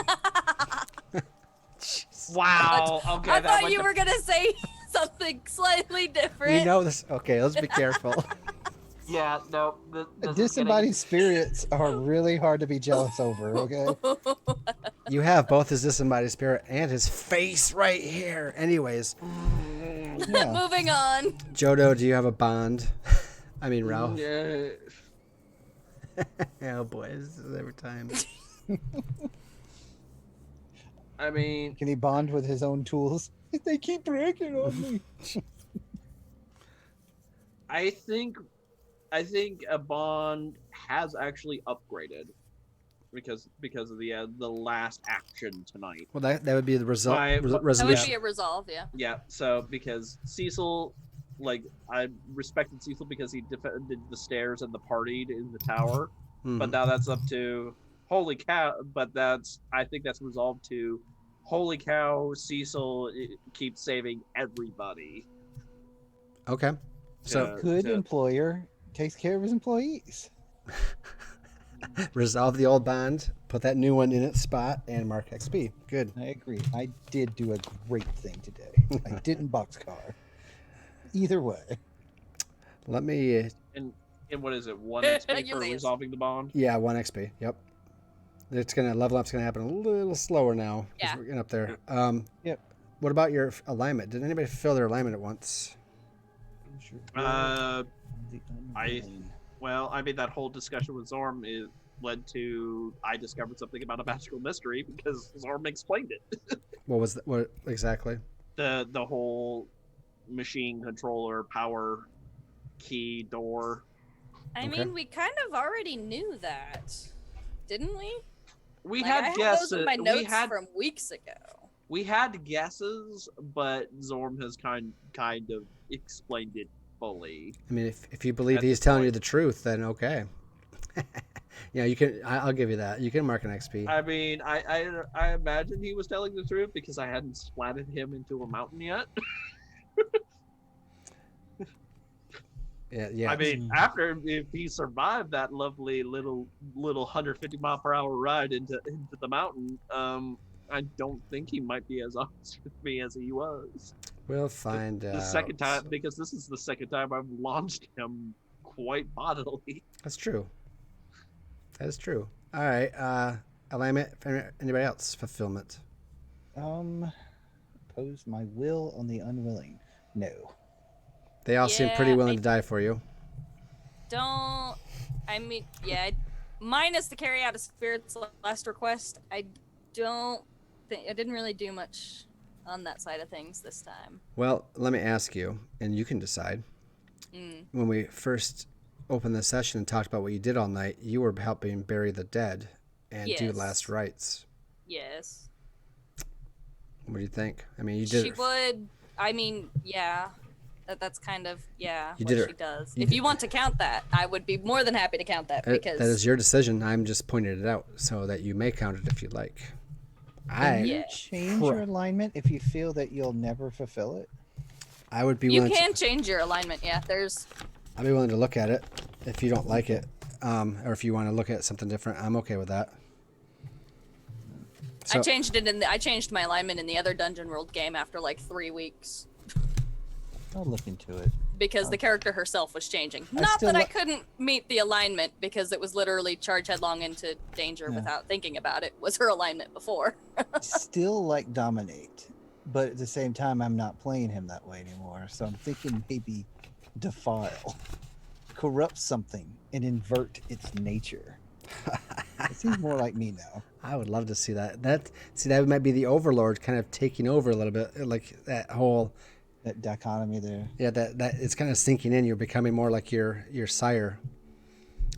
wow. Okay. I thought you were gonna say something slightly different. We know this. Okay, let's be careful. Yeah. No. Disembodied spirits are really hard to be jealous over. Okay. You have both his disembodied spirit and his face right here. Anyways, Yeah. Moving on. Jodo, do you have a bond? I mean, Ralph. Yeah. Oh boy, this is every time. I mean, Can he bond with his own tools? They keep breaking on me. I think a bond has actually upgraded because of the last action tonight. Well, that would be the result. That would That would Resolution. be a resolve, yeah. Yeah. So because Cecil like I respected Cecil because he defended the stairs and the partied in the tower, but Mhm. now that's up to holy cow. But I think that's resolved to holy cow. Cecil keeps saving everybody. Okay. So Good employer takes care of his employees. resolve the old bond, put that new one in its spot, and mark XP. Good. I agree. I did do a great thing today. I didn't boxcar. Either way. Let me. And what is it? 1 XP You're for the- resolving the bond. Yeah, 1 XP. Yep. It's gonna level up's gonna happen a little slower now. 'Cause Yeah. we're getting up there. Yep. What about your alignment? Did anybody fulfill their alignment at once? I mean that whole discussion with Zorm led to I discovered something about a magical mystery because Zorm explained it. What exactly? The whole machine controller power key door. I Okay. mean, we kind of already knew that, didn't we? We Like, had I had guesses. those in my notes from weeks ago. We had guesses, but Zorm has kind of explained it fully. I mean, if you believe At he's this telling you point. the truth, then okay. Yeah, you can. I'll give you that. You can mark an XP. I mean, I imagine he was telling the truth because I hadn't splatted him into a mountain yet. Yeah. I mean, if he survived that lovely little 150-mile-per-hour ride into the mountain, I don't think he might be as honest with me as he was. We'll find The out. second time, because this is the second time I've launched him quite bodily. That's true. That is true. All right. Alignment. Anybody else? Fulfillment. Oppose my will on the unwilling. No. They all seem pretty Yeah, willing to die for you. Minus the carry out of Spirit's last request, I didn't really do much on that side of things this time. Well, let me ask you, and you can decide. When we first opened the session and talked about what you did all night, you were helping bury the dead and do Yes. last rites. Yes. What do you think? I mean, you did. She would. I mean, yeah. That's kind of You what did it. she does. You If did- you want to count that, I would be more than happy to count that because that is your decision. I'm just pointing it out so that you may count it if you'd like. Can you Yeah. change your alignment if you feel that you'll never fulfill it? I would be you willing. can change your alignment. Yeah, I'd be willing to look at it if you don't like it, or if you want to look at something different. I'm okay with that. So, I changed it I changed my alignment in the other Dungeon World game after like 3 weeks I'll look into it. because the character herself was changing. I Not still that I li- couldn't meet the alignment because it was literally charge headlong into danger Yeah. without thinking about it. Was her alignment before? Still like dominate, but at the same time, I'm not playing him that way anymore. So I'm thinking maybe defile, corrupt something, and invert its nature. It seems more like me now. I would love to see that. That might be the Overlord kind of taking over a little bit, like that whole. That dichotomy there. Yeah, that it's kind of sinking in. You're becoming more like your sire,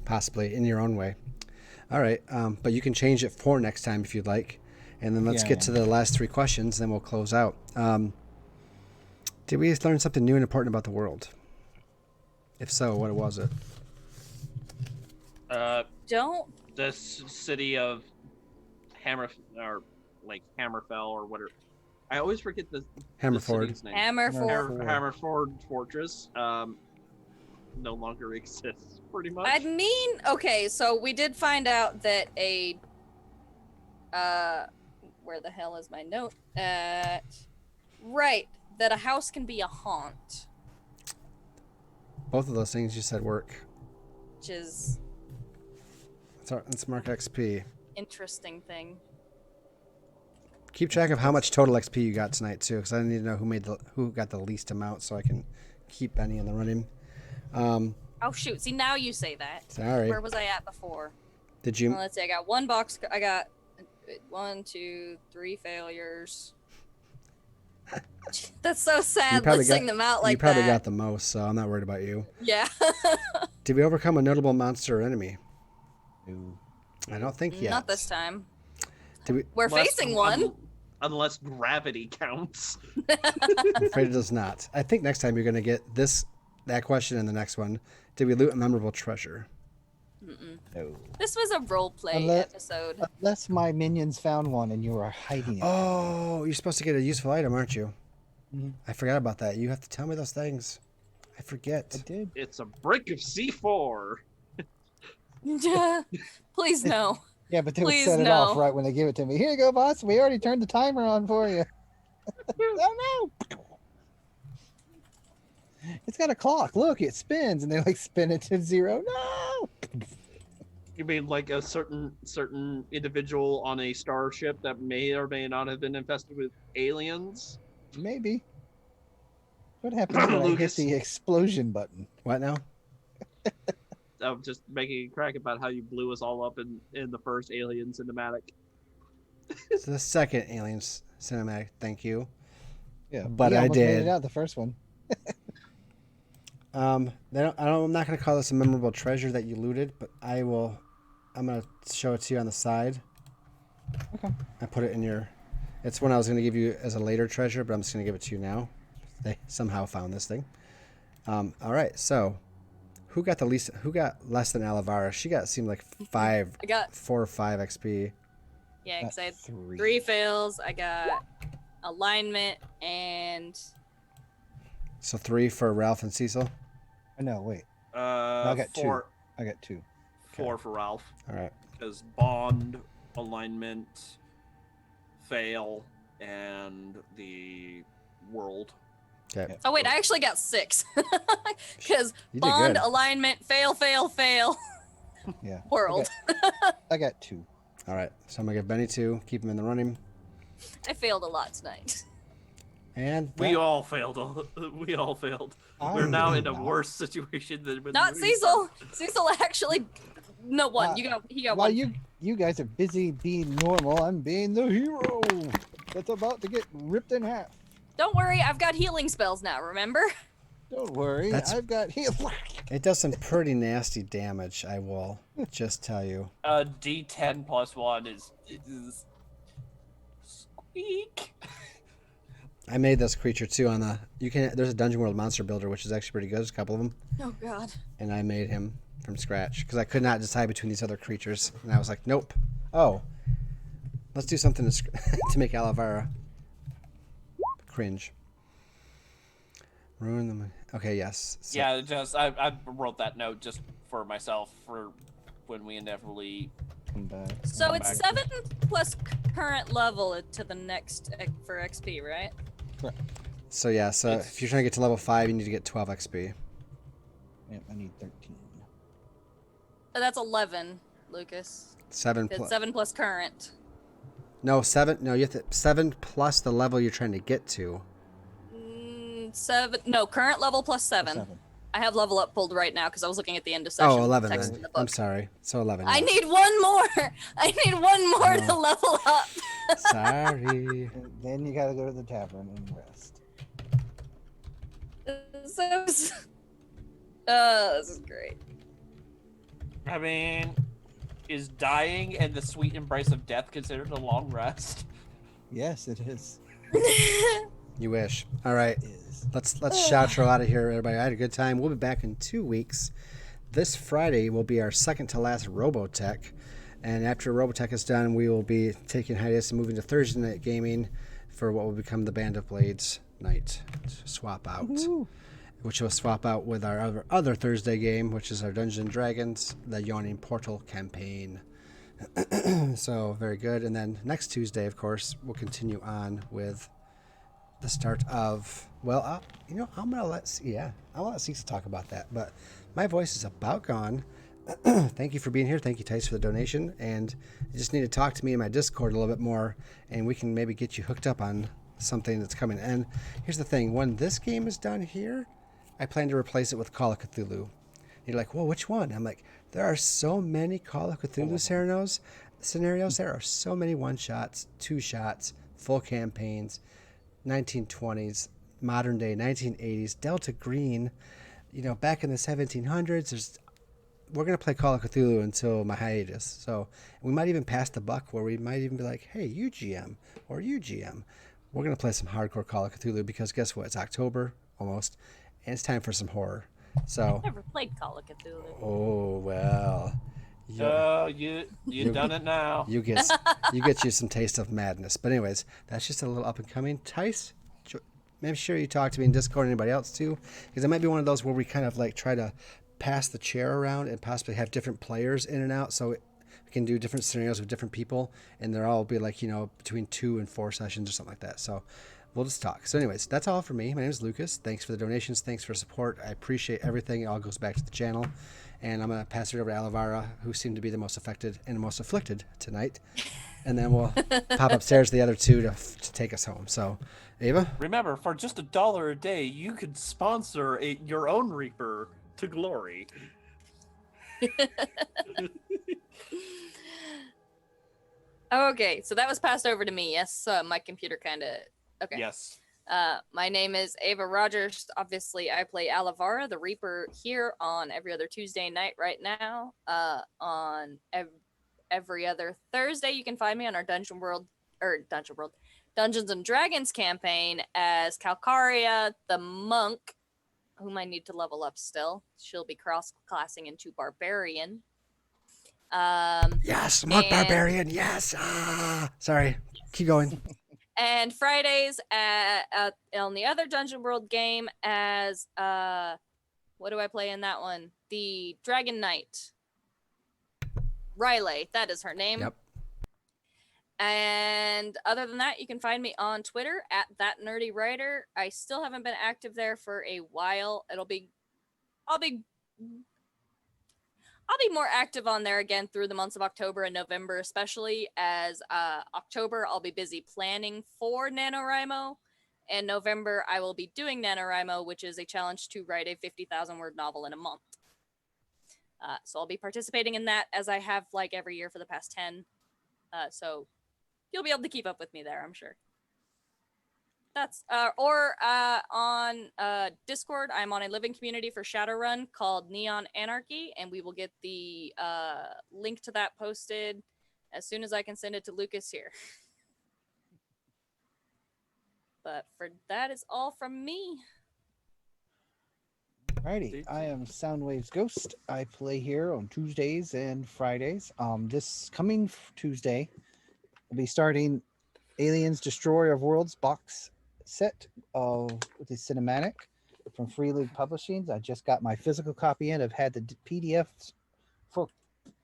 possibly in your own way. All right, but you can change it for next time if you'd like, and then let's get to the last 3 questions. Then we'll close out. Did we learn something new and important about the world? If so, what was it? Don't. The city of Hammerfell or whatever. I always forget the Hammerford. city's name. Hammerford. Hammerford Fortress no longer exists, pretty much. I mean, okay, so we did find out that where the hell is my note? Right, that a house can be a haunt, Both of those things you said work. which is Let's mark XP. interesting thing. Keep track of how much total XP you got tonight too, because I need to know who got the least amount, so I can keep Benny in the running. Oh shoot! See, now you say that. Sorry. Where was I at before? Did you? Well, let's see. I got 1 box. I got 1, 2, 3 failures. That's so sad listing them out like you probably that. got the most, so I'm not worried about you. Yeah. Did we overcome a notable monster or enemy? Ooh. I don't think yet. Not this time. Did we? We're facing one. unless gravity counts. I'm afraid it does not. I think next time you're going to get that question and the next one. Did we loot a memorable treasure? No. This was a role play Unless- episode. Unless my minions found one and you are hiding it. Oh, you're supposed to get a useful item, aren't you? Mhm. I forgot about that. You have to tell me those things. I forget. I did. It's a brick of C4. Please no. Yeah, but they would Please set it off no. right when they give it to me. Here you go, boss. We already turned the timer on for you. Oh no! It's got a clock. Look, it spins, and they like spin it to 0. No! You mean like a certain individual on a starship that may or may not have been infested with aliens? Maybe. What happens when I hit Lucas. the explosion button? What now? I'm just making a crack about how you blew us all up in the first Alien cinematic. It's the second Aliens cinematic. Thank you. Yeah, But he I almost made did. it out the first one. I'm not going to call this a memorable treasure that you looted, but I'm going to show it to you on the side. Okay. I put it in your. It's one I was going to give you as a later treasure, but I'm just going to give it to you now. They somehow found this thing. All right, so who got less than Alavara? She seemed like I got 4 or 5 XP. yeah, because I had 3. 3 fails. I got alignment and So 3 for Ralph and Cecil. No, wait. I got 2. four, I got 2. 4 for Ralph. All right. Because bond, alignment, fail, and the world. Okay. oh wait, I actually got 6 because You did bond, good. alignment, fail. Yeah. World. I got 2. All right. So I'm gonna give Benny 2. Keep him in the running. I failed a lot tonight. And We all failed. We all failed. We're now in a worse situation than when Not we Cecil. started. Cecil actually no one. He got While one. you guys are busy being normal, I'm being the hero that's about to get ripped in half. Don't worry, I've got healing spells now. Remember? Don't worry, That's- I've got heal. it does some pretty nasty damage. I will just tell you. D10 plus 1 is squeak. I made this creature too on the. There's a Dungeon World monster builder, which is actually pretty good. There's a couple of them, Oh God. and I made him from scratch because I could not decide between these other creatures, and I was like, nope. Oh, let's do something to make Alavara cringe. Ruin them. Okay, yes. So, Yeah, just I wrote that note just for myself for when we inevitably. Come back. So Come it's back. 7 plus current level to the next for XP, right? So yeah. So if you're trying to get to level 5, you need to get 12 XP. Yep, I need 13. So that's 11, Lucas. 7 It's plus. 7 plus current. No, 7. No, you have to 7 plus the level you're trying to get to. 7. No, current level plus 7. 7. I have level up pulled right now because I was looking at the end of session. Oh, 11 text then. in the I'm book. sorry. So 11. I yeah. need one more. I need one more to No. level up. Sorry. And then you gotta go to the tavern and rest. This is great. I mean, is dying and the sweet embrace of death considered a long rest? Yes, it is. You wish. All right. It is. Let's shout you out of here, everybody. I had a good time. We'll be back in 2 weeks. This Friday will be our second to last Robotech. And after Robotech is done, we will be taking hiatus and moving to Thursday night gaming for what will become the Band of Blades night swap out. Woo. Which will swap out with our other Thursday game, which is our Dungeons and Dragons, the Yawning Portal campaign. So very good. And then next Tuesday, of course, we'll continue on with the start of. Well, I'm gonna let Cecil talk about that. But my voice is about gone. Thank you for being here. Thank you, Tice, for the donation. And you just need to talk to me in my Discord a little bit more, and we can maybe get you hooked up on something that's coming. And here's the thing: when this game is done here, I plan to replace it with Call of Cthulhu. You're like, well, which one? I'm like, there are so many Call of Cthulhu scenarios. There are so many one-shots, two-shots, full campaigns, 1920s, modern day, 1980s, Delta Green. Back in the 1700s, there's we're gonna play Call of Cthulhu until my hiatus. So we might even pass the buck where we might even be like, hey, you GM or you GM. We're gonna play some hardcore Call of Cthulhu because guess what? It's October almost, and it's time for some horror. So I've never played Call of Cthulhu. oh well. You You- done it now. You get you some taste of madness. But anyways, that's just a little up and coming. Tice, make sure you talk to me in Discord and anybody else too, because it might be one of those where we kind of like try to pass the chair around and possibly have different players in and out, so we can do different scenarios with different people, and they'll all be like between 2 and 4 sessions or something like that. So we'll just talk. So anyways, that's all for me. My name is Lucas. Thanks for the donations. Thanks for support. I appreciate everything. It all goes back to the channel. And I'm going to pass it over to Alavara, who seemed to be the most affected and the most afflicted tonight. And then we'll pop upstairs to the other two to take us home. So, Ava? Remember, for just $1 a day, you could sponsor your own Reaper to glory. Okay, so that was passed over to me. Yes, my computer kind of. Okay. Yes. My name is Ava Rogers. Obviously, I play Alavara, the Reaper, here on every other Tuesday night right now. On every other Thursday, you can find me on our Dungeons and Dragons campaign as Calcaria, the monk, whom I need to level up still. She'll be cross-classing into Barbarian. Yes, Monk Barbarian, yes! Sorry, keep going. And Fridays on the other Dungeon World game as what do I play in that one? The Dragon Knight. Riley, that is her name. Yep. And other than that, you can find me on Twitter at @ThatNerdyWriter. I still haven't been active there for a while. I'll be more active on there again through the months of October and November, especially as October I'll be busy planning for NaNoWriMo, and November I will be doing NaNoWriMo, which is a challenge to write a 50,000 word novel in a month. So I'll be participating in that as I have like every year for the past 10. So you'll be able to keep up with me there, I'm sure. That's on Discord, I'm on a living community for Shadowrun called Neon Anarchy, and we will get the link to that posted as soon as I can send it to Lucas here. But for that is all from me. Alrighty, I am Soundwave's Ghost. I play here on Tuesdays and Fridays. This coming Tuesday, we'll be starting Aliens Destroyer of Worlds box set with the cinematic from Free League Publishing. I just got my physical copy in. I've had the PDFs for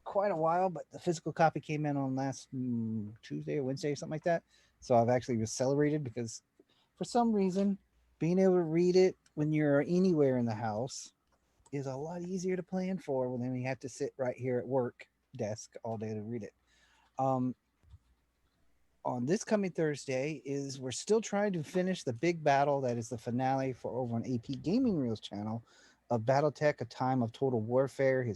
quite a while, but the physical copy came in on last Tuesday or Wednesday or something like that. So I've actually accelerated because for some reason, being able to read it when you're anywhere in the house is a lot easier to plan for when you have to sit right here at work desk all day to read it. On this coming Thursday we're still trying to finish the big battle that is the finale for over on AP Gaming Reels channel of BattleTech: A Time of Total Warfare. I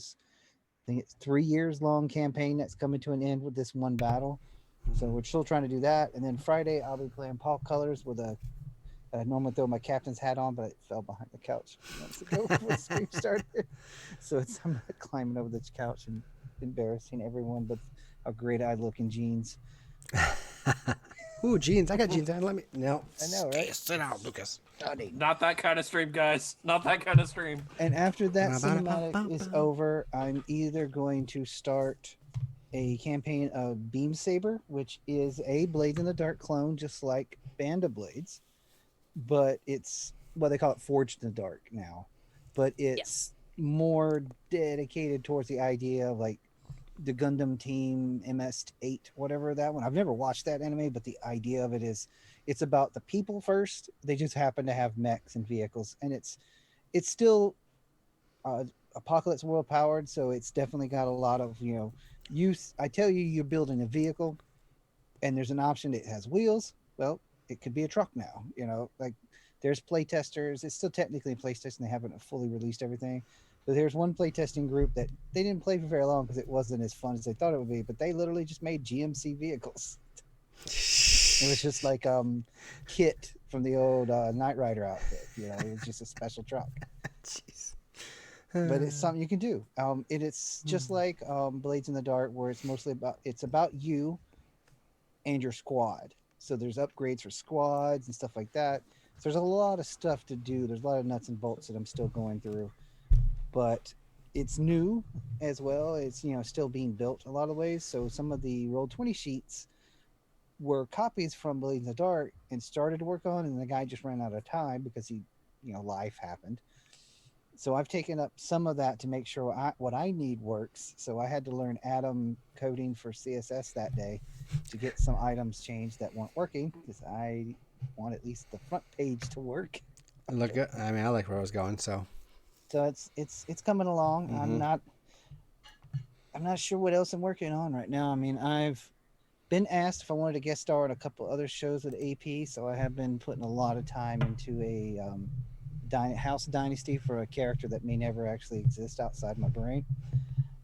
think it's 3 years long campaign that's coming to an end with this one battle. So we're still trying to do that. And then Friday I'll be playing Paul Colors with I normally throw my captain's hat on, but it fell behind the couch months ago before the stream started. So I'm climbing over this couch and embarrassing everyone with how great I look in jeans. Ooh, jeans. I got jeans on. Let me. No. I know, right? Sit down, Lucas. Not that kind of stream, guys. Not that kind of stream. And after that cinematic is over, I'm either going to start a campaign of Beam Saber, which is a Blades in the Dark clone, just like Band of Blades, but it's what they call it Forged in the Dark now. But it's more dedicated towards the idea of like the Gundam team MS-8, whatever that one. I've never watched that anime, but the idea of it is it's about the people first. They just happen to have mechs and vehicles, and it's still Apocalypse World powered, so it's definitely got a lot of use. I tell you're building a vehicle, and there's an option that has wheels. Well, it could be a truck now. Like there's play testers. It's still technically in PlayStation. They haven't fully released everything. But there's one playtesting group that they didn't play for very long because it wasn't as fun as they thought it would be. But they literally just made GMC vehicles. It was just like Kit from the old Knight Rider outfit. It was just a special truck. Jeez. but it's something you can do. It's just like Blades in the Dark, where it's about you and your squad. So there's upgrades for squads and stuff like that. So there's a lot of stuff to do. There's a lot of nuts and bolts that I'm still going through, but it's new as well. It's still being built a lot of ways. So some of the Roll20 sheets were copies from Blades in the Dark and started to work on, and the guy just ran out of time because life happened. So I've taken up some of that to make sure what I need works. So I had to learn Atom coding for CSS that day to get some items changed that weren't working because I want at least the front page to work. Look good. I mean, I like where I was going. So So it's coming along. Mhm. I'm not sure what else I'm working on right now. I mean, I've been asked if I wanted to guest star on a couple other shows with AP, so I have been putting a lot of time into a House Dynasty for a character that may never actually exist outside my brain.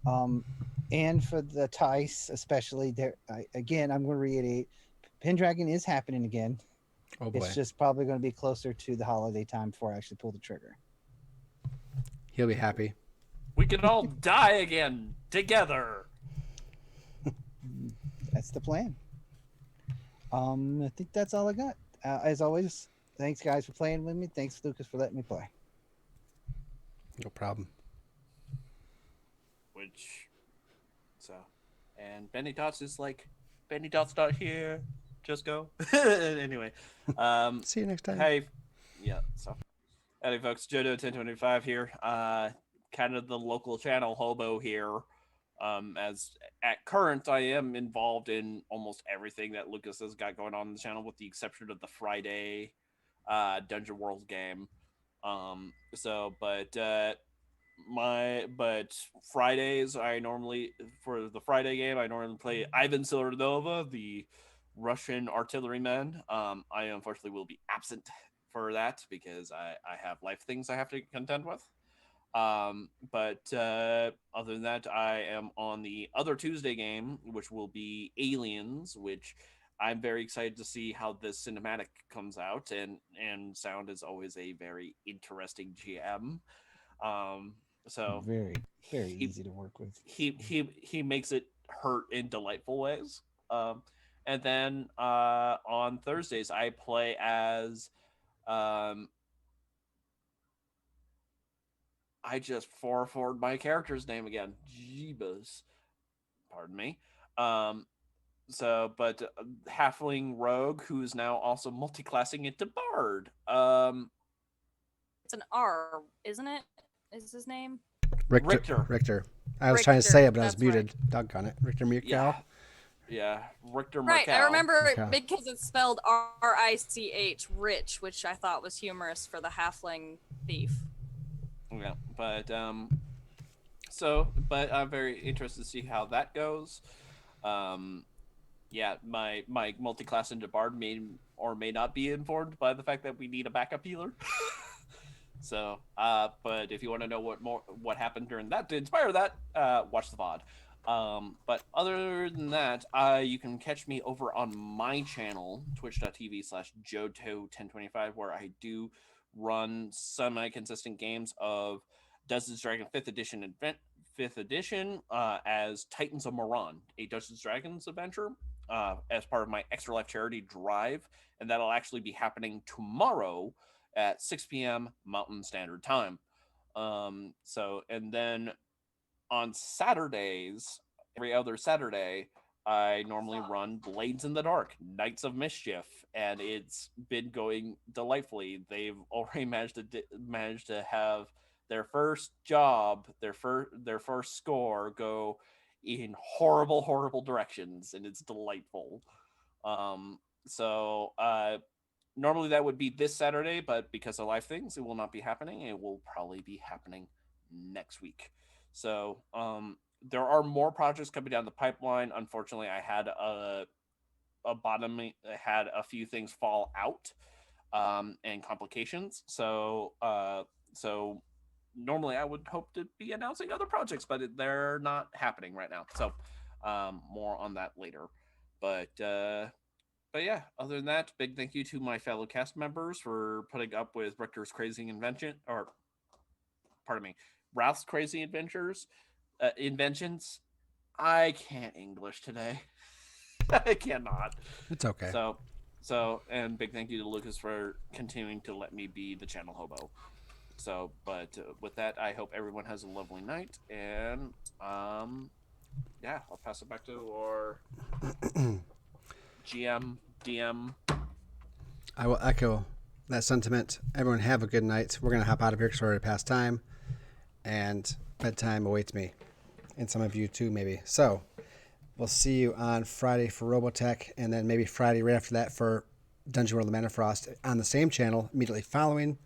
Um, and for the Tice, especially again, I'm going to reiterate, Pendragon is happening again. oh It's boy, just probably going to be closer to the holiday time before I actually pull the trigger. he'll be happy. We can all die again together. That's the plan. I think that's all I got. As always, thanks guys for playing with me. Thanks Lucas for letting me play. No problem. And Benny Dots is like, Benny Dots not here. Just go. Anyway, See you next time. hey, yeah. So, hey folks, Jodo1025 here. Kind of the local channel hobo here. As at current, I am involved in almost everything that Lucas has got going on in the channel, with the exception of the Friday Dungeon World game. But Fridays for the Friday game I normally play Ivan Siluanova, the Russian artilleryman. I unfortunately will be absent for that because I have life things I have to contend with. But other than that, I am on the other Tuesday game, which will be Aliens, which I'm very excited to see how this cinematic comes out, and sound is always a very interesting GM. Um, so Very, very he easy to work with. he makes it hurt in delightful ways. And then on Thursdays I play as um, I just forward my character's name again. Jeebus. Pardon me. Um, but halfling rogue who's now also multi-classing into bard. It's an R, isn't it? Is his name? Richter. Richter. I was trying to say it, but I was that's right. muted. Doggone it. Richter Murkow. Yeah. Richter Right, I Murkow. remember Okay. it because it's spelled R-I-C-H, Rich, which I thought was humorous for the halfling thief. Yeah, but I'm very interested to see how that goes. Yeah, my multi-class into bard may or may not be informed by the fact that we need a backup healer. So, but if you want to know what happened during that to inspire that, watch the VOD. But other than that, you can catch me over on my channel, twitch.tv/Joto1025, where I do run semi-consistent games of Dungeons Dragon 5th edition as Titans of Moran, a Dungeons Dragons adventure as part of my Extra Life charity drive, and that'll actually be happening tomorrow at 6 p.m. Mountain Standard Time. And then on Saturdays, every other Saturday, I normally run Blades in the Dark, Knights of Mischief, and it's been going delightfully. They've already managed to have their first job, their first score go in horrible directions, and it's delightful. Um, so normally that would be this Saturday, but because of life things, it will not be happening. It will probably be happening next week. So there are more projects coming down the pipeline. Unfortunately, I had had a few things fall out and complications. So normally I would hope to be announcing other projects, but they're not happening right now. So more on that later. But yeah, other than that, big thank you to my fellow cast members for putting up with Richter's crazy invention, or pardon me, Ralph's crazy inventions. I can't English today. I cannot. It's okay. And big thank you to Lucas for continuing to let me be the channel hobo. So, but with that, I hope everyone has a lovely night, and yeah, I'll pass it back to our GM, DM. I will echo that sentiment. Everyone have a good night. We're going to hop out of here because we're already past time, and bedtime awaits me, and some of you too, maybe. So we'll see you on Friday for Robotech, and then maybe Friday right after that for Dungeon World of Mana Frost on the same channel immediately following.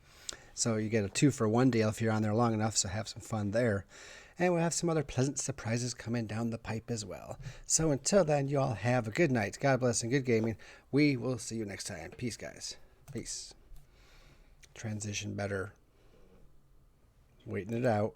So you get a 2-for-1 deal if you're on there long enough, so have some fun there. And we'll have some other pleasant surprises coming down the pipe as well. So until then, you all have a good night. God bless and good gaming. We will see you next time. Peace, guys. Peace. Transition better. Waiting it out.